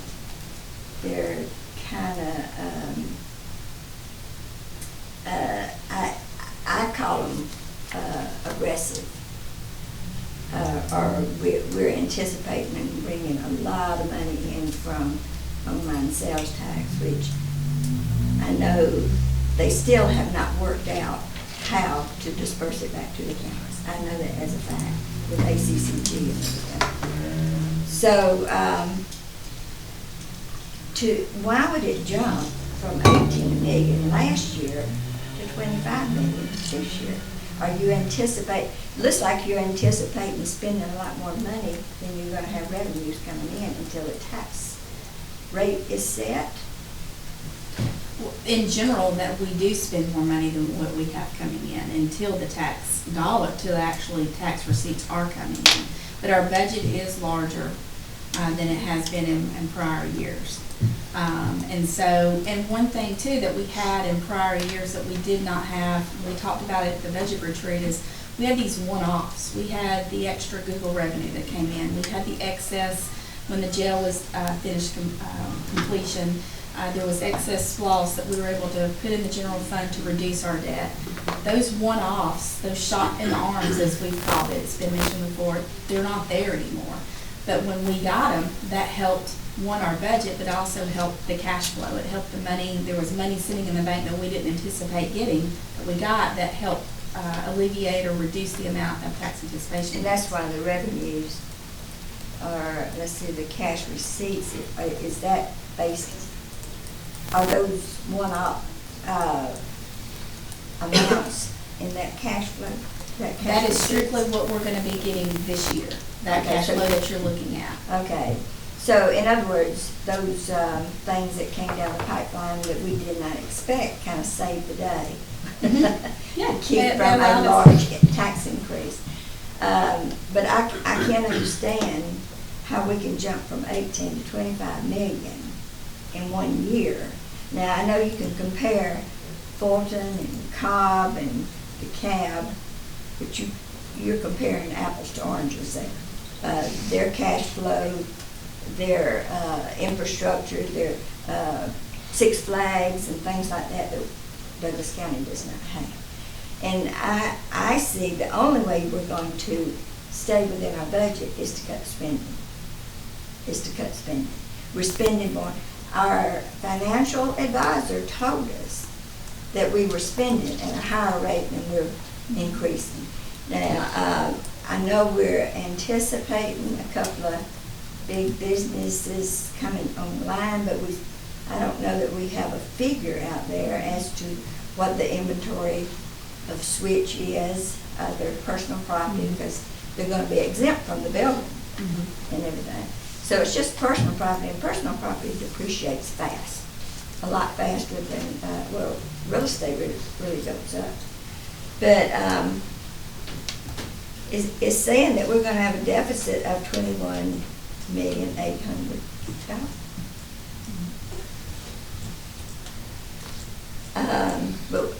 they're kind of, I call them aggressive. Or we're anticipating bringing a lot of money in from online sales tax, which I know they still have not worked out how to disperse it back to the counties. I know that as a fact with ACCG and everything. So, why would it jump from 18 million last year to 25 million this year? Are you looks like you're anticipating spending a lot more money than you're going to have revenues coming in until the tax rate is set? In general, that we do spend more money than what we have coming in until the actually tax receipts are coming in. But our budget is larger than it has been in prior years. And one thing too that we had in prior years that we did not have, we talked about it at the budget retreat, is we had these one-offs. We had the extra Google revenue that came in. We had the excess when the jail was finished completion. There was excess loss that we were able to put in the general fund to reduce our debt. Those one-offs, those shot in the arms, as we've called it, it's been mentioned before, they're not there anymore. But when we got them, that helped, one, our budget, but also helped the cash flow. It helped the money. There was money sitting in the bank that we didn't anticipate getting, that we got, that helped alleviate or reduce the amount of tax anticipation. And that's why the revenues are, let's see, the cash receipts, is that based, are those one-off amounts in that cash flow? That is strictly what we're going to be getting this year, that Okay, cash so flow that you're looking at. Okay, so in other words, those things that came down the pipeline that we did not expect kind of saved the day. Yeah, To keep that from a allowed us- large tax increase. But I can't understand how we can jump from 18 to 25 million in 1 year. Now, I know you can compare Fulton and Cobb and DeKalb, but you're comparing apples to oranges there. Their cash flow, their infrastructure, their Six Flags and things like that Douglas County does not have. And I see the only way we're going to stay within our budget is to cut spending. We're spending more. Our financial advisor told us that we were spending at a higher rate than we're increasing. Now, I know we're anticipating a couple of big businesses coming online, but I don't know that we have a figure out there as to what the inventory of Switch is, their personal property, because they're going to be exempt from the building and everything. So it's just personal property, and personal property depreciates fast, a lot faster than, well, real estate really goes up. But, it's saying that we're gonna have a deficit of 21,800,000. But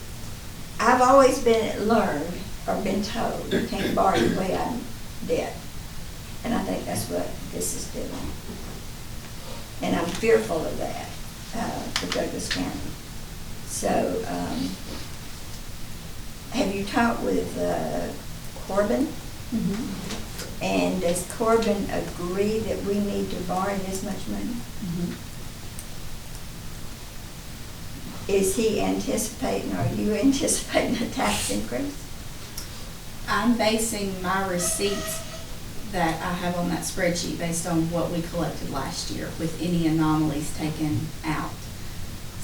I've always been told, you can't borrow your way out of debt. And I think that's what this is doing. And I'm fearful of that, for Douglas County. So, have you talked with, Corbin? Mhm. And does Corbin agree that we need to borrow this much money? Mhm. Is he anticipating, or are you anticipating a tax increase? I'm basing my receipts that I have on that spreadsheet based on what we collected last year with any anomalies taken out.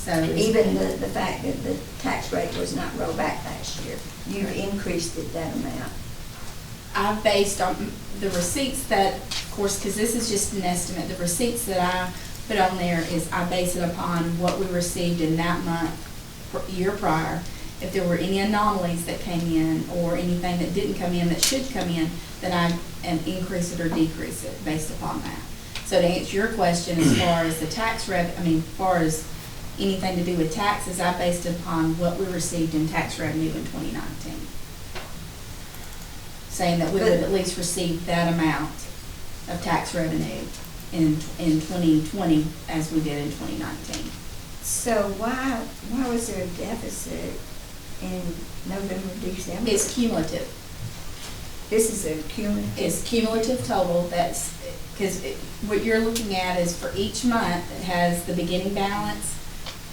So Even the fact that the tax rate was not rolled back last year, you increased it that amount. I've based on the receipts that, of course, because this is just an estimate, the receipts that I put on there is I base it upon what we received in that month, year prior. If there were any anomalies that came in or anything that didn't come in that should come in, then I increase it or decrease it based upon that. So to answer your question, as far as the tax as far as anything to do with taxes, I based it upon what we received in tax revenue in 2019. Saying that we would at least receive that amount of tax revenue in 2020 as we did in 2019. So why was there a deficit in November, December? It's cumulative. This is a cumulative? It's cumulative total, that's, because what you're looking at is for each month, it has the beginning balance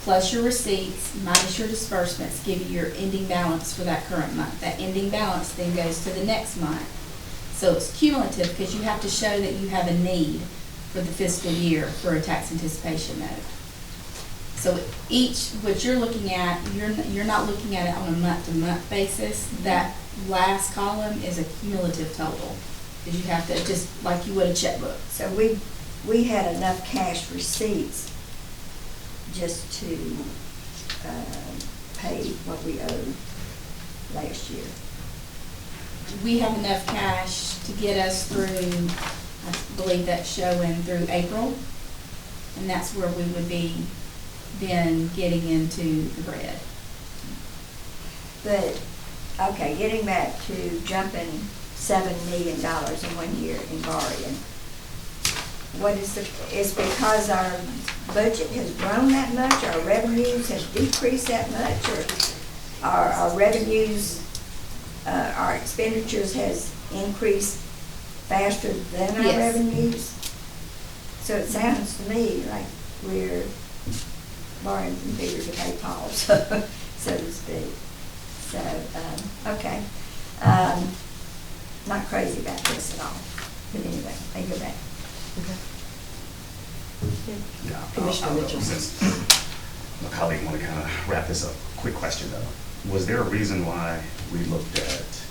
plus your receipts minus your disbursements, give you your ending balance for that current month. That ending balance then goes to the next month. So it's cumulative because you have to show that you have a need for the fiscal year for a tax anticipation note. So what you're looking at, you're not looking at it on a month-to-month basis. That last column is a cumulative total, because you have to, just like you would a checkbook. So we had enough cash receipts just to pay what we owed last year. We have enough cash to get us through, I believe that's showing through April, and that's where we would be then getting into the red. But, okay, getting back to jumping $7 million in 1 year in borrowing. What is it's because our budget has grown that much, our revenues have decreased that much, or our revenues, our expenditures has increased faster than our Yes. revenues? So it sounds to me like we're borrowing from Peter to pay Paul, so to speak. So, okay. Not crazy about this at all, but anyway, I go back. Yeah, Commissioner Mitchell. Since my colleague want to kind of wrap this up, quick question though. Was there a reason why we looked at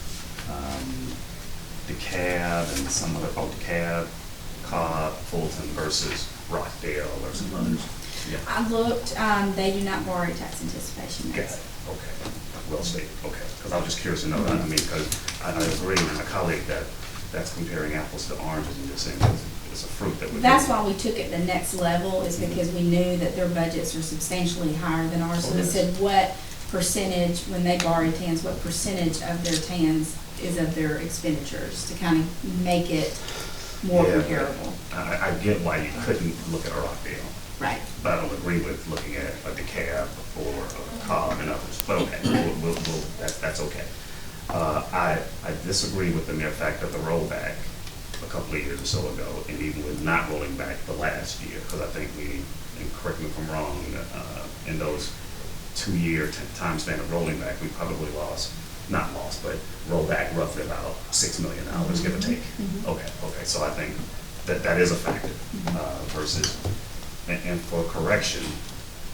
DeKalb and some other, DeKalb, Cobb, Fulton versus Rockdale or some others? Yeah. I looked, they do not borrow tax anticipation Got notes. it, okay, well stated, okay, because I was just curious to know, I mean, because I agree with my colleague that that's comparing apples to oranges and just saying it's a fruit that would. That's why we took it the next level, is because we knew that their budgets are substantially higher than ours. So we said, what percentage, when they borrow TANs, what percentage of their TANs is of their expenditures, to kind of make it more Yeah, comparable. I get why you couldn't look at a Rockdale. Right. But I don't agree with looking at a DeKalb or a Cobb and others, but okay, that's okay. I disagree with the mere fact of the rollback a couple of years or so ago, and even with not rolling back the last year, because I think we, and correct me if I'm wrong, in those 2 year time span of rolling back, we probably not lost, but rolled back roughly about $6 million, give or take. Okay, so I think that is a factor versus, and for correction,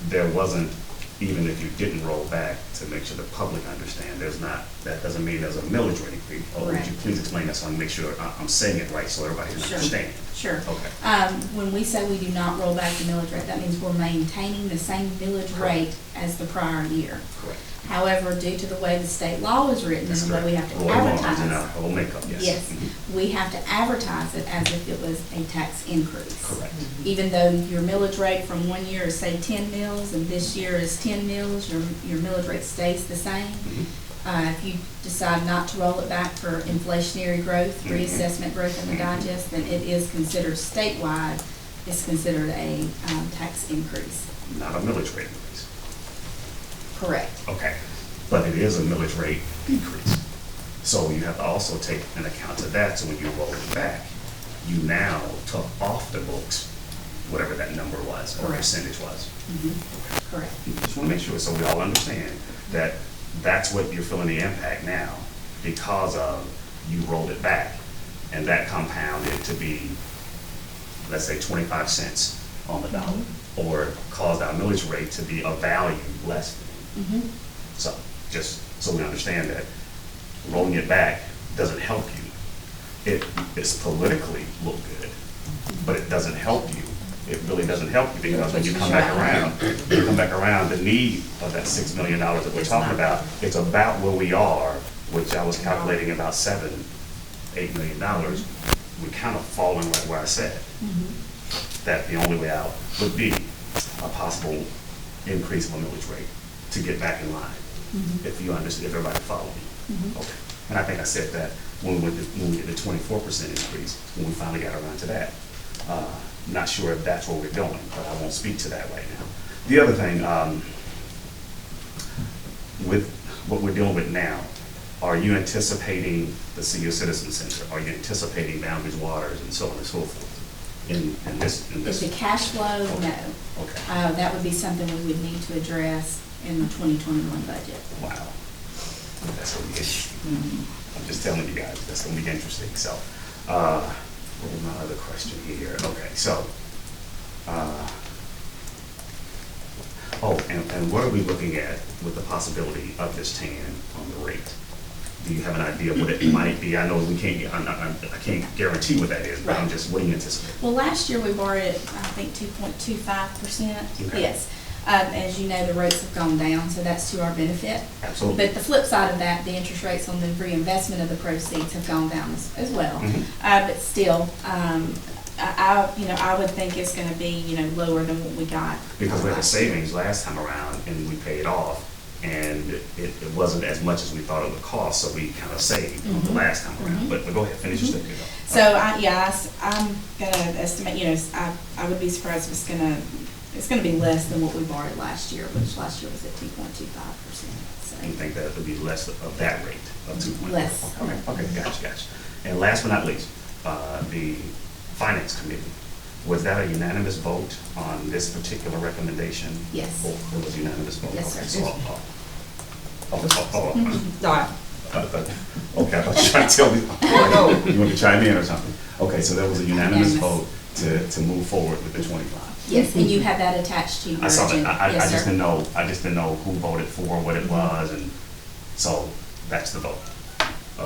there wasn't, even if you didn't roll back, to make sure the public understand, that doesn't mean there's a millage rate increase. Or would you please explain that so I can make sure I'm saying it right so everybody can understand? Sure. Okay. When we say we do not roll back the millage rate, that means we're maintaining the same millage rate as the prior year. Correct. However, due to the way the state law is written and That's the way we correct. have to Roll on in our advertise. whole makeup, yes. Yes, Mhm. we have to advertise it as if it was a tax increase. Correct. Even though your millage rate from one year is say 10 mills and this year is 10 mills, your millage rate stays the same. Mhm. If you decide not to roll it back for inflationary growth, reassessment growth in the digest, then it is considered statewide, it's considered a tax increase. Not a millage rate increase. Correct. Okay, but it is a millage rate decrease. So you have to also take an account of that, so when you roll it back, you now took off the books whatever that number was, or Correct. percentage was. Correct. Just want to make sure, so we all understand that that's what you're feeling the impact now, because of you rolled it back, and that compounded to be, let's say, 25 cents on the dollar, or caused our millage rate to be a value less. So, just so we understand that rolling it back doesn't help you. It's politically look good, but it doesn't help you. It really doesn't help you, because when you come back around, the need of that $6 million that we're talking about, it's about where we are, which I was calculating about $7, $8 million. We're kind of falling right where I said. That the only way out would be a possible increase in the millage rate to get back in line. If you understand, if everybody follow me. Okay. And I think I said that when we did the 24% increase, when we finally got around to that. Not sure if that's where we're going, but I won't speak to that right now. The other thing, with what we're dealing with now, are you anticipating the Senior Citizen Center? Are you anticipating Boundaries Waters and so on and so forth in this? If the cash flow, no. Okay. That would be something we would need to address in the 2021 budget. Wow. That's going to be interesting. I'm just telling you guys, that's going to be interesting. So, what was my other question here? Okay, so, and what are we looking at with the possibility of this tan on the rate? Do you have an idea what it might be? I know we can't, I can't guarantee what that is, but I'm just, what do you anticipate? Well, last year we borrowed at, I think, 2.25%. Okay. Yes. As you know, the rates have gone down, so that's to our benefit. Absolutely. But the flip side of that, the interest rates on the reinvestment of the proceeds have gone down as well. But still, I would think it's going to be, lower than what we got. Because we had a savings last time around and we paid off, and it wasn't as much as we thought it would cost, so we kind of saved the last time around. But go ahead, finish your statement. So, I'm going to estimate, I would be surprised if it's going to be less than what we borrowed last year, which last year was at 2.25%. So. You think that it would be less of that rate of 2.5? Less. Okay, gotcha. And last but not least, the Finance Committee, was that a unanimous vote on this particular recommendation? Yes. It was a unanimous vote? Yes, Okay, sir. Okay, I thought you were trying to tell me. You want to chime in or something? Okay, so there was a unanimous vote to move forward with the 25. Yes, and you have that attached to your I saw agenda. that. I Yes, just sir. didn't know who voted for, what it was, and so that's the vote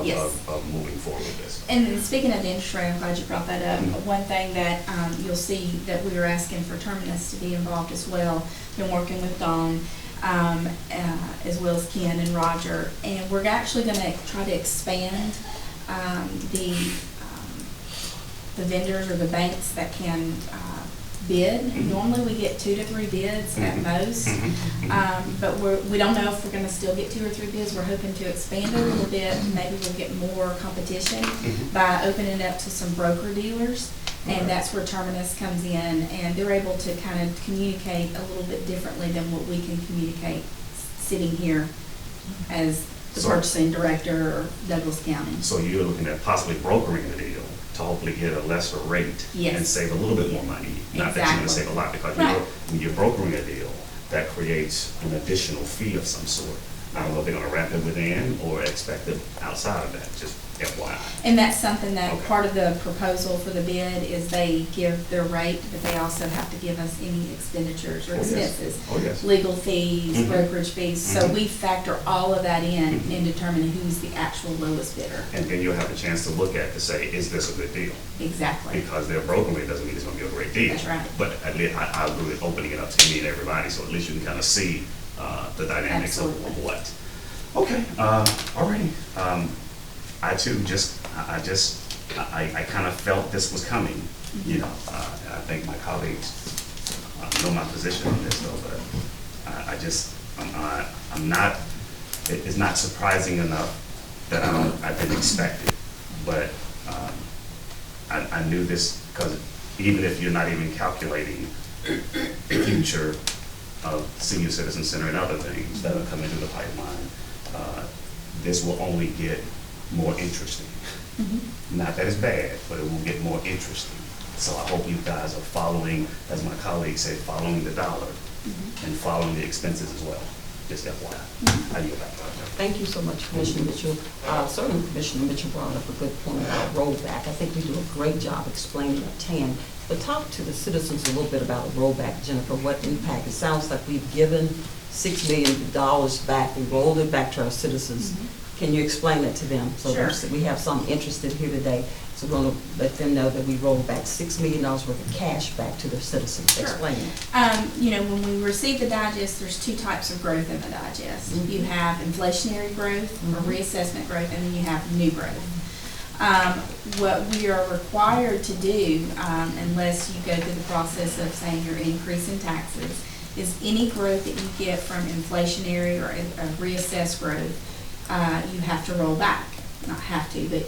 Yes. of moving forward with this. And then speaking of the interest rate, I'm glad you brought that up. Mhm. One thing that you'll see that we were asking for Terminus to be involved as well. Been working with Dawn, as well as Ken and Roger, and we're actually going to try to expand the vendors or the banks that can bid. Normally we get 2 to 3 bids at most, but we don't know if we're going to still get 2 or 3 bids. We're hoping to expand it a little bit. Maybe we'll get more competition by opening it up to some broker dealers, and that's where Terminus comes in, and they're able to kind of communicate a little bit differently than what we can communicate sitting here as the purchasing director or Douglas County. So you're looking at possibly brokering the deal to hopefully get a lesser rate and save a little bit more money. Not that you're going to save a lot, because when you're brokering a deal, that creates an additional fee of some sort. I don't know if they're gonna wrap it within or expect it outside of that, just FYI. And that's something that, Okay. part of the proposal for the bid is they give their rate, but they also have to give us any expenditures or Oh, yes. expenses. Oh, yes. Legal fees, Mhm. brokerage fees, so Mhm. we factor all of that in Mhm. determining who's the actual lowest bidder. And then you'll have a chance to look at to say, is this a good deal? Exactly. Because they're broken, it doesn't mean it's gonna be a great deal. That's right. But at least I agree with opening it up to me and everybody, so at least you can kind of see the dynamics of Absolutely. what. Okay, all righty. I too I kind of felt this was coming, you know. I think my colleagues know my position on this though, but I'm not, it's not surprising enough that I didn't expect it. But I knew this because even if you're not even calculating the future of senior citizen center and other things that are coming through the pipeline, this will only get more interesting. Not that it's bad, but it will get more interesting. So I hope you guys are following, as my colleague said, following the dollar and following the expenses as well. Just FYI. I yield back. Thank you so much, Commissioner Mitchell. Certainly Commissioner Mitchell brought up a good point about rollback. I think we do a great job explaining it, TAN. But talk to the citizens a little bit about rollback, Jennifer, what impact. It sounds like we've given $6 million back, we rolled it back to our citizens. Can you explain that to them? So Sure. we have some interested here today, so we're going to let them know that we rolled back $6 million worth of cash back to the citizens. Sure. Explain it. You know, when we receive the digest, there's two types of growth in the digest. Mhm. You have inflationary growth or Mhm. reassessment growth, and then you have new growth. What we are required to do, unless you go through the process of saying you're increasing taxes, is any growth that you get from inflationary or reassessed growth, you have to roll back. Not have to, but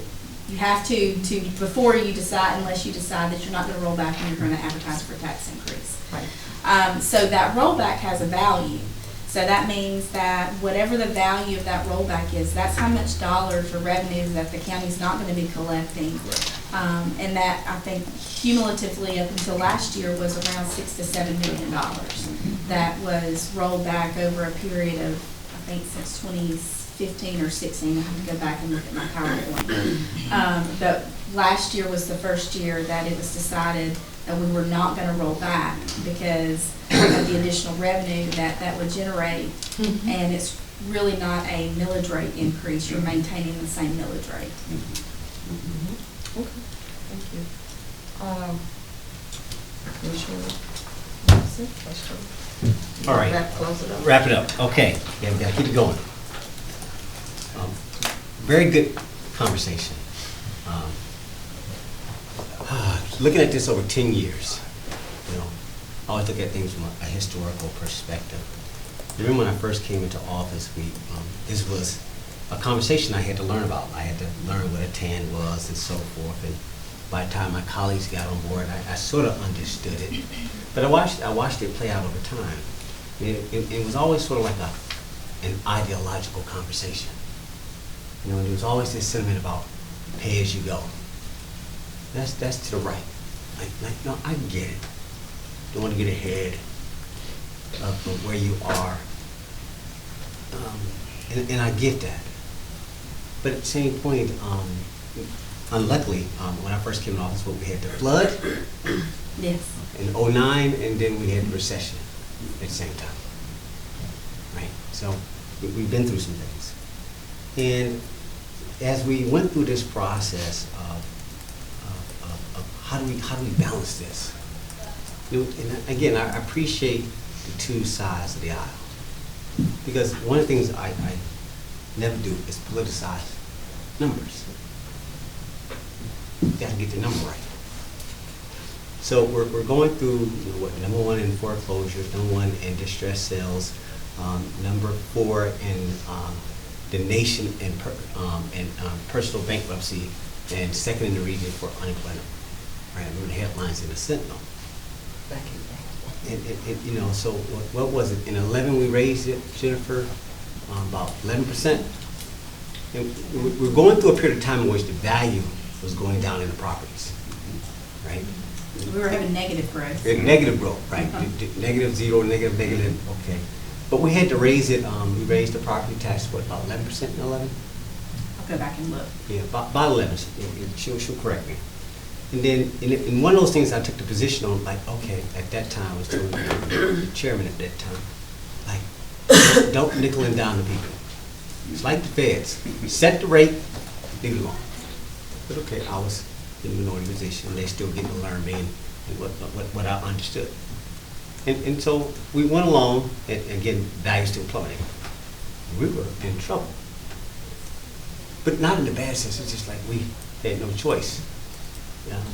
you have to before you decide, unless you decide that you're not gonna roll back and you're gonna advertise for a tax increase. Right. So that rollback has a value. So that means that whatever the value of that rollback is, that's how much dollars or revenues that the county's not gonna be collecting. And that, I think cumulatively up until last year was around $6 to $7 million. That was rolled back over a period of, I think since 2015 or 16, I have to go back and look at my PowerPoint. But last year was the first year that it was decided that we were not gonna roll back because of the additional revenue that would generate. And it's really not a millage rate increase, you're maintaining the same millage rate. Okay, thank you. Commissioner Wilson, question? All right. Close it up. Wrap it up. Okay. Yeah, we gotta keep it going. Very good conversation. Looking at this over 10 years, you know, I always look at things from a historical perspective. Remember when I first came into office, this was a conversation I had to learn about. I had to learn what a TAN was and so forth. And by the time my colleagues got on board, I sort of understood it. But I watched it play out over time. It was always sort of like an ideological conversation. You know, and there was always this sentiment about pay as you go. That's to the right. Like, no, I get it. Don't want to get ahead of where you are. And I get that. But at the same point, unluckily, when I first came in office, we had the flood Yes. in '09, and then we had the recession at the same time. Right? So we've been through some things. And as we went through this process of how do we balance this? You know, and again, I appreciate the two sides of the aisle. Because one of the things I never do is politicize numbers. You gotta get the number right. So we're going through, you know, what, number one in foreclosures, number one in distressed sales, number 4 in the nation in personal bankruptcy, and second in the region for unemployment. Right, I remember the headlines in the Sentinel. Back in And you know, so what was it? In 11 we raised it, Jennifer, about 11%. And we're going through a period of time in which the value was going down in the properties, right? We were having negative growth. Negative growth, right? Negative 0, negative, okay. But we had to raise it, we raised the property tax, what, about 11% in 11? I'll go back and look. Yeah, about 11, she'll correct me. And then, in one of those things I took the position on, like, okay, at that time, I was telling the chairman at that time, like, don't nickel and dime the people. It's like the feds. You set the rate, leave it alone. But okay, I was in a minority position, and they still getting to learn me and what I understood. And so we went along, and again, values still plummeting. We were in trouble. But not in the bad sense, it's just like we had no choice.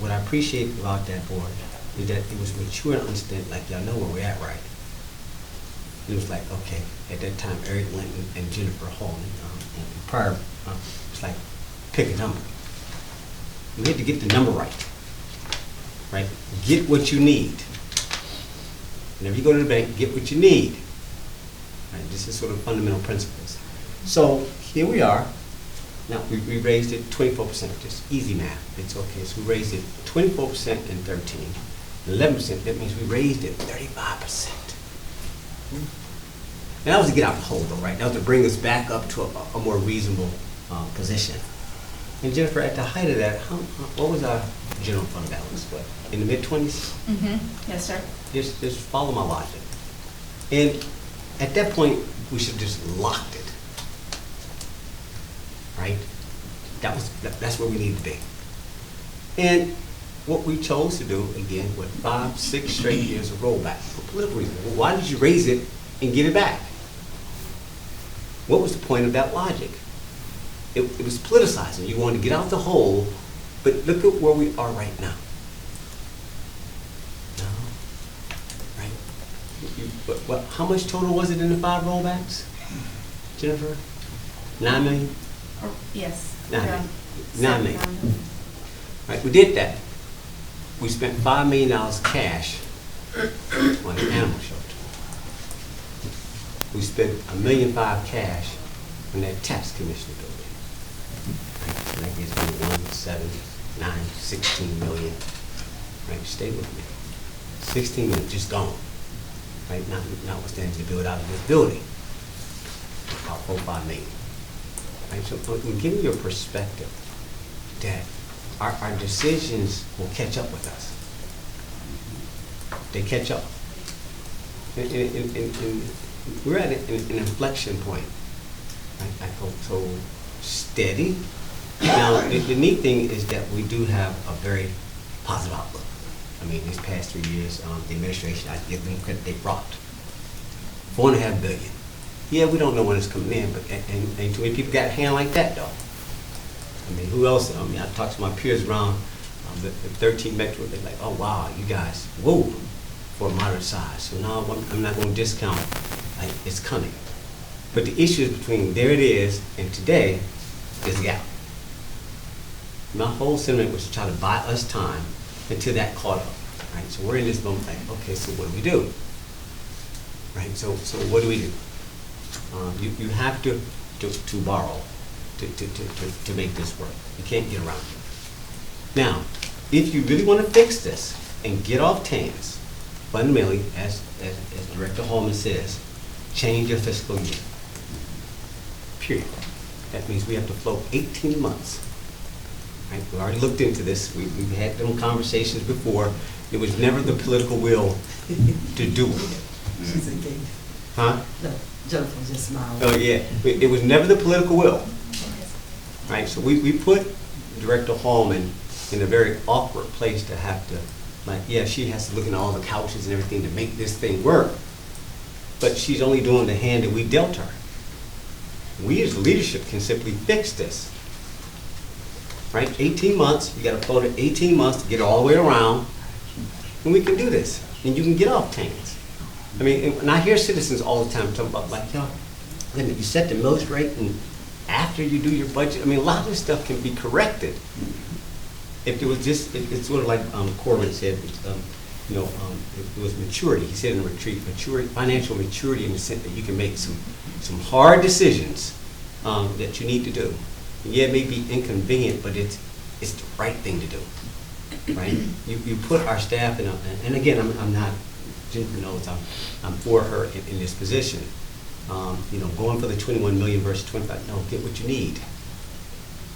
What I appreciate about that board is that it was mature and understand, like, y'all know where we're at, right? It was like, okay, at that time, Eric Linton and Jennifer Hall, and prior, it's like, pick a number. You had to get the number right, right? Get what you need. Whenever you go to the bank, get what you need. Right? This is sort of fundamental principles. So here we are. Now, we raised it 24%, just easy math. It's okay. So we raised it 24% in 13. 11%, that means we raised it 35%. And that was to get out the hole, though, right? That was to bring us back up to a more reasonable position. And Jennifer, at the height of that, what was our general fund balance? What, in the mid-20s? Mm-hmm. Yes, sir. Just follow my logic. And at that point, we should have just locked it. Right? That's where we need to be. And what we chose to do, again, with 5, 6 straight years of rollback for political reasons. Well, why did you raise it and give it back? What was the point of that logic? It was politicizing. You wanted to get out the hole, but look at where we are right now. Right? How much total was it in the 5 rollbacks, Jennifer? 9 million? Yes. 9 million. 9 million. Right, we did that. We spent $5 million cash on an animal shelter. We spent $1.5 million cash on that tax commissioner building. Right, and that gives me 1, 7, 9, 16 million. Right, stay with me. 16 million just gone. Right, notwithstanding the build out of this building. About 4, 5 million. Right, so I'm giving you a perspective that our decisions will catch up with us. They catch up. And we're at an inflection point. I hope so steady. Now, the neat thing is that we do have a very positive outlook. I mean, these past 3 years, the administration, I give them credit, they brought $4.5 billion. Yeah, we don't know when it's coming in, but and too many people got a hand like that, though. I mean, who else? I mean, I talked to my peers around the 13 metro. They're like, oh wow, you guys, whoa, for a moderate size. So now I'm not going to discount. Like, it's coming. But the issue is between there it is and today is the gap. My whole sentiment was to try to buy us time until that caught up. Right. So we're in this moment like, okay, so what do we do? Right. So what do we do? You have to borrow to make this work. You can't get around it. Now, if you really want to fix this and get off TANs, fundamentally, as Director Hallman says, change your fiscal year. Period. That means we have to float 18 months. Right? We already looked into this. We've had them conversations before. It was never the political will to do it. She's engaged. Huh? No, Jennifer just smiled. Oh, yeah. It was never the political will. Right? So we put Director Hallman in a very awkward place to have to, like, yeah, she has to look at all the couches and everything to make this thing work. But she's only doing the hand that we dealt her. We as leadership can simply fix this. Right? 18 months, you got to float it 18 months to get it all the way around, and we can do this. And you can get off TANs. I mean, and I hear citizens all the time talking about, like, yo, you set the millage rate, and after you do your budget, I mean, a lot of this stuff can be corrected. If it was just, it's sort of like Corbin said, it was maturity. He said in the retreat, maturity, financial maturity in the sense that you can make some hard decisions that you need to do. And yeah, it may be inconvenient, but it's the right thing to do, right? You put our staff in, and again, I'm not Jennifer knows I'm for her in this position. Going for the 21 million versus 25, no, get what you need.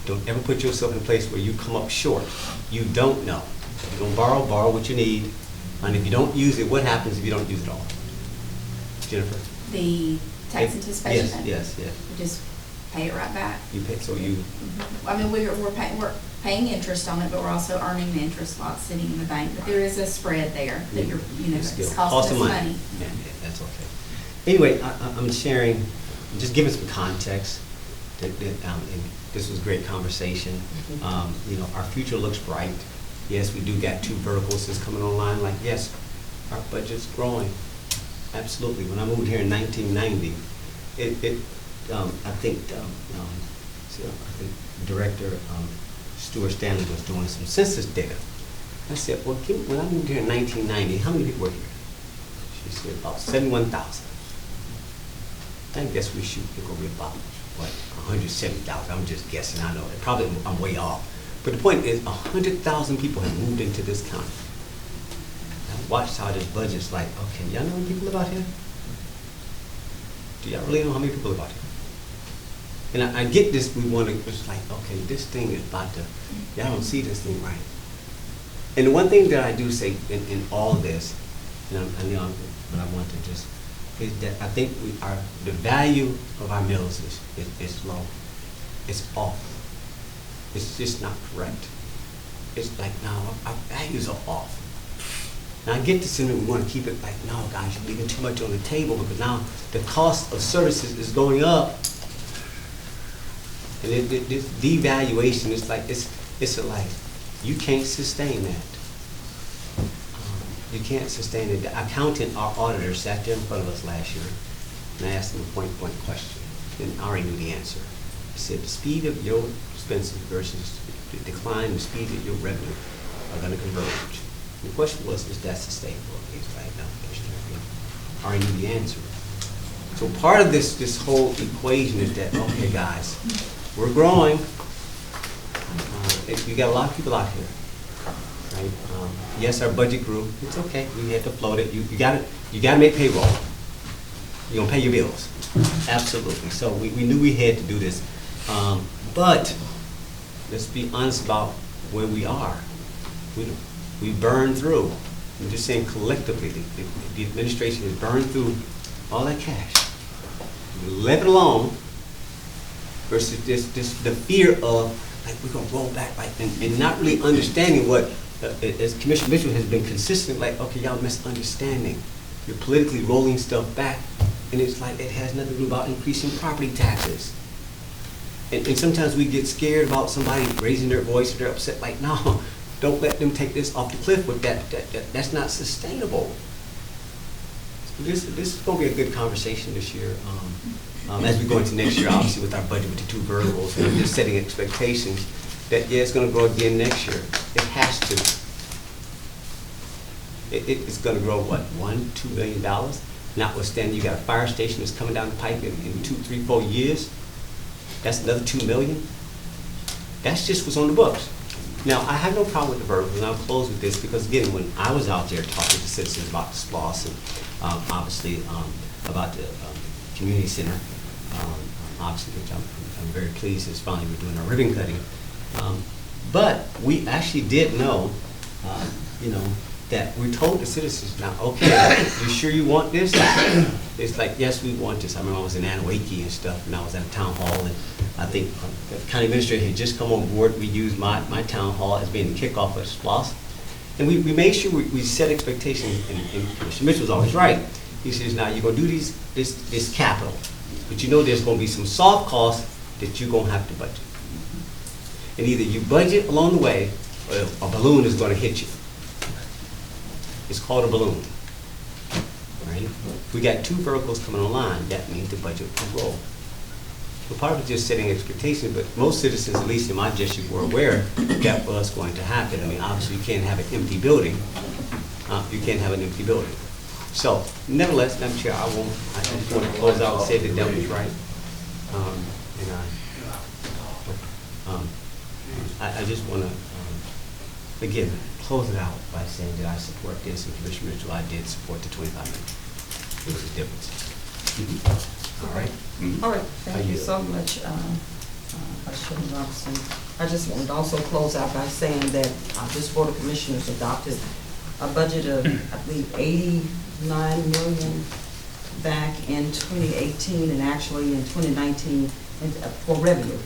Don't ever put yourself in a place where you come up short. You don't know. If you're gonna borrow what you need, and if you don't use it, what happens if you don't use it all? Jennifer? The tax anticipation? Yes. We just pay it right back. You pay, so you, I mean, we're paying interest on it, but we're also earning the interest while it's sitting in the bank. But there is a spread there that you're, it's still it's cost costing of us money. money. Yeah, that's okay. Anyway, I'm sharing, just giving some context. And this was great conversation. Our future looks bright. Yes, we do got 2 verticals that's coming online. Like, yes, our budget's growing. Absolutely. When I moved here in 1990, I think Director Stuart Stanley was doing some census data. I said, well, when I moved here in 1990, how many people were here? She said about 71,000. I guess we shoot, it's going to be about, 170,000. I'm just guessing. I know it. Probably I'm way off. But the point is, 100,000 people have moved into this county. I watched how this budget's like, okay, y'all know how many people live out here? Do y'all really know how many people live out here? And I get this, it's like, okay, this thing is about to, y'all don't see this thing right. And the one thing that I do say in all of this, but I want to just, is that I think the value of our mills is low. It's off. It's just not correct. It's like, no, our values are off. Now I get the sentiment, we want to keep it like, no, guys, you're leaving too much on the table because now the cost of services is going up. And this devaluation is like, it's a life. You can't sustain that. You can't sustain it. The accountant, our auditor, sat there in front of us last year, and I asked him a point-blank question, and I already knew the answer. He said, the speed of your expenses versus the decline in the speed of your revenue are going to converge. And the question was, is that sustainable? He's like, no, I already knew the answer. So part of this whole equation is that, okay, guys, we're growing. You got a lot of people out here. Right? Yes, our budget grew. It's okay. We had to float it. You got to make payroll. You're gonna pay your bills. Absolutely. So we knew we had to do this. But let's be honest about where we are. We burned through. I'm just saying collectively, the administration has burned through all that cash. We let it alone versus the fear of like we're gonna roll back, like and not really understanding what. As Commissioner Mitchell has been consistent, like, okay, y'all misunderstanding. You're politically rolling stuff back, and it's like it has nothing to do about increasing property taxes. And sometimes we get scared about somebody raising their voice or they're upset, like, no, don't let them take this off the cliff with that. That's not sustainable. This is going to be a good conversation this year. As we go into next year, obviously with our budget with the 2 verticals, and I'm just setting expectations that, yeah, it's going to grow again next year. It has to. It's going to grow, what, $1-2 million? Notwithstanding, you got a fire station that's coming down the pipe in 2, 3, 4 years. That's another $2 million. That's just what's on the books. Now, I have no problem with the verticals, and I'll close with this because, again, when I was out there talking to citizens about the SPLOST and obviously about the community center, obviously, which I'm very pleased is finally we're doing our ribbon cutting. But we actually did know, that we told the citizens, now, okay, you sure you want this? It's like, yes, we want this. I remember I was in Anawake and stuff, and I was at a town hall, and I think the county administrator had just come on board. We used my town hall as being the kickoff of SPLOST. And we made sure we set expectations, and Commissioner Mitchell was always right. He says, now, you're going to do this capital, but you know there's going to be some soft costs that you're going to have to budget. And either you budget along the way, or a balloon is going to hit you. It's called a balloon, right? If we got 2 verticals coming online, that means the budget will grow. So part of it is just setting expectations, but most citizens, at least in my district, were aware that was going to happen. I mean, obviously, you can't have an empty building. You can't have an empty building. So, nevertheless, Madam Chair, I just want to close out and say that that was right. I just want to, again, close it out by saying that I support this, and Commissioner Mitchell, I did support the 25 million. It was a difference. All right? All right, I thank you yield. so much, Vice Chairman Robinson. I just wanted to also close out by saying that this Board of Commissioners adopted a budget of, I believe, 89 million back in 2018 and actually in 2019 for revenue.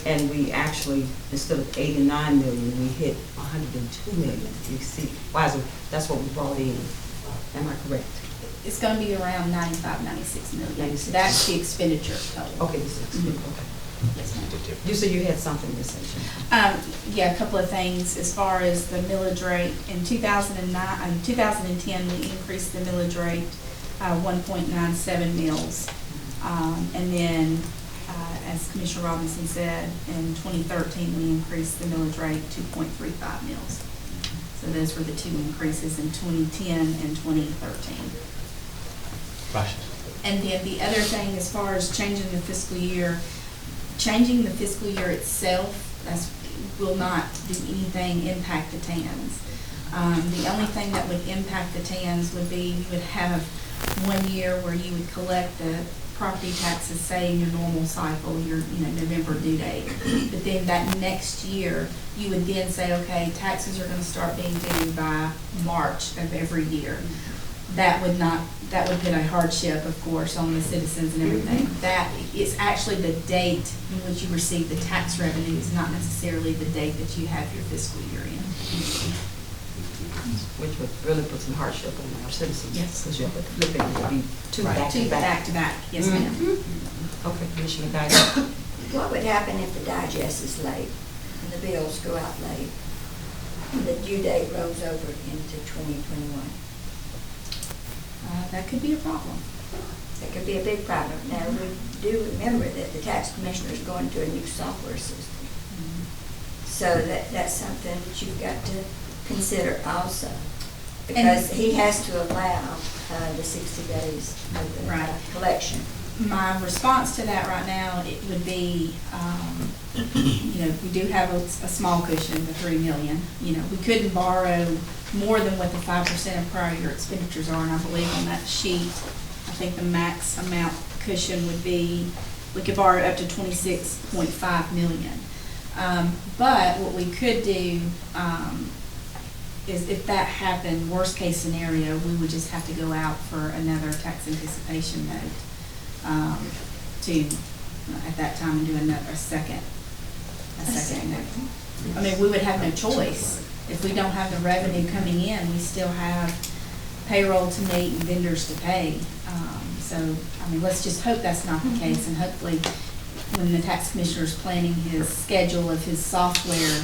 And we actually, instead of 89 million, we hit 102 million. You see, that's what we brought in. Am I correct? It's gonna be around 95, 96 million. 96. That's the expenditure total. Okay, okay. Yes, ma'am. You said you had something to say. Yeah, a couple of things. As far as the millage rate, in 2010, we increased the millage rate 1.97 mils. And then, as Commissioner Robinson said, in 2013, we increased the millage rate 2.35 mils. So those were the two increases in 2010 and 2013. Russia. And then the other thing, as far as changing the fiscal year itself, will not do anything impact the TANs. The only thing that would impact the TANs would be you would have 1 year where you would collect the property taxes, say in your normal cycle, your November due date. But then that next year, you would then say, okay, taxes are going to start being due by March of every year. That would put a hardship, of course, on the citizens and everything. That is actually the date in which you receive the tax revenues, not necessarily the date that you have your fiscal year in. Which would really put some hardship on our citizens. Yes. Because you have to flip it, it would be two Right. back to Two back. back to back, yes, ma'am. Okay, Commissioner Guy. What would happen if the digest is late and the bills go out late and the due date rolls over into 2021? That could be a problem. That could be a big problem. Now, we do remember that the tax commissioner is going to a new software system. So that's something that you've got to consider also. Because he has to allow the 60 days of the Right. collection. My response to that right now, it would be, we do have a small cushion, the 3 million. We couldn't borrow more than what the 5% of prior year expenditures are, and I believe on that sheet, I think the max amount cushion would be, we could borrow up to 26.5 million. But what we could do, is if that happened, worst case scenario, we would just have to go out for another tax anticipation note, to, at that time, and do a second note. I mean, we would have no choice. If we don't have the revenue coming in, we still have payroll to meet and vendors to pay. So, I mean, let's just hope that's not the case, and hopefully, when the tax commissioner is planning his schedule of his software,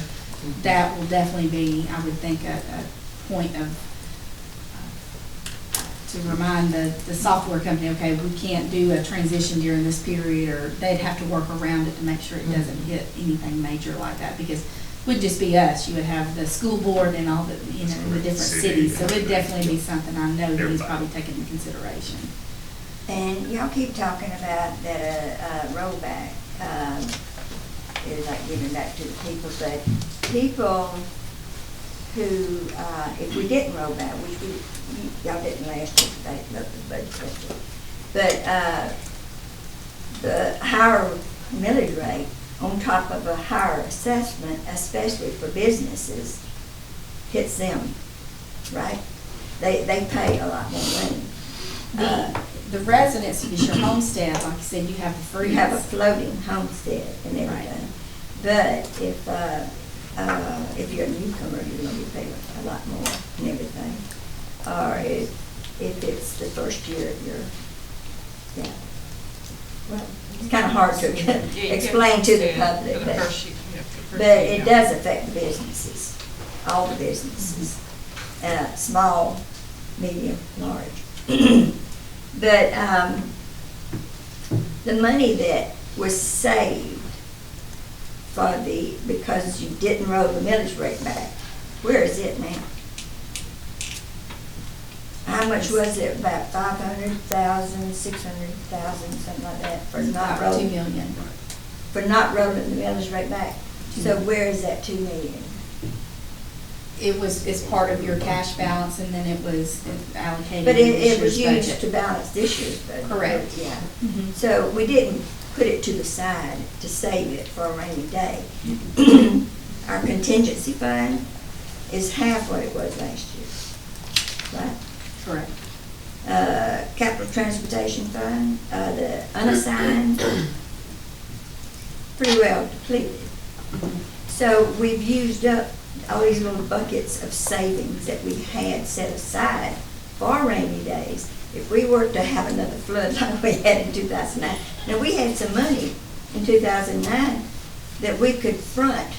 that will definitely be, I would think, a point of, to remind the software company, okay, we can't do a transition during this period, or they'd have to work around it to make sure it doesn't hit anything major like that, because it would just be us. You would have the school board and all the, the different cities, so it'd definitely be something I know that he's probably taking into consideration. And y'all keep talking about that rollback is like giving back to the people, but people who, if we didn't roll back, which y'all didn't last year, they looked at the budget session, but the higher millage rate on top of a higher assessment, especially for businesses, hits them, right? They pay a lot more money. The residents, if it's your homestead, like you said, you have the freeze. You have a floating homestead and everything. But if you're a newcomer, you're gonna be paying a lot more and everything. Or if it's the first year of your, yeah. Well, it's kind of hard to explain to the public, but it does affect the businesses, all the businesses, small, medium, large. But the money that was saved because you didn't roll the millage rate back, where is it now? How much was it? About 500,000, 600,000, something like that for not rolling? 2 million. For not rolling the millage rate back. So where is that 2 million? it's part of your cash balance, and then it was allocated But in it this was year's used to budget. balance this year's budget. Correct. Yeah. Mhm. So we didn't put it to the side to save it for a rainy day. Our contingency fund is half what it was last year, right? Correct. Capital Transportation Fund, the unassigned, pretty well depleted. So we've used up all these little buckets of savings that we had set aside for rainy days. If we were to have another flood like we had in 2009, now we had some money in 2009 that we could front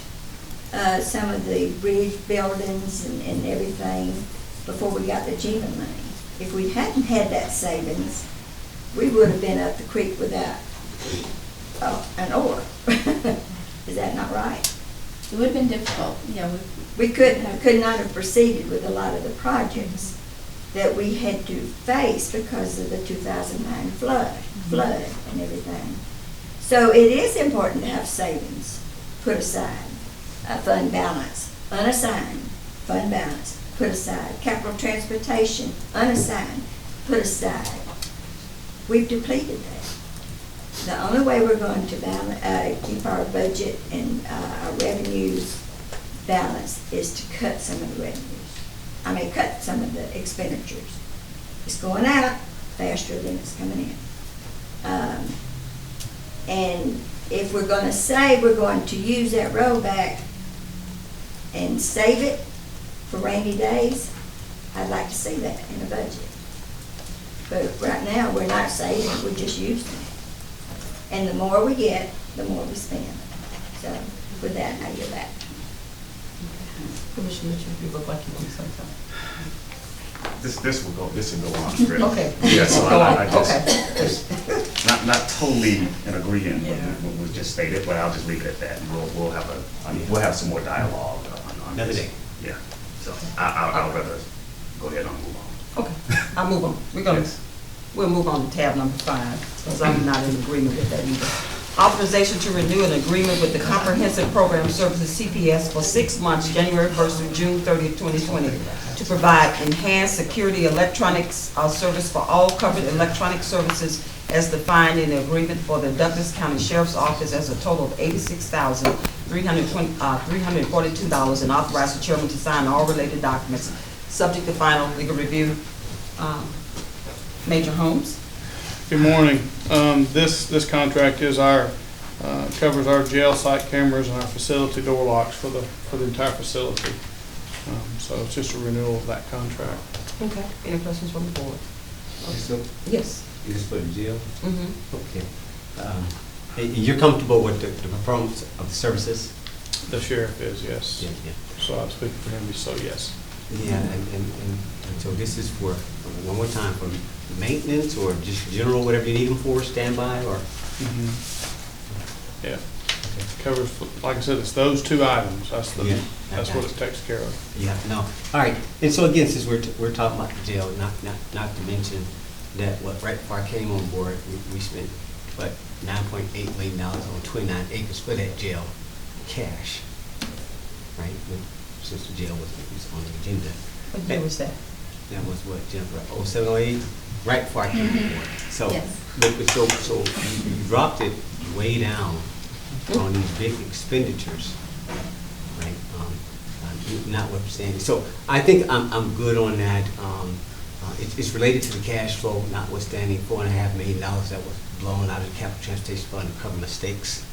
some of the bridge buildings and everything before we got the GEMA money. If we hadn't had that savings, we would have been up the creek without an oar. Is that not right? It would have been difficult, We could not have proceeded with a lot of the projects that we had to face because of the 2009 flood and everything. So it is important to have savings put aside, fund balance, unassigned, fund balance, put aside, capital transportation, unassigned, put aside. We've depleted that. The only way we're going to keep our budget and our revenues balanced is to cut some of the revenues. Cut some of the expenditures. It's going out faster than it's coming in. And if we're going to say we're going to use that rollback and save it for rainy days, I'd like to see that in the budget. But right now, we're not saving it, we're just using it. And the more we get, the more we spend. So with that, I yield back. Commissioner Mitchell, you look like you want something. This will go on script. Okay. Yeah, so Go on. I just, Okay. not totally in agreement with what was just stated, but I'll just leave it at that. We'll have some more dialogue on Another this. day. Yeah, so I'll rather go ahead and move on. Okay, I'll move on. We'll move on to tab number 5, because I'm not in agreement with that either. Authorization to renew an agreement with the Comprehensive Program Services, CPS, for 6 months, January 1st through June 30th, 2020, to provide enhanced security electronics service for all covered electronic services as defined in the agreement for the Douglas County Sheriff's Office as a total of $86,342, and authorize the chairman to sign all related documents, subject to final legal review. Major Holmes? Good morning. This contract is covers our jail site cameras and our facility door locks for the entire facility. So it's just a renewal of that contract. Okay, any questions from the board? So, Yes. is this for the jail? Mm-hmm. Okay. And you're comfortable with the performance of the services? The sheriff is, yes. Yeah. So I'll speak for him, so yes. Yeah, and so this is for, one more time, for maintenance or just general, whatever you need them for, standby, or? Yeah. Covers, like I said, it's those two items. That's Yeah, that's what it takes care of. Yeah, no, all right, and so again, since we're talking about the jail, not to mention that, right before I came on board, we spent, what, $9.8 million on 29 acres for that jail, cash, right? Since the jail was on the agenda. What year was that? That was what, Jennifer, 07, 08, right before I came on board. So, Yes. so you dropped it way down on these big expenditures, right? Notwithstanding. So I think I'm good on that. It's related to the cash flow, notwithstanding $4.5 million that was blown out of the capital transportation fund to cover mistakes.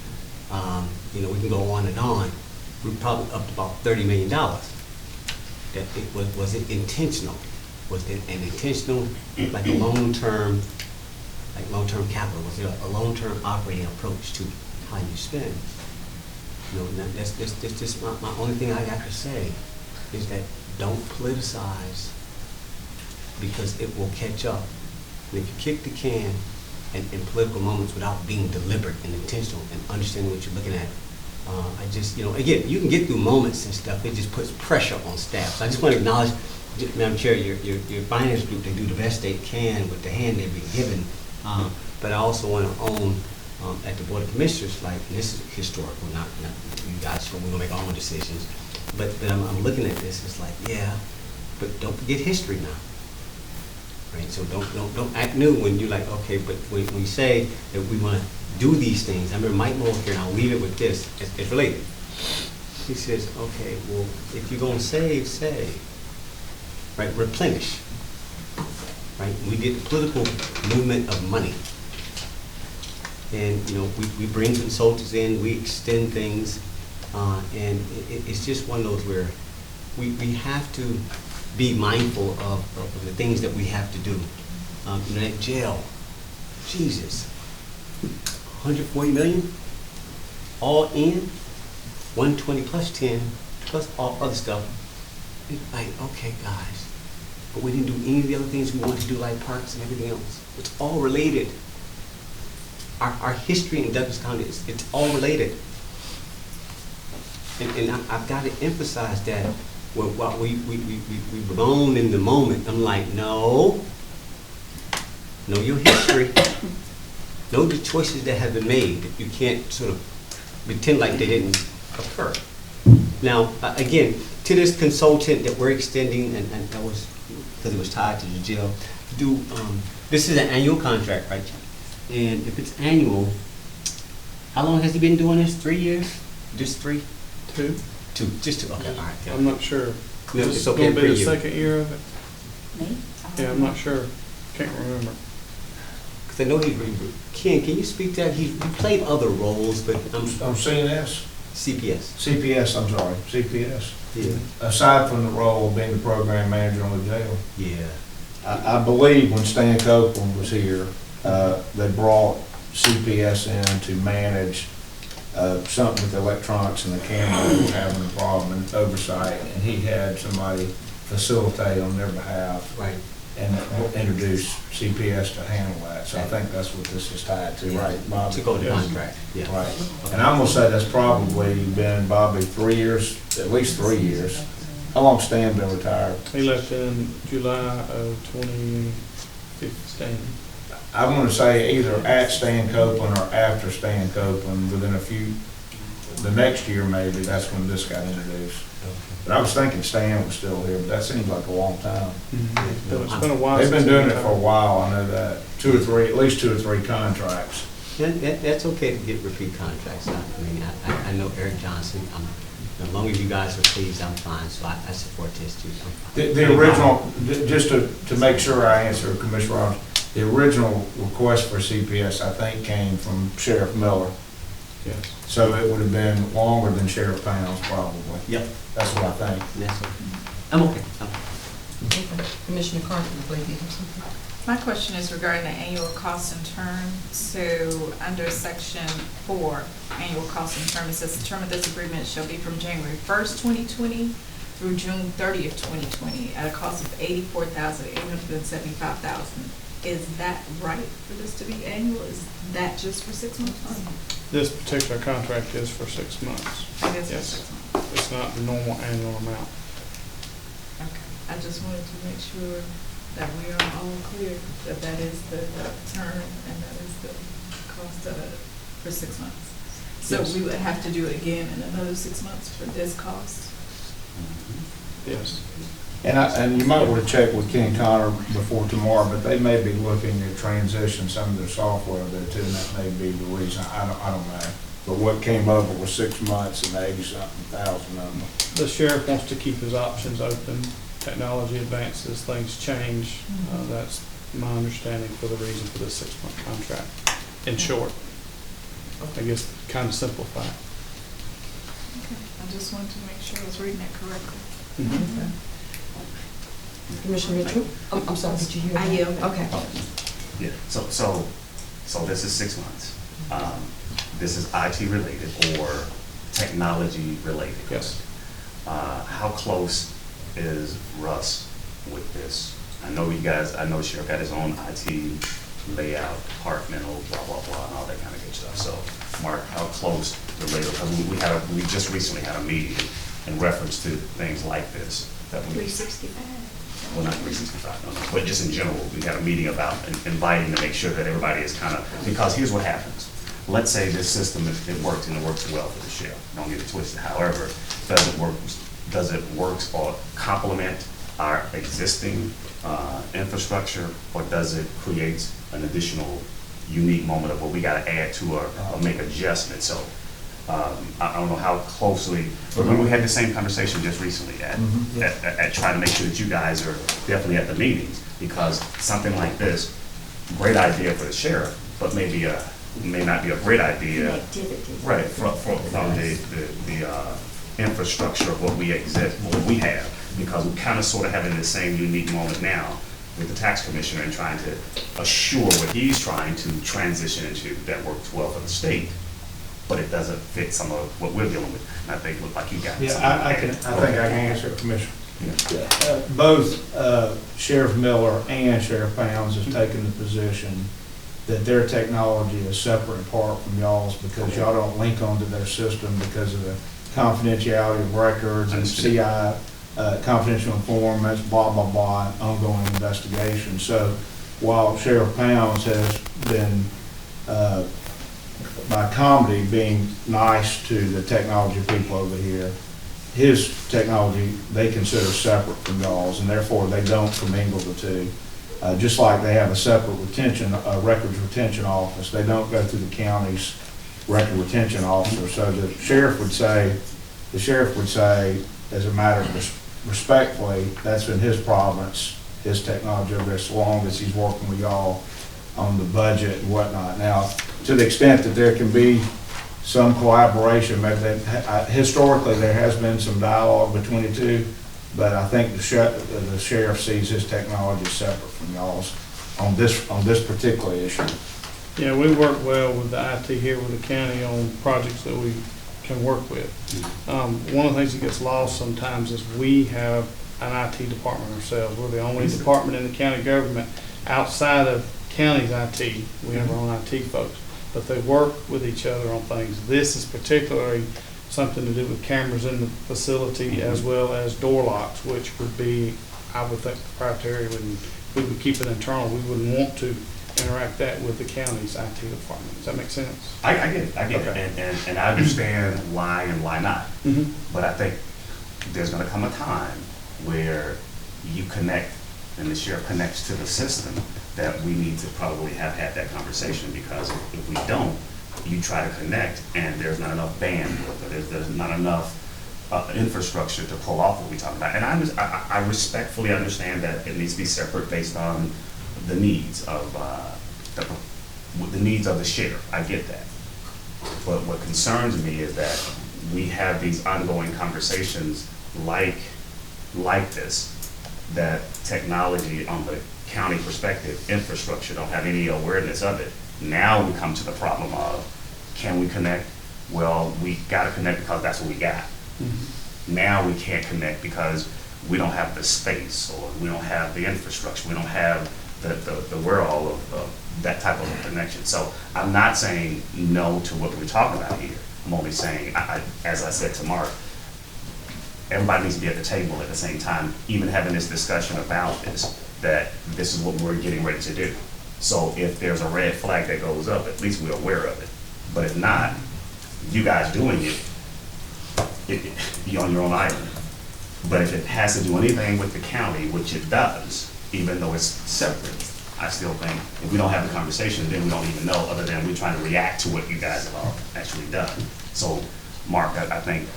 We can go on and on. We're probably up to about $30 million. That was it intentional? Was it an intentional, like a long-term capital? Was there a long-term operating approach to how you spend? That's just my only thing I got to say is that don't politicize, because it will catch up. And if you kick the can in political moments without being deliberate and intentional and understanding what you're looking at, I just, again, you can get through moments and stuff. It just puts pressure on staff. So I just want to acknowledge, Madam Chair, your finance group, they do the best they can with the hand they've been given. But I also want to own at the Board of Commissioners, like, and this is historical, not you guys, so we're going to make our own decisions. But I'm looking at this, it's like, yeah, but don't forget history now. Right, so don't act new when you're like, okay, but when we say that we want to do these things, I remember Mike Moore here, and I'll leave it with this, it's related. He says, okay, well, if you're gonna save, right, replenish. Right, we did the political movement of money. And, you know, we bring consultants in, we extend things, and it's just one of those where we have to be mindful of the things that we have to do. You know, that jail, Jesus, 140 million, all in, 120 plus 10, plus all other stuff. It's like, okay, guys, but we didn't do any of the other things we wanted to do, like parks and everything else. It's all related. Our history in Douglas County, it's all related. And I've got to emphasize that while we blown in the moment. I'm like, no, know your history, know the choices that have been made. You can't sort of pretend like they didn't occur. Now, again, to this consultant that we're extending, and that was because it was tied to the jail, this is an annual contract, right? And if it's annual, how long has he been doing this? 3 years? Just three? Two. Two, just two, okay, all right. I'm not sure. No, This it's is okay gonna for be the you. second year of it? Me? Yeah, I'm not sure. Can't remember. Because I know Ken, can you speak to that? He played other roles, but On CNS? CPS. CPS, I'm sorry, CPS. Yeah. Aside from the role of being the program manager on the jail. Yeah. I believe when Stan Copeland was here, they brought CPS in to manage something with the electronics and the camera. They were having a problem and oversight, and he had somebody facilitate on their behalf. Right. And introduce CPS to handle that. So I think that's what this is tied to, right, Bobby? Took over the Yes. contract, yeah. Right. And I'm gonna say that's probably been, Bobby, 3 years, at least 3 years. How long Stan been retired? He left in July of 2015. I'm gonna say either at Stan Copeland or after Stan Copeland, within the next year maybe, that's when this got introduced. But I was thinking Stan was still here, but that seems like a long time. But it's been a while. They've been since doing he it for a retired. while, I know that. At least two or three contracts. That's okay to get repeat contracts. I mean, I know Eric Johnson, as long as you guys are pleased, I'm fine, so I support this too. The original, just to make sure I answer Commissioner Robbins, the original request for CPS, I think, came from Sheriff Miller. Yes. So it would have been longer than Sheriff Pounds, probably. Yep. That's what I think. That's okay. I'm okay. Commissioner Carter, I believe you have something. My question is regarding the annual cost and term. So under section 4, annual cost and term, it says the term of this agreement shall be from January 1st, 2020 through June 30th, 2020 at a cost of $84,875,000. Is that right for this to be annual? Is that just for 6 months? This particular contract is for 6 months. It is for Yes. 6 months. It's not the normal annual amount. Okay. I just wanted to make sure that we are all clear that that is the term and that is the cost of it for 6 months. So Yes. we would have to do it again in another 6 months for this cost? Yes. And you might want to check with Ken Connor before tomorrow, but they may be looking to transition some of their software there too, and that may be the reason. I don't know. But what came over was 6 months and 80-something thousand of them. The sheriff wants to keep his options open. Technology advances, things change. That's my understanding for the reason for this 6-month contract. In short, I guess kind of simplified. Okay. I just wanted to make sure I was reading it correctly. Commissioner Mitchell? I'm sorry, did you hear? I that? yield. Okay. Yeah, so this is 6 months. This is IT related or technology related? Yes. How close is Russ with this? I know you guys, I know Sheriff got his own IT layout, departmental, blah, blah, blah, and all that kind of good stuff. So, Mark, how close related? Because we just recently had a meeting in reference to things like this. That we, 365. well, not 365, no, but just in general, we had a meeting about inviting to make sure that everybody is kind of, because here's what happens. Let's say this system, it works and it works well for the sheriff. Don't get it twisted. However, it doesn't work does it work or complement our existing infrastructure, or does it create an additional unique moment of what we gotta add to or make adjustments? So I don't know how closely, remember we had the same conversation just recently at trying to make sure that you guys are definitely at the meetings, because something like this, great idea for the sheriff, but maybe may not be a great idea. Activities. Right, from the infrastructure of what we have, because we kind of sort of having the same unique moment now with the tax commissioner and trying to assure what he's trying to transition into that works well for the state, but it doesn't fit some of what we're dealing with. And I think, look like you got something. Yeah, I think I can answer, Commissioner. Both Sheriff Miller and Sheriff Pounds has taken the position that their technology is separate and apart from y'all's, because y'all don't link onto their system because of the confidentiality of records and CI, confidential informants, blah, blah, blah, and ongoing investigation. So while Sheriff Pounds has been, by comedy, being nice to the technology people over here, his technology they consider separate from y'all's, and therefore they don't commingle the two. Just like they have a separate records retention office, they don't go through the county's record retention officer. So the sheriff would say, as a matter of respectfully, that's in his province, his technology over there, so long as he's working with y'all on the budget and whatnot. Now, to the extent that there can be some collaboration, maybe historically there has been some dialogue between the two, but I think the sheriff sees his technology separate from y'all's on this particular issue. Yeah, we work well with the IT here with the county on projects that we can work with. One of the things that gets lost sometimes is we have an IT department ourselves. We're the only department in the county government outside of county's IT. We have our own IT folks, but they work with each other on things. This is particularly something to do with cameras in the facility as well as door locks, which would be, I would think, proprietary. We would keep it internal. We wouldn't want to interact that with the county's IT department. Does that make sense? I get it, and I understand why and why not. But I think there's gonna come a time where you connect and the sheriff connects to the system that we need to probably have had that conversation, because if we don't, you try to connect and there's not enough bandwidth, or there's not enough infrastructure to pull off what we're talking about. And I respectfully understand that it needs to be separate based on the needs of the sheriff. I get that. But what concerns me is that we have these ongoing conversations like this, that technology on the county perspective, infrastructure don't have any awareness of it. Now we come to the problem of, can we connect? Well, we gotta connect because that's what we got. Now we can't connect because we don't have the space, or we don't have the infrastructure, we don't have the wherewithal of that type of a connection. So I'm not saying no to what we're talking about here. I'm only saying, as I said to Mark, everybody needs to be at the table at the same time, even having this discussion about this, that this is what we're getting ready to do. So if there's a red flag that goes up, at least we're aware of it. But if not, you guys doing it, you're on your own island. But if it has to do anything with the county, which it does, even though it's separate, I still think if we don't have the conversation, then we don't even know, other than we're trying to react to what you guys have all actually done. So, Mark, I think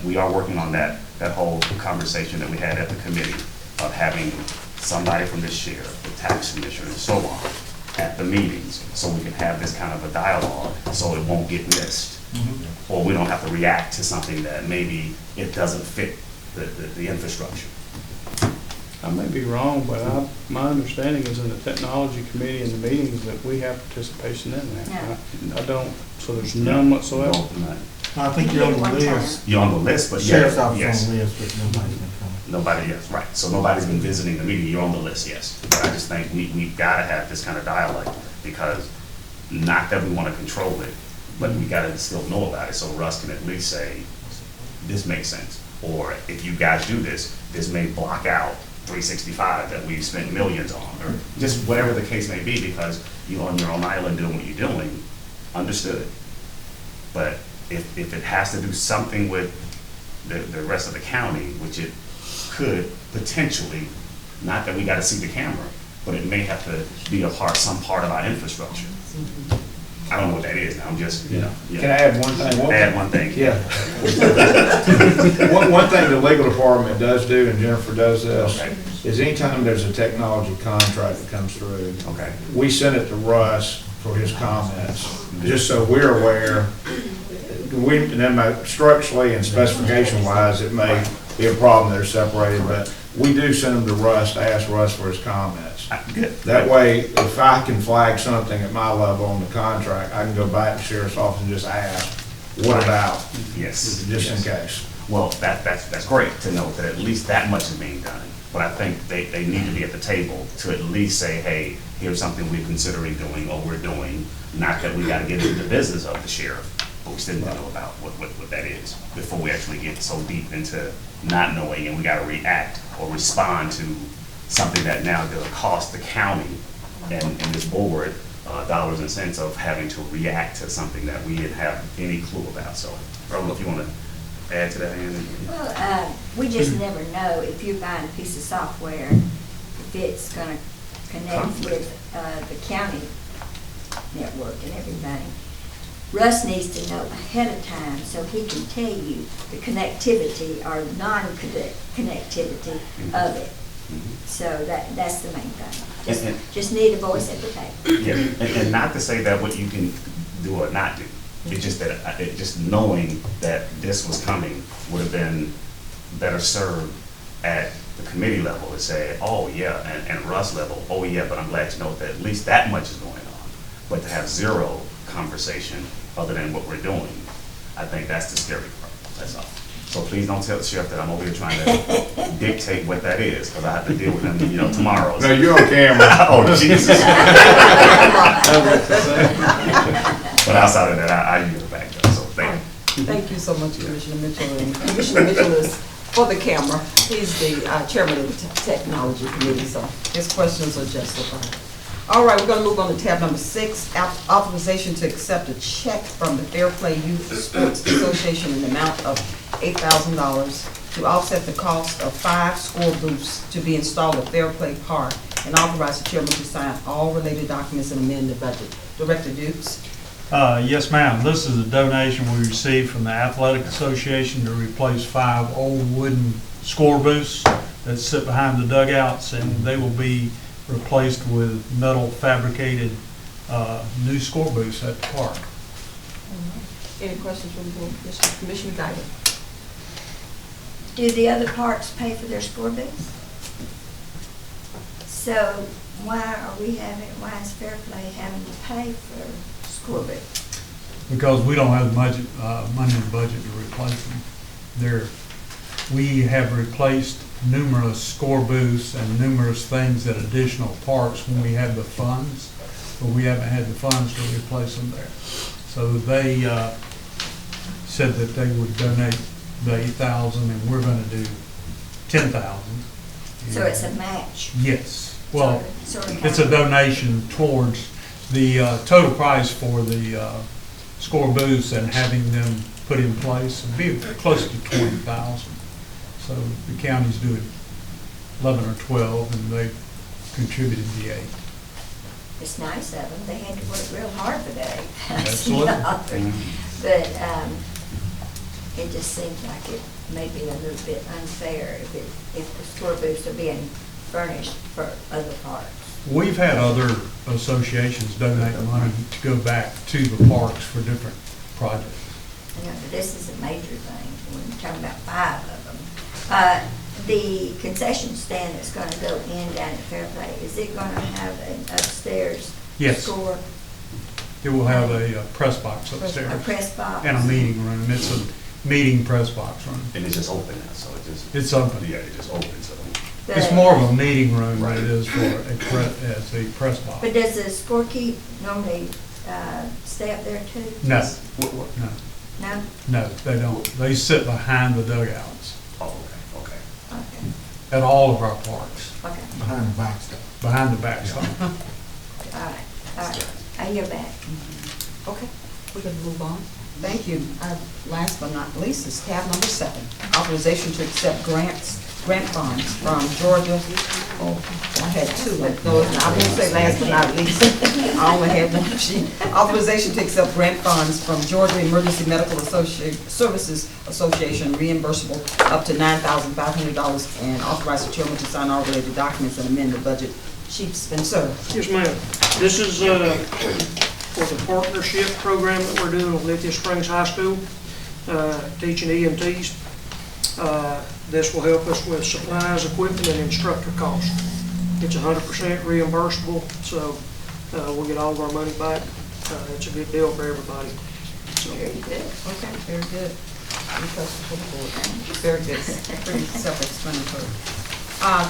we are working on that whole conversation that we had at the committee of having somebody from the sheriff, the tax commissioner, and so on at the meetings, so we can have this kind of a dialogue, so it won't get missed. Or we don't have to react to something that maybe it doesn't fit the infrastructure. I may be wrong, but my understanding is in the technology committee and the meetings that we have participation in that. Yeah. I don't, so there's none whatsoever. No. I think you're on the list. You're on the list, but Sheriff's yes, office yes. on the list, but nobody's been coming. Nobody, yes, right. So nobody's been visiting the meeting, you're on the list, yes. But I just think we've gotta have this kind of dialogue, because not that we wanna control it, but we gotta still know about it, so Russ can at least say, this makes sense. Or if you guys do this, this may block out 365 that we've spent millions on, or just whatever the case may be, because you're on your own island doing what you're doing, understood. But if it has to do something with the rest of the county, which it could potentially, not that we gotta see the camera, but it may have to be some part of our infrastructure. I don't know what that is, I'm just, Can I add one thing? Add one thing. Yeah. One thing the legal department does do, and Jennifer does this, Okay. is anytime there's a technology contract that comes through, Okay. we send it to Russ for his comments, just so we're aware. And then structurally and specification wise, it may be a problem, they're separated, but we do send them to Russ to ask Russ for his comments. Good. That way, if I can flag something at my level on the contract, I can go back to the sheriff's office and just ask, what about? Yes. Just in yes. case. Well, that's great to know that at least that much is being done. But I think they need to be at the table to at least say, hey, here's something we're considering doing or we're doing. Not that we gotta get into the business of the sheriff, but we still need to know about what that is before we actually get so deep into not knowing and we gotta react or respond to something that now gonna cost the county and this board dollars and cents of having to react to something that we didn't have any clue about. So, I don't know if you wanna add to that, Andy? Well, we just never know if you buy a piece of software, if it's gonna connect with the county network and everything. Russ needs to know ahead of time so he can tell you the connectivity or non-connectivity of it. So that's the main thing. Just need a voice at the table. Yeah, and not to say that what you can do or not do. It's just that, just knowing that this was coming would have been better served at the committee level to say, oh yeah, and Russ level, oh yeah, but I'm glad to know that at least that much is going on. But to have zero conversation other than what we're doing, I think that's the scary part, that's all. So please don't tell the sheriff that I'm over here trying to dictate what that is, because I have to deal with him, tomorrow. No, you're on camera. Oh, Jesus. But outside of that, I yield back though, so thank you. Thank you so much, Commissioner Mitchell. And Commissioner Mitchell is, for the camera, he's the chairman of the Technology Committee, so his questions are justified. All right, we're going to move on to tab number 6, authorization to accept a check from the Fair Play Youth Sports Association in the amount of $8,000 to offset the cost of 5 score booths to be installed at Fair Play Park, and authorize the chairman to sign all related documents and amend the budget. Director Dukes. Yes, ma'am. This is a donation we received from the Athletic Association to replace 5 old wooden score booths that sit behind the dugouts, and they will be replaced with metal fabricated new score booths at the park. Any questions from the board? Commissioner Guyton. Do the other parks pay for their score booths? So why is Fair Play having to pay for score booths? Because we don't have the budget, money in the budget to replace them. We have replaced numerous score booths and numerous things at additional parks when we had the funds, but we haven't had the funds to replace them there. So they said that they would donate the $8,000 and we're going to do $10,000. So it's a match? Yes. Well, sort of it's a donation towards the total price for the score booths and having them put in place would be close to $20,000. So the county's doing 11 or 12, and they contributed the 8. It's nice of them. They had to work real hard for that. Absolutely. But it just seems like it may be a little bit unfair if the score booths are being furnished for other parks. We've had other associations donate money to go back to the parks for different projects. Yeah, but this is a major thing. We're talking about 5 of them. The concession stand that's going to go in down at Fair Play, is it going to have an upstairs Yes. score? It will have a press box upstairs. A press box. And a meeting room. It's a meeting press box room. And it's just open now, so It's open. Yeah, it just opens, so. It's more of a meeting room than it is for a press box. But does the scorekeep normally stay up there too? No. No. No? No, they don't. They sit behind the dugouts. Oh, okay. Okay. At all of our parks. Okay. Behind the backstop. Behind the backstop. All right. I hear back. Okay, we're going to move on. Thank you. Last but not least is tab number 7, authorization to accept grant funds from Georgia. Oh, I had 2, but no, I won't say last but not least. I only had 1 sheet. Authorization to accept grant funds from Georgia Emergency Medical Services Association, reimbursable up to $9,500, and authorize the chairman to sign all related documents and amend the budget. Chief Spencer. Yes, ma'am. This is for the partnership program that we're doing with Lithia Springs High School, teaching EMTs. This will help us with supplies, equipment, and instructor costs. It's 100% reimbursable, so we'll get all of our money back. It's a good deal for everybody. So, Very good. Okay, very good. Any questions for the board? Very good. Pretty self-explanatory.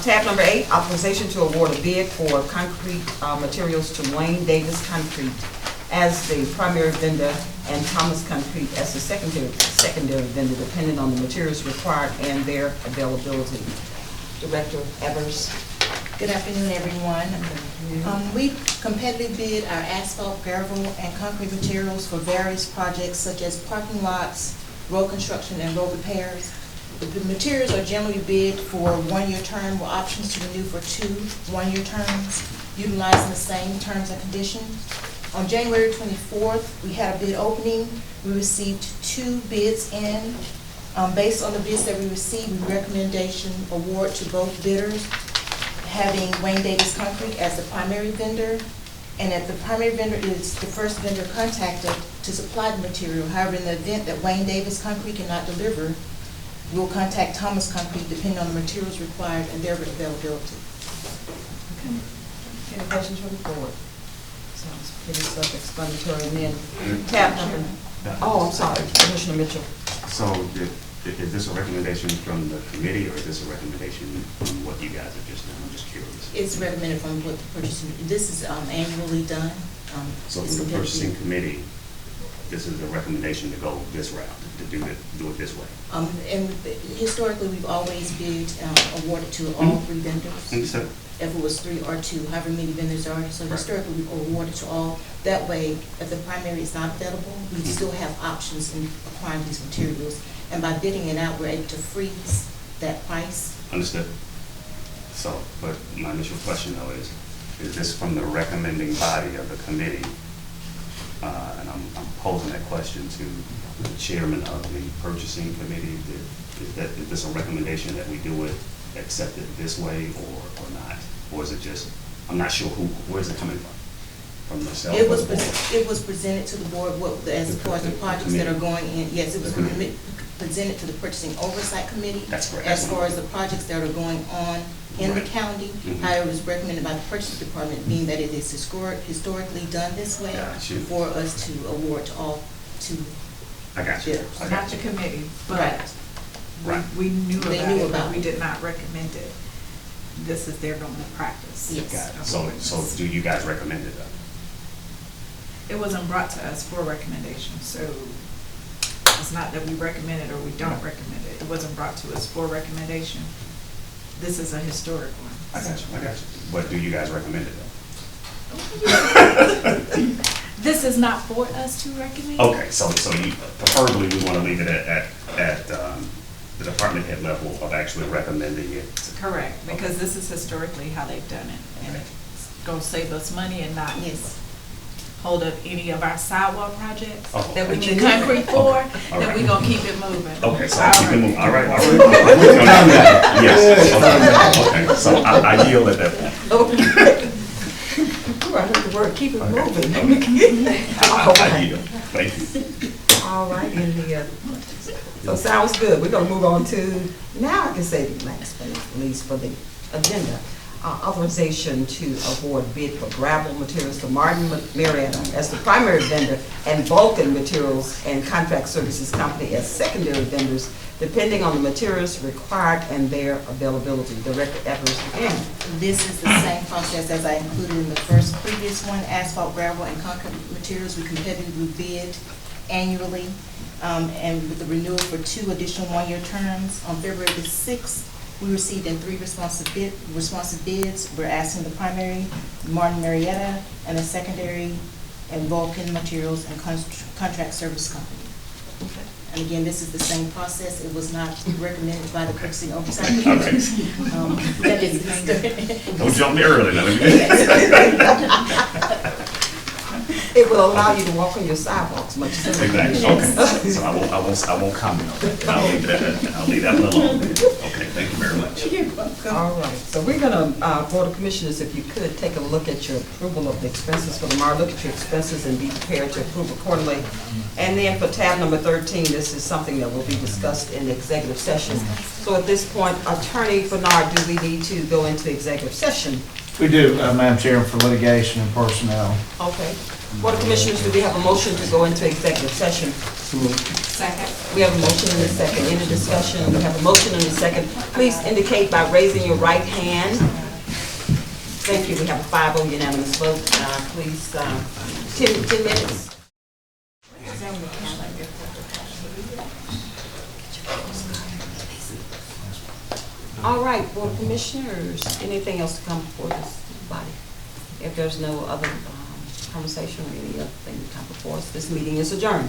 Tab number 8, authorization to award a bid for concrete materials to Wayne Davis Concrete as the primary vendor and Thomas Concrete as the secondary vendor, depending on the materials required and their availability. Director Evers. Good afternoon, everyone. We competitively bid our asphalt, gravel, and concrete materials for various projects such as parking lots, road construction, and road repairs. The materials are generally bid for a 1-year term with options to renew for 2 one-year terms, utilizing the same terms and conditions. On January 24th, we had a bid opening. We received 2 bids in. Based on the bids that we received, we recommendation award to both bidders, having Wayne Davis Concrete as the primary vendor, and if the primary vendor is the first vendor contacted to supply the material. However, in the event that Wayne Davis Concrete cannot deliver, we'll contact Thomas Concrete depending on the materials required and their availability. Okay. Any questions from the board? Sounds pretty self-explanatory. And then tab number. Oh, I'm sorry, Commissioner Mitchell. So is this a recommendation from the committee, or is this a recommendation from what you guys have just done? I'm just curious. It's recommended from what the purchasing, this is annually done. So from the purchasing committee, this is a recommendation to go this route, to do it this way. And historically, we've always bid awarded to all 3 vendors. Understood. If it was 3 or 2, however many vendors are. So historically, we've awarded to all. That way, if the primary is not available, we still have options in acquiring these materials. And by bidding it out, we're able to freeze that price. Understood. So, but my initial question though is this from the recommending body of the committee? And I'm posing that question to the chairman of the purchasing committee. Is this a recommendation that we do it, accept it this way, or not? Or is it just, I'm not sure where is it coming from? From yourself? It was presented to the board as far as the projects that are going in. Yes, it was presented to the purchasing oversight committee. That's correct. As far as the projects that are going on in the county. However, it was recommended by the purchasing department, being that it is historically done this way, for us to award to all 2 I got you. bidders. Not the committee, but Right. we knew They about knew it, about but we it. did not recommend it. This is their normal practice. Yes. Got it. So do you guys recommend it though? It wasn't brought to us for recommendation, so it's not that we recommend it or we don't recommend it. It wasn't brought to us for recommendation. This is a historic one. I got you. But do you guys recommend it though? This is not for us to recommend. Okay, so you, preferably we want to leave it at the department head level of actually recommending it. Correct, because this is historically how they've done it, and it's gonna save us money and not hold up any of our sidewalk projects that we need concrete for, then we're gonna keep it moving. Okay, so keep it moving, all right. Yes, okay, so I yield at that point. I heard the word keep it moving. I yield, thank you. All right, so sounds good. We're gonna move on to, now I can say the last but not least for the agenda. Authorization to award bid for gravel materials to Martin Marietta as the primary vendor and Vulcan Materials and Contract Services Company as secondary vendors, depending on the materials required and their availability. Director Evers again. This is the same process as I included in the previous one, asphalt, gravel, and concrete materials. We competitively bid annually, and with the renewal for 2 additional 1-year terms. On February the 6th, we received in 3 responsive bids. We're asking the primary, Martin Marietta, and the secondary, and Vulcan Materials and Contract Service Company. And again, this is the same process. It was not recommended by the Purchasing Oversight Committee. That is Don't jump me early now. It will allow you to walk on your sidewalks much sooner. Exactly, okay. So I won't comment on that. I'll leave that one alone. Okay, thank you very much. All right, so we're gonna, Board of Commissioners, if you could, take a look at your approval of the expenses for tomorrow. Look at your expenses and be prepared to approve accordingly. And then for tab number 13, this is something that will be discussed in executive session. So at this point, Attorney Bernard, do we need to go into executive session? We do, Madam Chair, for litigation and personnel. Okay. Board of Commissioners, do we have a motion to go into executive session? Second. We have a motion and a second. Any discussion? We have a motion and a second. Please indicate by raising your right hand. Thank you. We have a 5-0 unanimous vote. Please, 10 minutes. All right, Board of Commissioners, anything else to come before this body? If there's no other conversation or any other thing to come before us, this meeting is adjourned.